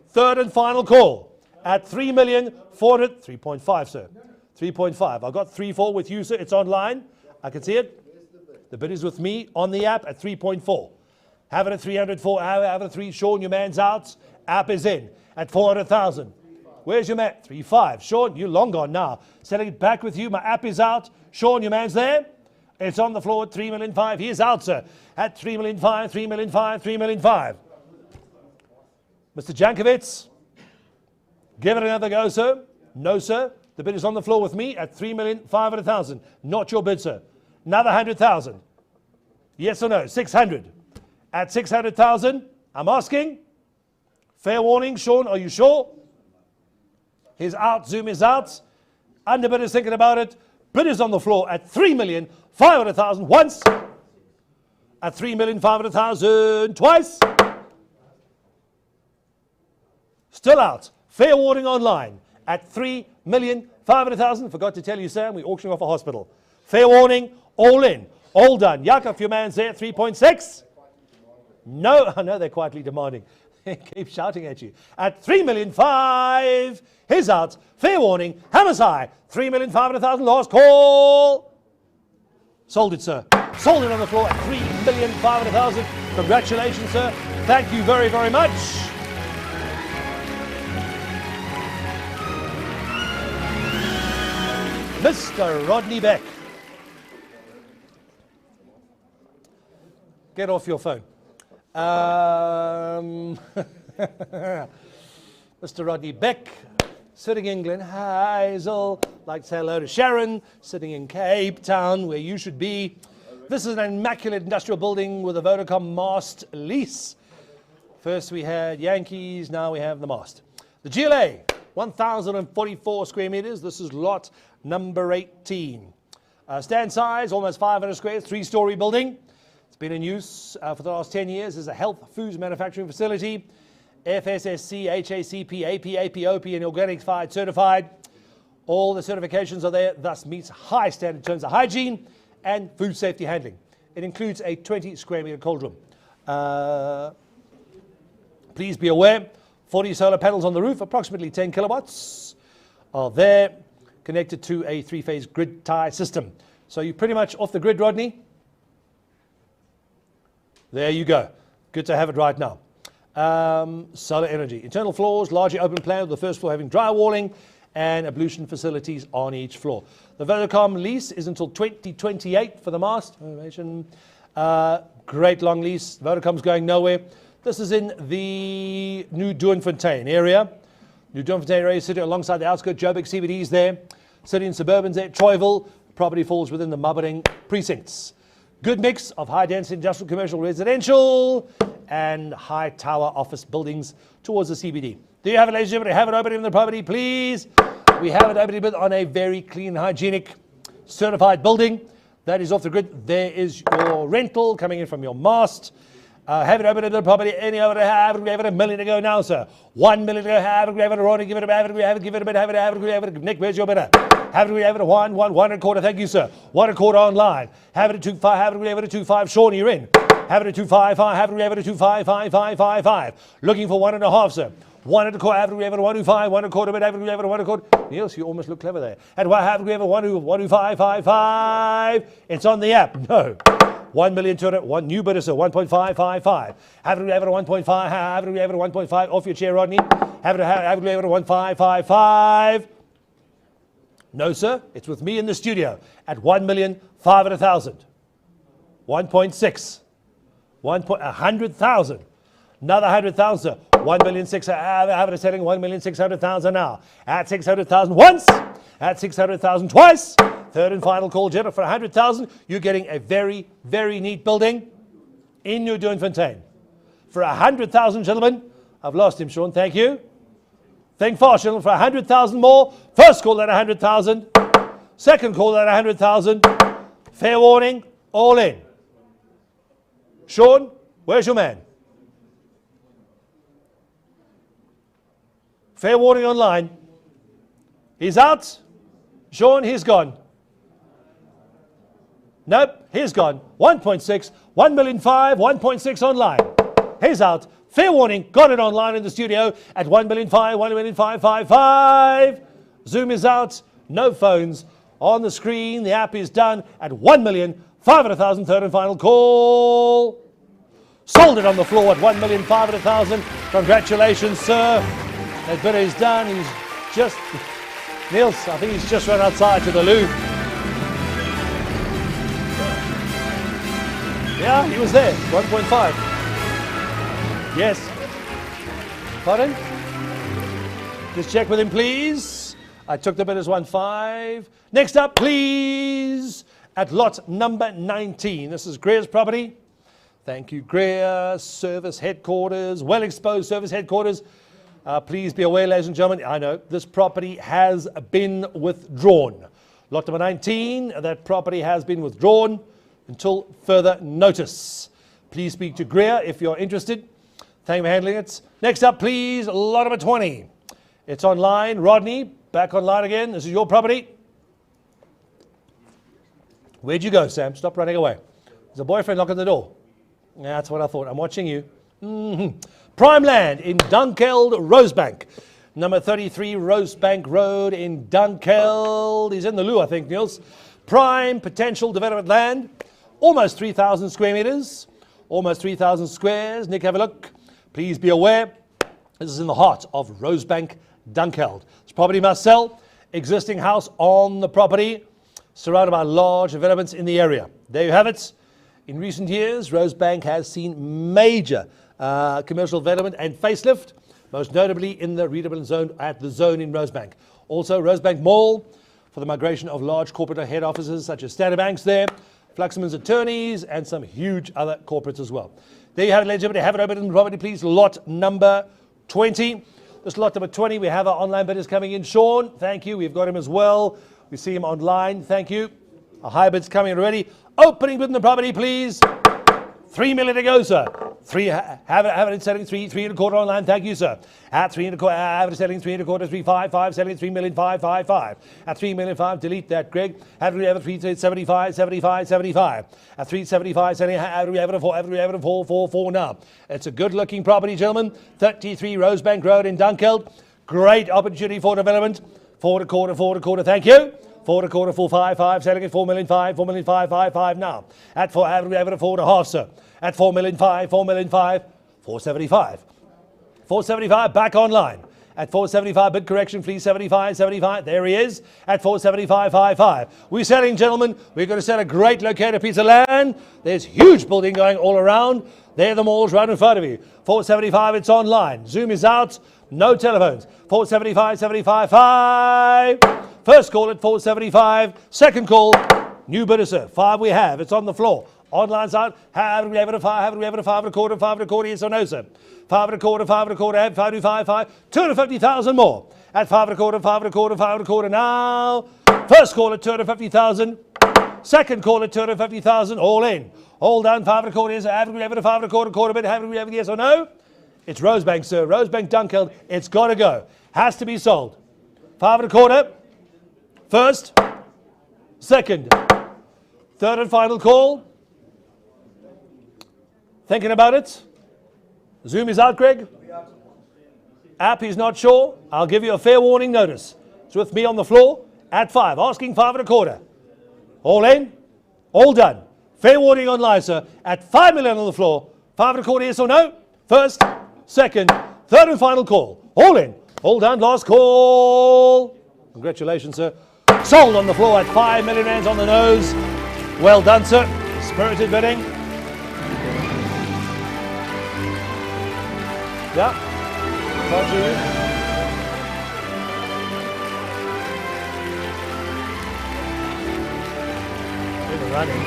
Third and final call. At 3,400,000. 3.5, sir. 3.5. I've got 3.4 with you, sir. It's online. I can see it. The bid is with me on the app at 3.4. Have it at 304. Have it at 3. Sean, your man's out. App is in at 400,000. Where's your man? 3.5. Sean, you're long gone now. Selling it back with you. My app is out. Sean, your man's there. It's on the floor at 3,500,000. He is out, sir. At 3,500,000, 3,500,000, 3,500,000. Mr. Jankovic, give it another go, sir. No, sir. The bid is on the floor with me at 3,500,000. Not your bid, sir. Another 100,000. Yes or no? 600. At 600,000, I'm asking. Fair warning, Sean, are you sure? He's out. Zoom is out. Underbid is thinking about it. Bid is on the floor at 3,500,000. 500,000 once. At 3,500,000 twice. Still out. Fair warning online at 3,500,000. Forgot to tell you, Sam, we're auctioning off a hospital. Fair warning, all in, all done. Yaka, a few mans there, 3.6. No, I know they're quietly demanding. Keep shouting at you. At 3,500,000, he's out. Fair warning, hammers high. 3,500,000, last call. Sold it, sir. Sold it on the floor at 3,500,000. Congratulations, sir. Thank you very, very much. Mr. Rodney Beck. Get off your phone. Mr. Rodney Beck, sitting in Glen Hazel. Like to say hello to Sharon, sitting in Cape Town, where you should be. This is an immaculate industrial building with a Vodacom mast lease. First we had Yankees, now we have the mast. The GLA, 1,044 square meters. This is lot number 18. Stand size, almost 500 squares, 3-story building. It's been in use for the last 10 years as a health foods manufacturing facility. FSSC, HACP, AP, APOP, and Organic Fired certified. All the certifications are there, thus meets high standard terms of hygiene and food safety handling. It includes a 20 square meter cold room. Please be aware, 40 solar panels on the roof, approximately 10 kilowatts are there, connected to a 3-phase grid tie system. So you're pretty much off the grid, Rodney. There you go. Good to have it right now. Solar energy. Internal floors, largely open plan, with the first floor having drywalling and ablution facilities on each floor. The Vodacom lease is until 2028 for the mast. Great long lease. Vodacom's going nowhere. This is in the New Doornfontein area. New Doornfontein area is sitting alongside the outskirts. Joburg CBD's there. City and suburbans there. Troyville. Property falls within the Mabering precincts. Good mix of high-density industrial, commercial, residential, and high-tower office buildings towards the CBD. Do you have it, ladies and gentlemen? Have it open in the property, please. We have it open on a very clean, hygienic, certified building. That is off the grid. There is your rental coming in from your mast. Have it open in the property. Any other have it? We have it $1 million to go now, sir. $1 million to go. Have it. We have it. Ronnie, give it a have it. We have it. Give it a bit. Have it. Have it. We have it. Nick, where's your bidder? Have it. We have it. One and a quarter. Thank you, sir. 1 and a quarter online. Have it at 2.5. Have it. We have it at 2.5. Sean, you're in. Have it at 2.55. Have it. We have it at 2.5. Looking for 1.5, sir. 1 and a quarter. Have it. We have it at 1.25. 1 and a quarter. Bit. Have it. We have it at 1 and a quarter. Niels, you almost look clever there. And have it. We have it 1.5. It's on the app. No. 1,200,000, one new bidder, sir, 1.555. Have it, we have it at 1.5. Have it, we have it at 1.5. Off your chair, Rodney. Have it, we have it at 1.555. No, sir, it's with me in the studio at 1,500,000. 1.6. 100,000. Another 100,000, sir. 1,600,000. Have it selling 1,600,000 now. At 600,000 once. At 600,000 twice. Third and final call, Jennifer, for 100,000. You're getting a very, very neat building in New Doornfontein. For 100,000, gentlemen. I've lost him, Sean. Thank you. Think fast, gentlemen, for 100,000 more. First call at 100,000. Second call at 100,000. Fair warning, all in. Sean, where's your man? Fair warning online. He's out. Sean, he's gone. Nope, he's gone. 1.6, 1,500,000, 1.6 online. He's out. Fair warning, got it online in the studio at 1,500,000, 1,555. Zoom is out, no phones. On the screen, the app is done at 1,500,000. Third and final call. Sold it on the floor at 1,500,000. Congratulations, sir. That bidder is done. He's just... Niels, I think he's just run outside to the loo. Yeah, he was there. 1.5. Yes. Pardon? Just check with him, please. I took the bid as 1.5. Next up, please, at lot number 19. This is Greer's property. Thank you, Greer. Service headquarters, well-exposed service headquarters. Please be aware, ladies and gentlemen, I know this property has been withdrawn. Lot number 19, that property has been withdrawn until further notice. Please speak to Greer if you're interested. Thank you for handling it. Next up, please, lot number 20. It's online. Rodney, back online again. This is your property. Where'd you go, Sam? Stop running away. There's a boyfriend knocking the door. Yeah, that's what I thought. I'm watching you. Prime land in Dunkeld, Rosebank. Number 33 Rosebank Road in Dunkeld. He's in the loo, I think, Niels. Prime potential development land. Almost 3,000 square meters. Almost 3,000 squares. Nick, have a look. Please be aware, this is in the heart of Rosebank, Dunkeld. This property must sell. Existing house on the property, surrounded by large developments in the area. There you have it. In recent years, Rosebank has seen major commercial development and facelift, most notably in the redevelopment zone at the Zone in Rosebank. Also, Rosebank Mall for the migration of large corporate head offices such as Standard Banks there, Fluxman's Attorneys, and some huge other corporates as well. There you have it, ladies and gentlemen. Have it open in the property, please. Lot number 20. This lot number 20, we have our online bidders coming in. Sean, thank you. We've got him as well. We see him online. Thank you. Our high bid's coming in already. Opening bid in the property, please. 3 million to go, sir. Have it selling 3 and a quarter online. Thank you, sir. At 3 and a quarter, have it selling 3 and a quarter, 355, selling 3 million 555. At 3 million 5, delete that, Greg. Have it 375, 75, 75. At 375, selling have it 4 now. It's a good looking property, gentlemen. 33 Rosebank Road in Dunkeld. Great opportunity for development. 4 and a quarter, thank you. 4 and a quarter, 455, selling at 4 million 5, 4 million 555 now. At 4, have it 4 and a half, sir. At 4 million 5, 4 million 5, 475. 475 back online. At 475, bid correction, please. 75, 75. There he is. At 475.55. We're selling, gentlemen. We're going to sell a great located piece of land. There's huge building going all around. There the mall's right in front of you. 475, it's online. Zoom is out. No telephones. 475, 75, 5. First call at 475. Second call, new bidder, sir. 5 we have. It's on the floor. Online side, have we ever a 5, have we ever a 5 and a quarter, 5 and a quarter, yes or no, sir? 5 and a quarter, 5 and a quarter, 525, 250,000 more. At 5 and a quarter, 5 and a quarter, 5 and a quarter now. First call at 250,000. Second call at 250,000, all in. All done, 5 and a quarter, yes, have we ever a 5 and a quarter bid, have we ever, yes or no? It's Rosebank, sir. Rosebank, Dunkeld. It's got to go. Has to be sold. 5 and a quarter. First. Second. Third and final call. Thinking about it? Zoom is out, Greg? App, he's not sure. I'll give you a fair warning notice. It's with me on the floor at 5. Asking 5 and a quarter. All in? All done. Fair warning online, sir. At 5 million on the floor. 5 and a quarter, yes or no? First. Second, third and final call. All in, all done, last call. Congratulations, sir. Sold on the floor at 5 million rands on the nose. Well done, sir. Spirited bidding. Yeah. Can't you? We're running.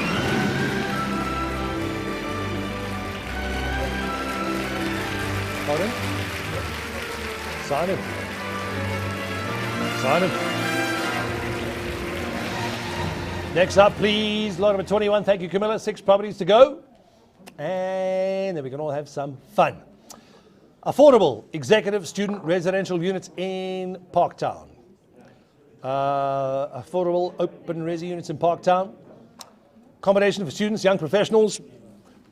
Pardon? Sign him. Sign him. Next up, please, lot number 21. Thank you, Camilla. 6 properties to go. And then we can all have some fun. Affordable executive student residential units in Parktown. Affordable open resi units in Parktown. Accommodation for students, young professionals.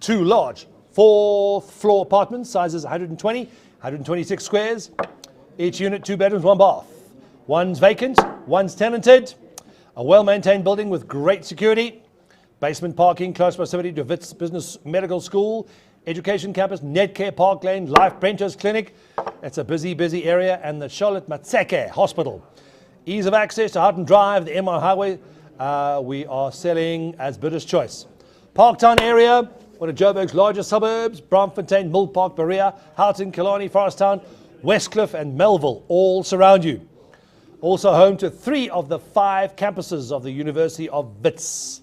2 large 4th floor apartments, sizes 120, 126 squares. Each unit, 2 bedrooms, 1 bath. One's vacant, one's tenanted. A well-maintained building with great security. Basement parking, close proximity to Wits Business Medical School. Education campus, Netcare Park Lane, Life Branches Clinic. It's a busy, busy area. And the Charlotte Matseke Hospital. Ease of access to Houghton Drive, the MI Highway. We are selling as bidder's choice. Parktown area. One of Joburg's largest suburbs, Braamfontein, Mill Park, Berea, Houghton, Killarney, Foresttown, Westcliff and Melville all surround you. Also home to 3 of the 5 campuses of the University of Wits.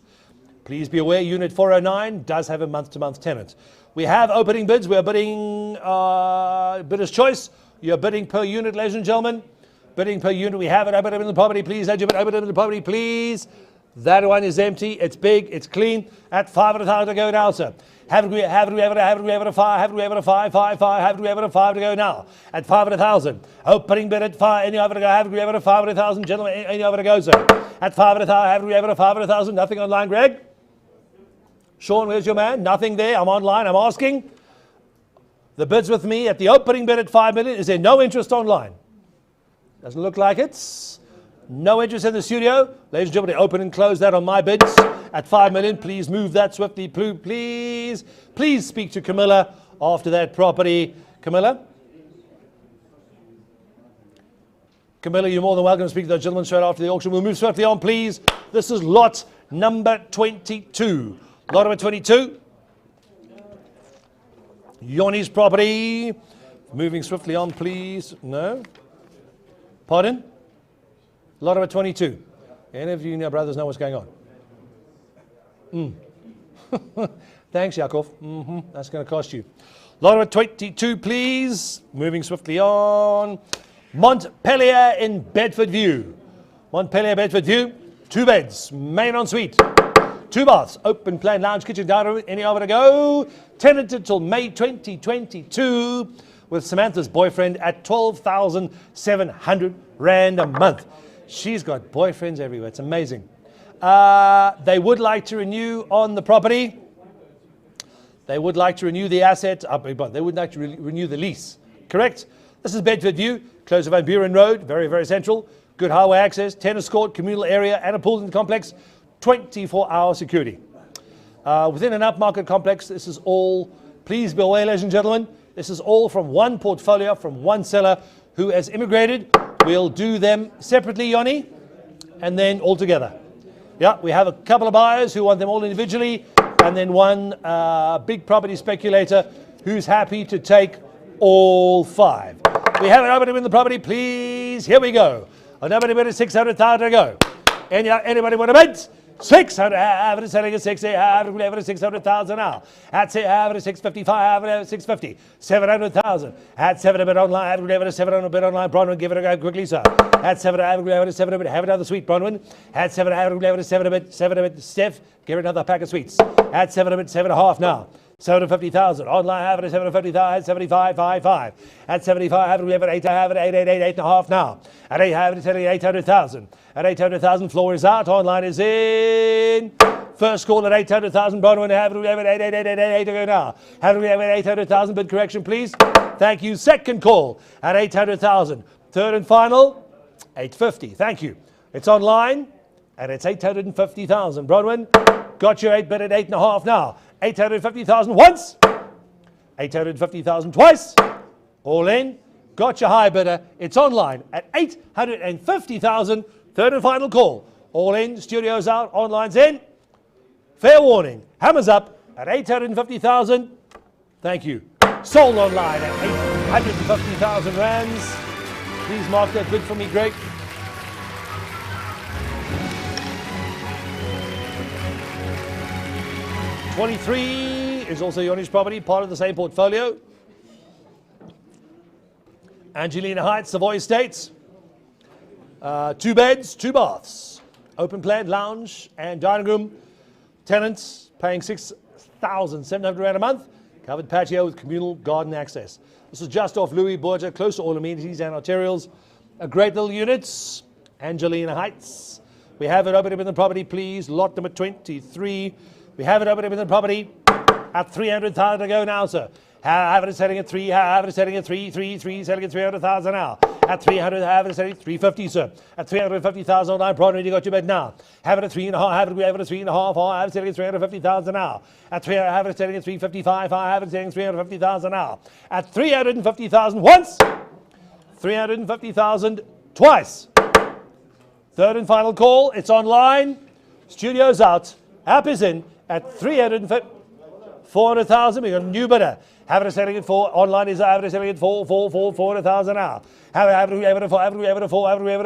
Please be aware, Unit 409 does have a month-to-month tenant. We have opening bids. We are bidding bidder's choice. You're bidding per unit, ladies and gentlemen. Bidding per unit. We have it. Open it in the property, please. Open it in the property, please. That one is empty. It's big. It's clean. At 500,000 to go now, sir. Haven't we ever a 5? Haven't we ever a 5? Haven't we ever a 5 to go now? At 500,000. Opening bid at 5. Any other to go? Haven't we ever a 500,000? Gentlemen, any other to go, sir? At 500,000. Haven't we ever a 500,000? Nothing online, Greg? Sean, where's your man? Nothing there. I'm online. I'm asking. The bid's with me at the opening bid at 5 million. Is there no interest online? Doesn't look like it. No interest in the studio. Ladies and gentlemen, open and close that on my bids at 5 million. Please move that swiftly, please. Please speak to Camilla after that property. Camilla? Camilla, you're more than welcome to speak to those gentlemen straight after the auction. We'll move swiftly on, please. This is lot number 22. Lot number 22. Yoni's property. Moving swiftly on, please. No? Pardon? Lot number 22. Any of you and your brothers know what's going on? Thanks, Yakov. That's going to cost you. Lot number 22, please. Moving swiftly on. Montpelier in Bedford View. Montpelier, Bedford View. 2 beds. Main ensuite. 2 baths. Open plan lounge, kitchen, dining room. Any other to go? Tenanted till May 2022 with Samantha's boyfriend at 12,700 Rand a month. She's got boyfriends everywhere. It's amazing. They would like to renew on the property. They would like to renew the asset. But they would like to renew the lease. Correct? This is Bedford View, close to Van Buren Road. Very, very central. Good highway access, tennis court, communal area, and a pool in the complex. 24-hour security. Within an upmarket complex, this is all, please be aware, ladies and gentlemen, this is all from one portfolio, from one seller who has immigrated. We'll do them separately, Yoni, and then all together. Yeah, we have a couple of buyers who want them all individually, and then one big property speculator who's happy to take all 5. We have an opening in the property, please. Here we go. Nobody bid at 600,000 to go. Anybody want to bid? 600, average selling at 60, average at 600,000 now. At say average 655, average 650, 700,000. At 7 bid online, average 700 bid online. Bronwyn, give it a go quickly, sir. At 7 average 7 bid, have another sweet, Bronwyn. At 7 average 7 bid, Steph, give it another pack of sweets. At 7 bid, 7.5 now. 750,000. Online average 750,000, 75.55. At 75, average 8.5 now. At 8, average 800,000. At 800,000, floor is out. Online is in. First call at 800,000. Bronwyn, average 8 to go now. Average 800,000. Bid correction, please. Thank you. Second call at 800,000. Third and final, 850. Thank you. It's online and it's 850,000. Bronwyn, got your 8 bid at 8.5 now. 850,000 once, 850,000 twice, all in, got your high bidder. It's online at 850,000, third and final call. All in, studios out, online's in. Fair warning, hammers up at 850,000. Thank you. Sold online at 850,000 rands. Please mark that bid for me, Greg. $23 is also Yoni's property, part of the same portfolio. Angelina Heights, Savoy Estates. 2 beds, 2 baths. Open plan, lounge and dining room. Tenants paying 6,700 Rand a month. Covered patio with communal garden access. This is just off Louis Borgia, close to all amenities and arterials. A great little units. Angelina Heights. We have it open up in the property, please. Lot number 23. We have it open up in the property at 300,000 to go now, sir. Have it selling at 3, have it selling at 3, selling at 300,000 now. At 300, have it selling at 350, sir. At 350,000 online, Bronwyn, you got your bid now. Have it at 3.5, have it at 3.5, have it selling at 350,000 now. At 3, have it selling at 355, have it selling at 350,000 now. At 350,000 once, 350,000 twice. Third and final call, it's online. Studio's out. App is in. At 400,000, we got a new bidder. Have it selling at 4. Online is average selling at 400,000 now. Have it at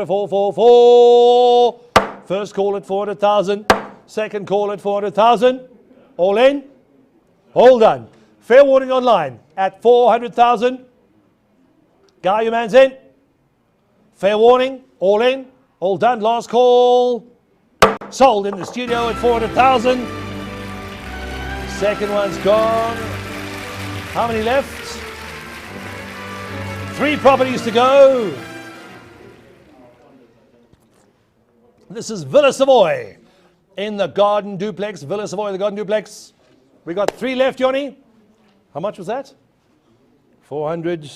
4. First call at 400,000. Second call at 400,000. All in. All done. Fair warning online at 400,000. Guy, your man's in. Fair warning, all in, all done, last call. Sold in the studio at 400,000. Second one's gone. How many left? 3 properties to go. This is Villa Savoy in the Garden Duplex. Villa Savoy, the Garden Duplex. We got 3 left, Yoni. How much was that? 400.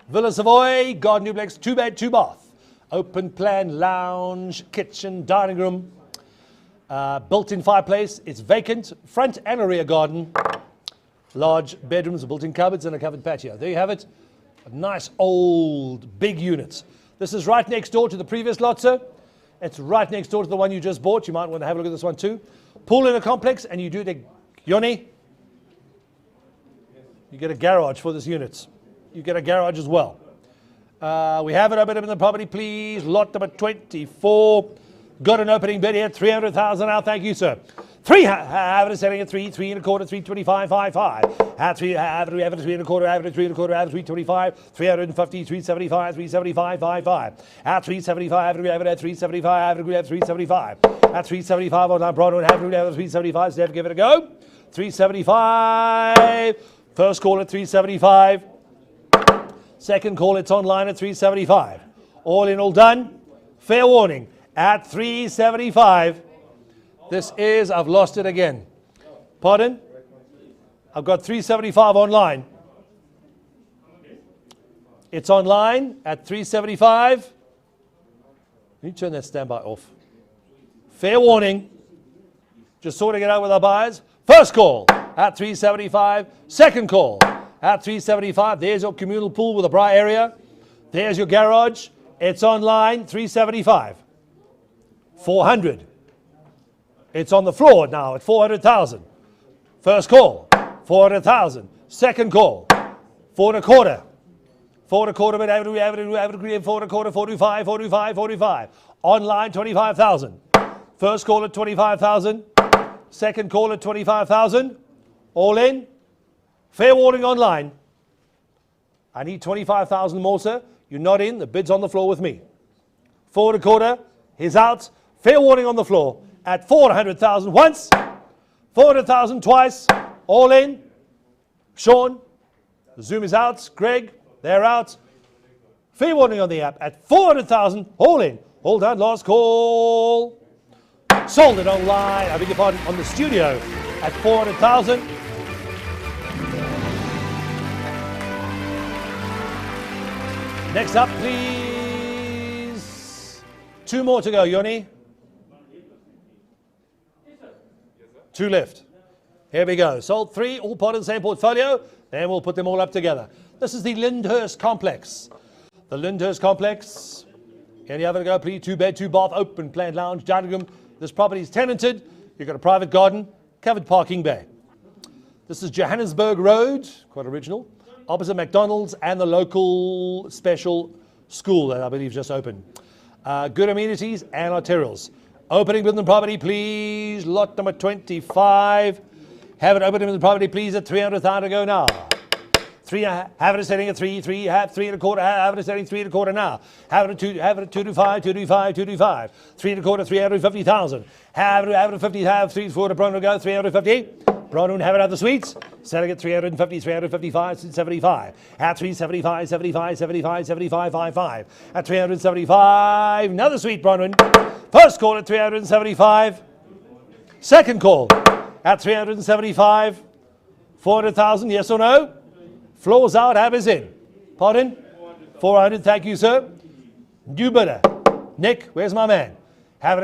Villa Savoy, Garden Duplex, 2 bed, 2 bath. Open plan lounge, kitchen, dining room. Built-in fireplace. It's vacant. Front and a rear garden. Large bedrooms, built-in cupboards, and a covered patio. There you have it. A nice old big unit. This is right next door to the previous lot, sir. It's right next door to the one you just bought. You might want to have a look at this one too. Pool in a complex, and you do the Yoni. You get a garage for this unit. You get a garage as well. We have it open in the property, please. Lot number 24. Got an opening bid here, 300,000 out. Thank you, sir. 3, have it selling at 3, 3 and a quarter, 325, 55. At 3, have it 3 and a quarter, have it 3 and a quarter, have it 325, 350, 375, 375, 55. At 375, have it at 375, have it at 375. At 375 on that Broadway, have it at 375. Steph, give it a go. 375. First call at 375. Second call, it's online at 375. All in, all done. Fair warning, at 375. This is, I've lost it again. Pardon? I've got 375 online. It's online at 375. You turn that standby off. Fair warning. Just sorting it out with our buyers. First call at 375. Second call at 375. There's your communal pool with a bra area. There's your garage. It's online, 375. 400. It's on the floor now at 400,000. First call, 400,000. Second call, 4 and a quarter. 4 and a quarter, but have it agree 4 and a quarter, 45, 45, 45. Online, 25,000. First call at 25,000. Second call at 25,000. All in. Fair warning online. I need 25,000 more, sir. You're not in. The bid's on the floor with me. 4 and a quarter. He's out. Fair warning on the floor at 400,000 once. 400,000 twice. All in. Sean. The Zoom is out. Greg. They're out. Fair warning on the app at 400,000. All in. All done. Last call. Sold it online. I beg your pardon. On the studio at 400,000. Next up, please. 2 more to go, Yoni. 2 left. Here we go. Sold 3, all part of the same portfolio. Then we'll put them all up together. This is the Lyndhurst Complex. The Lyndhurst Complex. Here you have it, go, please. 2 bed, 2 bath, open plan lounge, dining room. This property is tenanted. You've got a private garden, covered parking bay. This is Johannesburg Road, quite original. Opposite McDonald's and the local special school that I believe just opened. Good amenities and arterials. Opening with the property, please. Lot number 25. Have it open with the property, please, at 300,000 to go now. 3, have it setting at 3, 3, have 3 and a quarter, have it setting 3 and a quarter now. Have it at 2 to 5, 2 to 5, 2 to 5. 3 and a quarter, 350,000. Have it at 50, have 3 4 to Brown go, 350. Brown have it at the suites. Selling at 350, 355, 75. At 375, 75, 75, 75, 55. At 375, another suite, Bronwyn. First call at 375. Second call at 375. 400,000, yes or no? Floors out, have is in. Pardon? 400, thank you, sir. New bidder. Nick, where's my man? App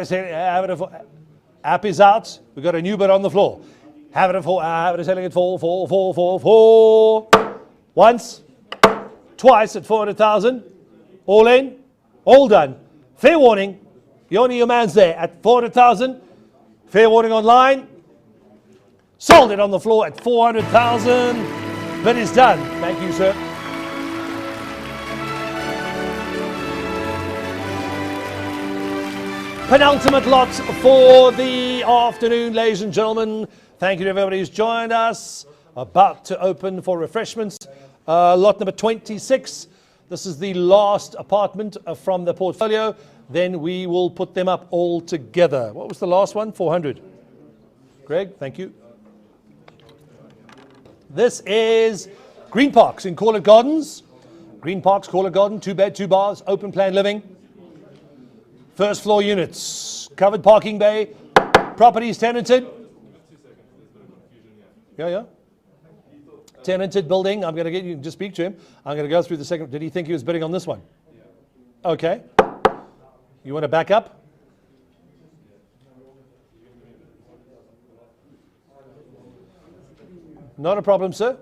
is out. We've got a new bidder on the floor. Have it selling at 4. Once, twice at 400,000. All in, all done. Fair warning. Yoni, your man's there at 400,000. Fair warning online. Sold it on the floor at 400,000. Bid is done. Thank you, sir. Penultimate lot for the afternoon, ladies and gentlemen. Thank you to everybody who's joined us. About to open for refreshments. Lot number 26. This This is the last apartment from the portfolio. Then we will put them up all together. What was the last one? 400. Greg, thank you. This is Green Parks in Corlett Gardens. Green Parks, Corlett Garden, 2 bed, 2 baths, open plan living. First floor units, covered parking bay, properties tenanted. Yeah. Tenanted building. I'm going to get you to speak to him. I'm going to go through the second. Did he think he was bidding on this one? Yeah. Okay. You want to back up? Not a problem, sir.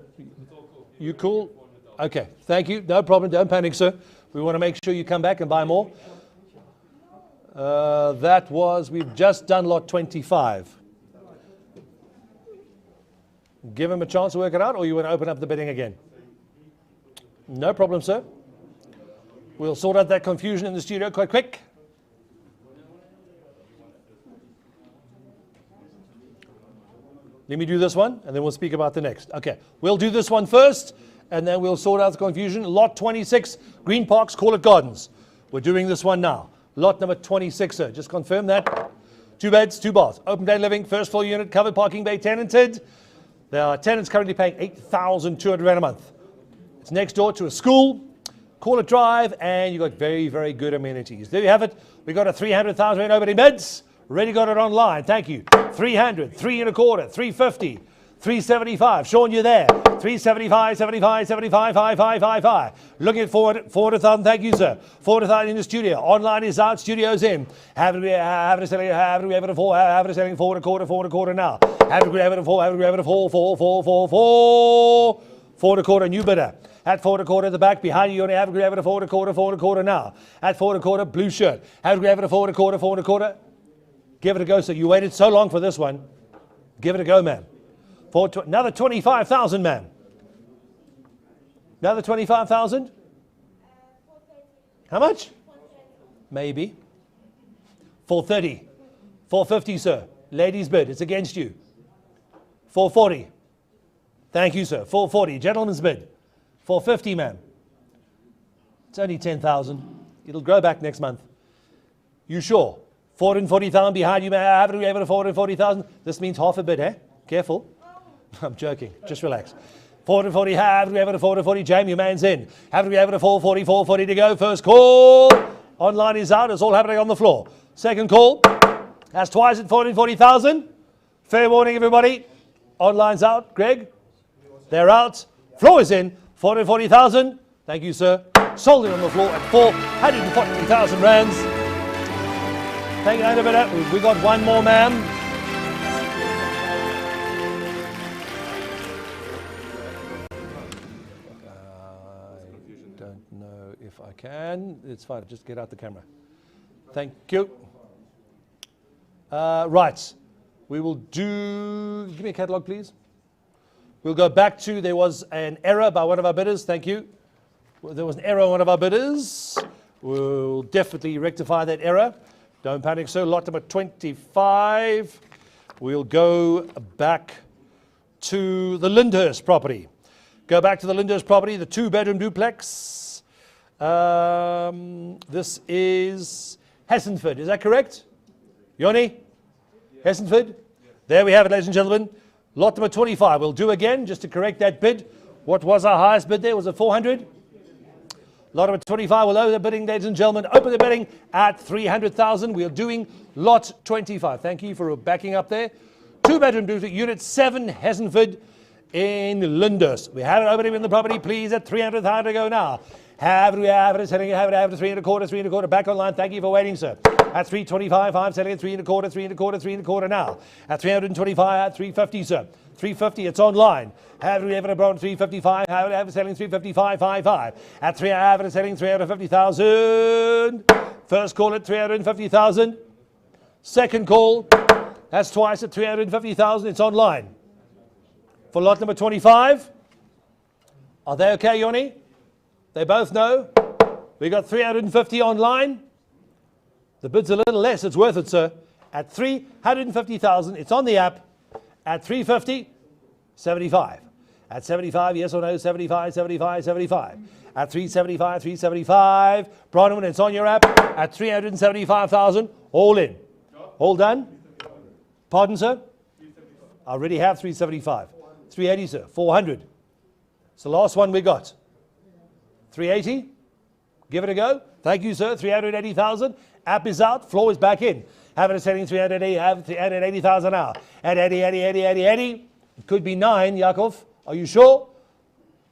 You cool? Okay. Thank you. No problem. Don't panic, sir. We want to make sure you come back and buy more. We've just done lot 25. Give him a chance to work it out, or you want to open up the bidding again? No problem, sir. We'll sort out that confusion in the studio quite quick. Let me do this one, and then we'll speak about the next. Okay, we'll do this one first, and then we'll sort out the confusion. Lot 26, Green Parks, Corlett Gardens. We're doing this one now. Lot number 26, sir. Just confirm that. 2 beds, 2 baths. Open day living, first floor unit, covered parking bay, tenanted. There are tenants currently paying 8,200 Rand a month. It's next door to a school, Corlett Drive, and you've got very, very good amenities. There you have it. We got a 300,000 Rand opening bids. Already got it online. Thank you. 300, 3 1/4, 350, 375. Sean, you there? 375, 75, 75, 55. Looking at 400,000. Thank you, sir. 400,000 in the studio. Online is out. Studio's in. Have it selling 4 1/4 now. Have it 4 1/4 new bidder. At 4 1/4 at the back behind you only have it 4 1/4 now. At 4 1/4 blue shirt. Have it 4 1/4. Give it a go, sir. You waited so long for this one. Give it a go, man. Another 25,000, man. Another 25,000? How much? Maybe. 430. 450, sir. Ladies bid. It's against you. 440. Thank you, sir. 440. Gentleman's bid. 450, man. It's only 10,000. It'll grow back next month. You sure? 440,000 behind you, man. Have it able to 440,000. This means half a bid, eh? Careful. I'm joking. Just relax. 440, have we able to 440? Jam, your man's in. Have we able to 440, 440 to go. First call. Online is out. It's all happening on the floor. Second call. That's twice at 440,000. Fair warning, everybody. Online's out. Greg? They're out. Floor is in. 440,000. Thank you, sir. Sold it on the floor at 440,000 rands. Thank you, Anna. We got one more, ma'am. I don't know if I can. It's fine. Just get out the camera. Thank you. Right. We will do... Give me a catalogue, please. We'll go back to... There was an error by one of our bidders. Thank you. There was an error on one of our bidders. We'll definitely rectify that error. Don't panic, sir. Lot number 25. We'll go back to the Lyndhurst property. Go back to the Lyndhurst property, the 2-bedroom duplex. This is Hessenford. Is that correct? Yoni? Hessenford? There we have it, ladies and gentlemen. Lot number 25. We'll do again, just to correct that bid. What was our highest bid there? Was it 400? Lot number 25 will open the bidding, ladies and gentlemen. Open the bidding at 300,000. We are doing lot 25. Thank you for backing up there. 2-bedroom unit 7, Hessenford in Lyndhurst. We have it opening in the property, please, at 300,000 to go now. Have it, selling it, have it, 3 1/4, 3 1/4, back online. Thank you for waiting, sir. At 325, I'm selling it 3 1/4, 3 1/4, 3 1/4 now. At 325, at 350, sir. 350, it's online. Have it around 355, have it selling 355, 55. At 3, have it selling 350,000. First call at 350,000. Second call, that's twice at 350,000. It's online. For lot number 25. Are they okay, Yoni? They both know. We got 350 online. The bid's a little less. It's worth it, sir. At 350,000, it's on the app. At 350, 75. At 75, yes or no? 75, 75, 75. At 375, 375. Bronwyn, it's on your app. At 375,000, all in. All done? Pardon, sir? I already have 375. 380, sir. 400. It's the last one we got. 380. Give it a go. Thank you, sir. 380,000. App is out. Floor is back in. Have it setting 380. Have 380,000 now. At Eddie. It could be 9, Yakov. Are you sure?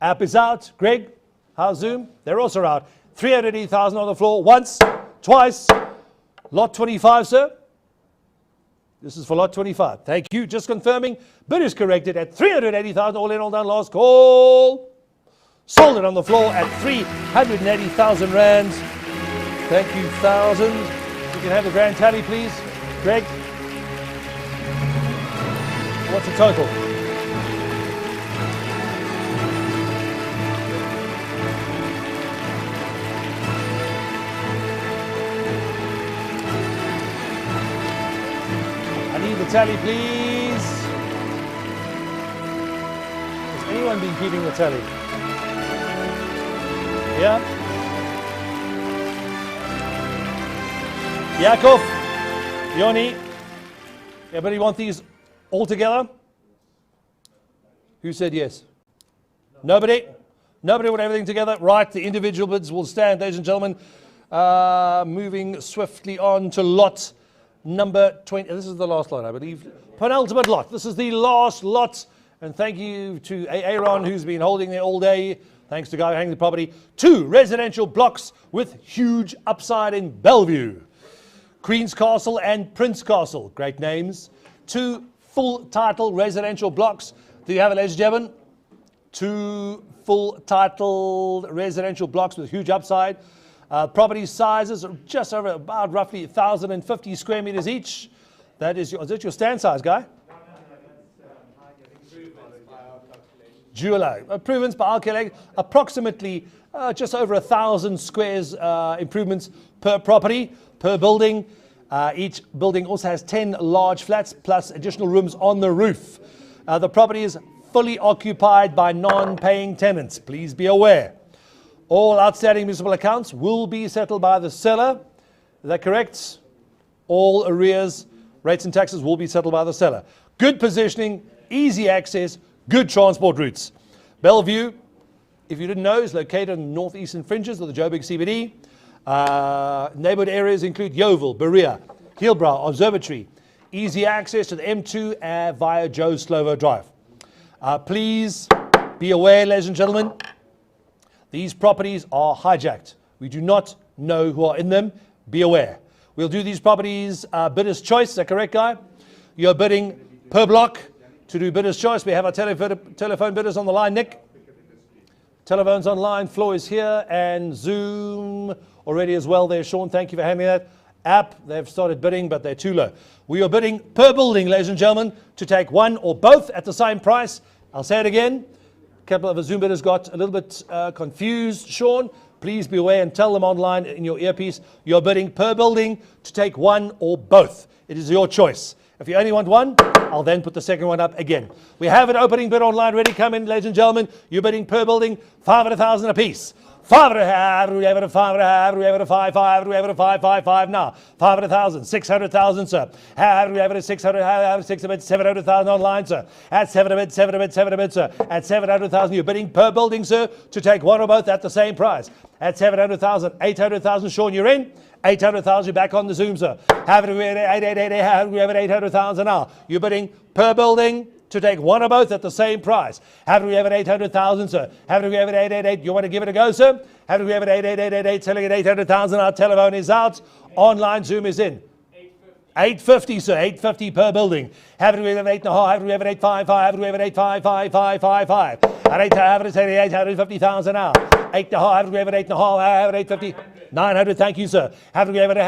App is out. Greg, how's Zoom? They're also out. 380,000 on the floor. Once, twice. Lot 25, sir. This is for lot 25. Thank you. Just confirming. Bid is corrected at 380,000. All in, all done. Last call. Sold it on the floor at 380,000 rands. Thank you, thousands. You can have the grand tally, please. Greg. What's the total? I need the tally, please. Has anyone been keeping the tally? Yeah? Yakov, Yoni, everybody want these all together? Who said yes? Nobody? Nobody want everything together? Right, the individual bids will stand, ladies and gentlemen. Moving swiftly on to lot number 20. This is the last lot, I believe. Penultimate lot. This is the last lot. And thank you to Aaron, who's been holding there all day. Thanks to Guy hanging the property. 2 residential blocks with huge upside in Bellevue. Queen's Castle and Prince Castle. Great names. 2 full title residential blocks. Do you have it, ladies and gentlemen? 2 full title residential blocks with huge upside. Property sizes are just over about roughly 1,050 square meters each. That is your, is it your stand size, Guy? Jeweler. Improvements by our calculation, approximately just over 1,000 squares improvements per property, per building. Each building also has 10 large flats plus additional rooms on the roof. The property is fully occupied by non-paying tenants. Please be aware. All outstanding municipal accounts will be settled by the seller. Is that correct? All arrears, rates and taxes will be settled by the seller. Good positioning, easy access, good transport routes. Bellevue, if you didn't know, is located in the northeastern fringes of the Joburg CBD. Neighborhood areas include Yeoville, Berea, Heilbrow, Observatory. Easy access to the M2 via Joe Slovo Drive. Please be aware, ladies and gentlemen, these properties are hijacked. We do not know who are in them. Be aware. We'll do these properties bidder's choice. Is that correct, Guy? You're bidding per block. To do bidder's choice, we have our telephone bidders on the line. Nick? Telephone's online. Floor is here. And Zoom already as well there. Sean, thank you for handling that. App, they've started bidding, but they're too low. We are bidding per building, ladies and gentlemen, to take one or both at the same price. I'll say it again. A couple of the Zoom bidders got a little bit confused. Sean, please be aware and tell them online in your earpiece, you're bidding per building to take one or both. It is your choice. If you only want one, I'll then put the second one up again. We have an opening bid online ready. Come in, ladies and gentlemen. You're bidding per building, 500,000 apiece. 500,000, we have it at 500,000, we have it at 5,500, we have it at 555 now. 500,000, 600,000, sir. We have it at 600, have 600, 700,000 online, sir. At 700, 700, 700, sir. At 700,000, you're bidding per building, sir, to take one or both at the same price. At 700,000, 800,000, Sean, you're in. 800,000, you're back on the Zoom, sir. Have it at 800,000 now. You're bidding per building to take one or both at the same price. Have we have it 800,000, sir? Have we have it 888? You want to give it a go, sir? Have we have it 8888? Selling at 800,000. Our telephone is out. Online Zoom is in. 850, sir. 850 per building. Have we have it 8.5? Have we have it 855? Have we have it 855? At 8, have it 850,000 now. 8.5. Have we have it 8.5? Have it 850. 900, thank you, sir. Have we have it a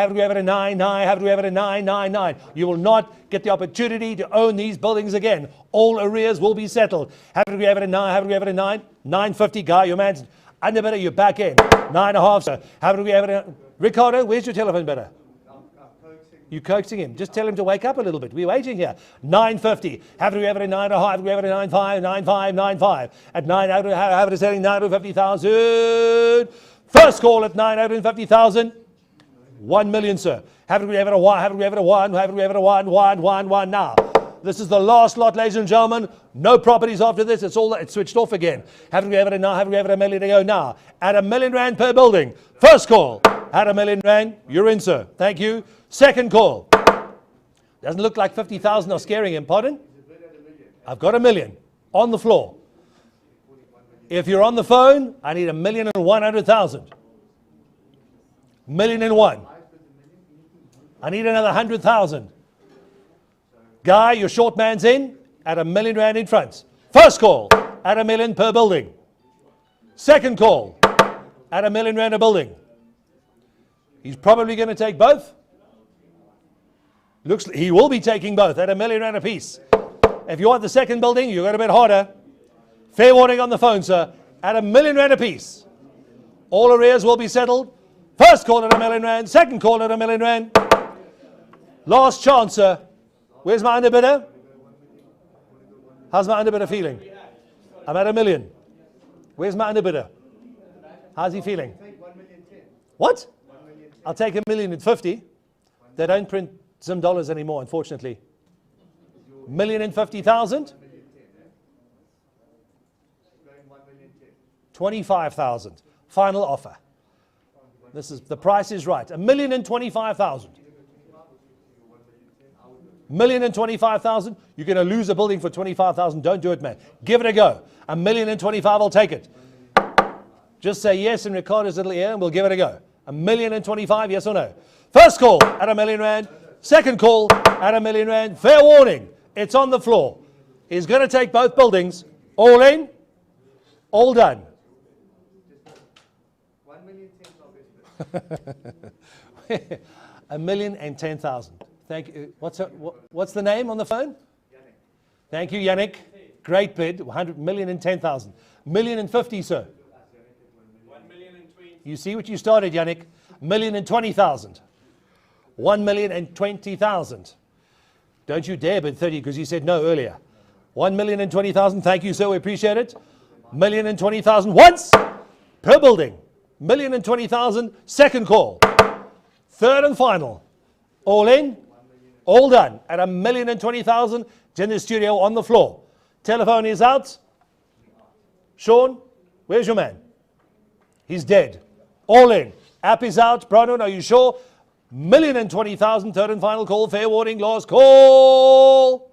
9? Have we have it a 9? You will not get the opportunity to own these buildings again. All arrears will be settled. Have we have it a 9? Have we have it a 9? 950, Guy, your man's under bidder, you're back in. 9.5, sir. Have we have it a Ricardo, where's your telephone bidder? I'm quoting You coaxing him. Just tell him to wake up a little bit. We're waiting here. 950. Have we ever a 9.5? Have we ever a 9.5? 9.5, 9.5. At 9 out of have it selling 950,000. First call at 950,000. 1 million, sir. Haven't we ever a one? Haven't we ever a one? Haven't we ever a one? One now. This is the last lot, ladies and gentlemen. No properties after this. It's switched off again. Haven't we ever a now? Haven't we ever a million to go now? At R1 million per building. First call at R1 million. You're in, sir. Thank you. Second call. Doesn't look like 50,000 are scaring him. Pardon? I've got $1 million on the floor. If you're on the phone, I need 1,100,000. Million and one. I need another 100,000. Guy, your short man's in at R1 million in front. First call at R1 million per building. Second call at R1 million a building. He's probably going to take both. Looks he will be taking both at R1 million a piece. If you want the second building, you got a bit harder. Fair warning on the phone, sir. At R1 million a piece. All arrears will be settled. First call at R1 million. Second call at R1 million. Last chance, sir. Where's my underbidder? How's my underbidder feeling? I'm at $1 million. Where's my underbidder? How's he feeling? What? I'll take $1,050,000. They don't print Zim dollars anymore, unfortunately. 1,050,000. 25,000. Final offer. This is the price is right. 1,025,000. 1,025,000. You're going to lose a building for 25,000. Don't do it, man. Give it a go. 1,025,000. I'll take it. Just say yes in Ricardo's little ear, and we'll give it a go. 1,025,000. Yes or no? First call at R1 million. Second call at R1 million. Fair warning. It's on the floor. He's going to take both buildings. All in. All done. 1,010,000. Thank you. What's the name on the phone? Yannick. Thank you, Yannick. Great bid. 1,010,000. 1,050,000, sir. 1,020,000. You see what you started, Yannick? 1,020,000. 1,020,000. Don't you dare bid 30 because you said no earlier. 1,020,000. Thank you, sir. We appreciate it. 1,020,000 once per building. 1,020,000. Second call. Third and final. All in. All done at 1,020,000. It's in the studio on the floor. Telephone is out. Sean, where's your man? He's dead. All in. App is out. Bronwyn, are you sure? 1,020,000. Third and final call. Fair warning. Last call.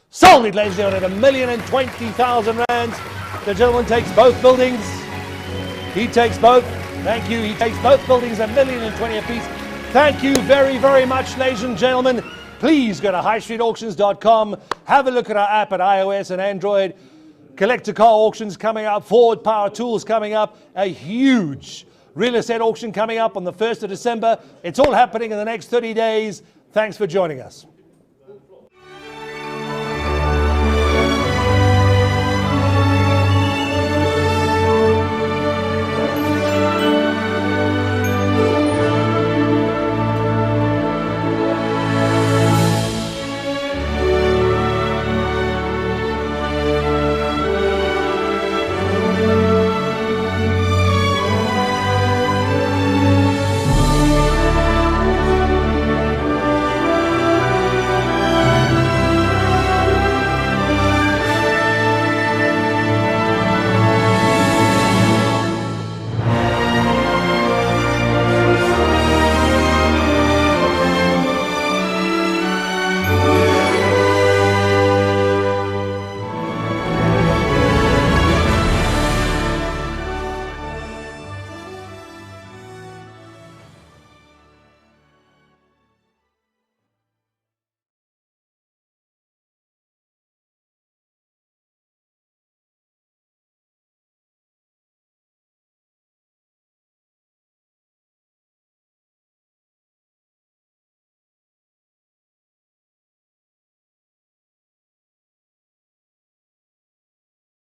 Sold it, ladies and gentlemen, at 1,020,000 rands. The gentleman takes both buildings. He takes both. Thank you. He takes both buildings at 1,020,000 apiece. Thank you very, very much, ladies and gentlemen. Please go to highstreetauctions.com. Have a look at our app at iOS and Android. Collector car auctions coming up. Ford Power Tools coming up. A huge real estate auction coming up on the 1st of December. It's all happening in the next 30 days. Thanks for joining us.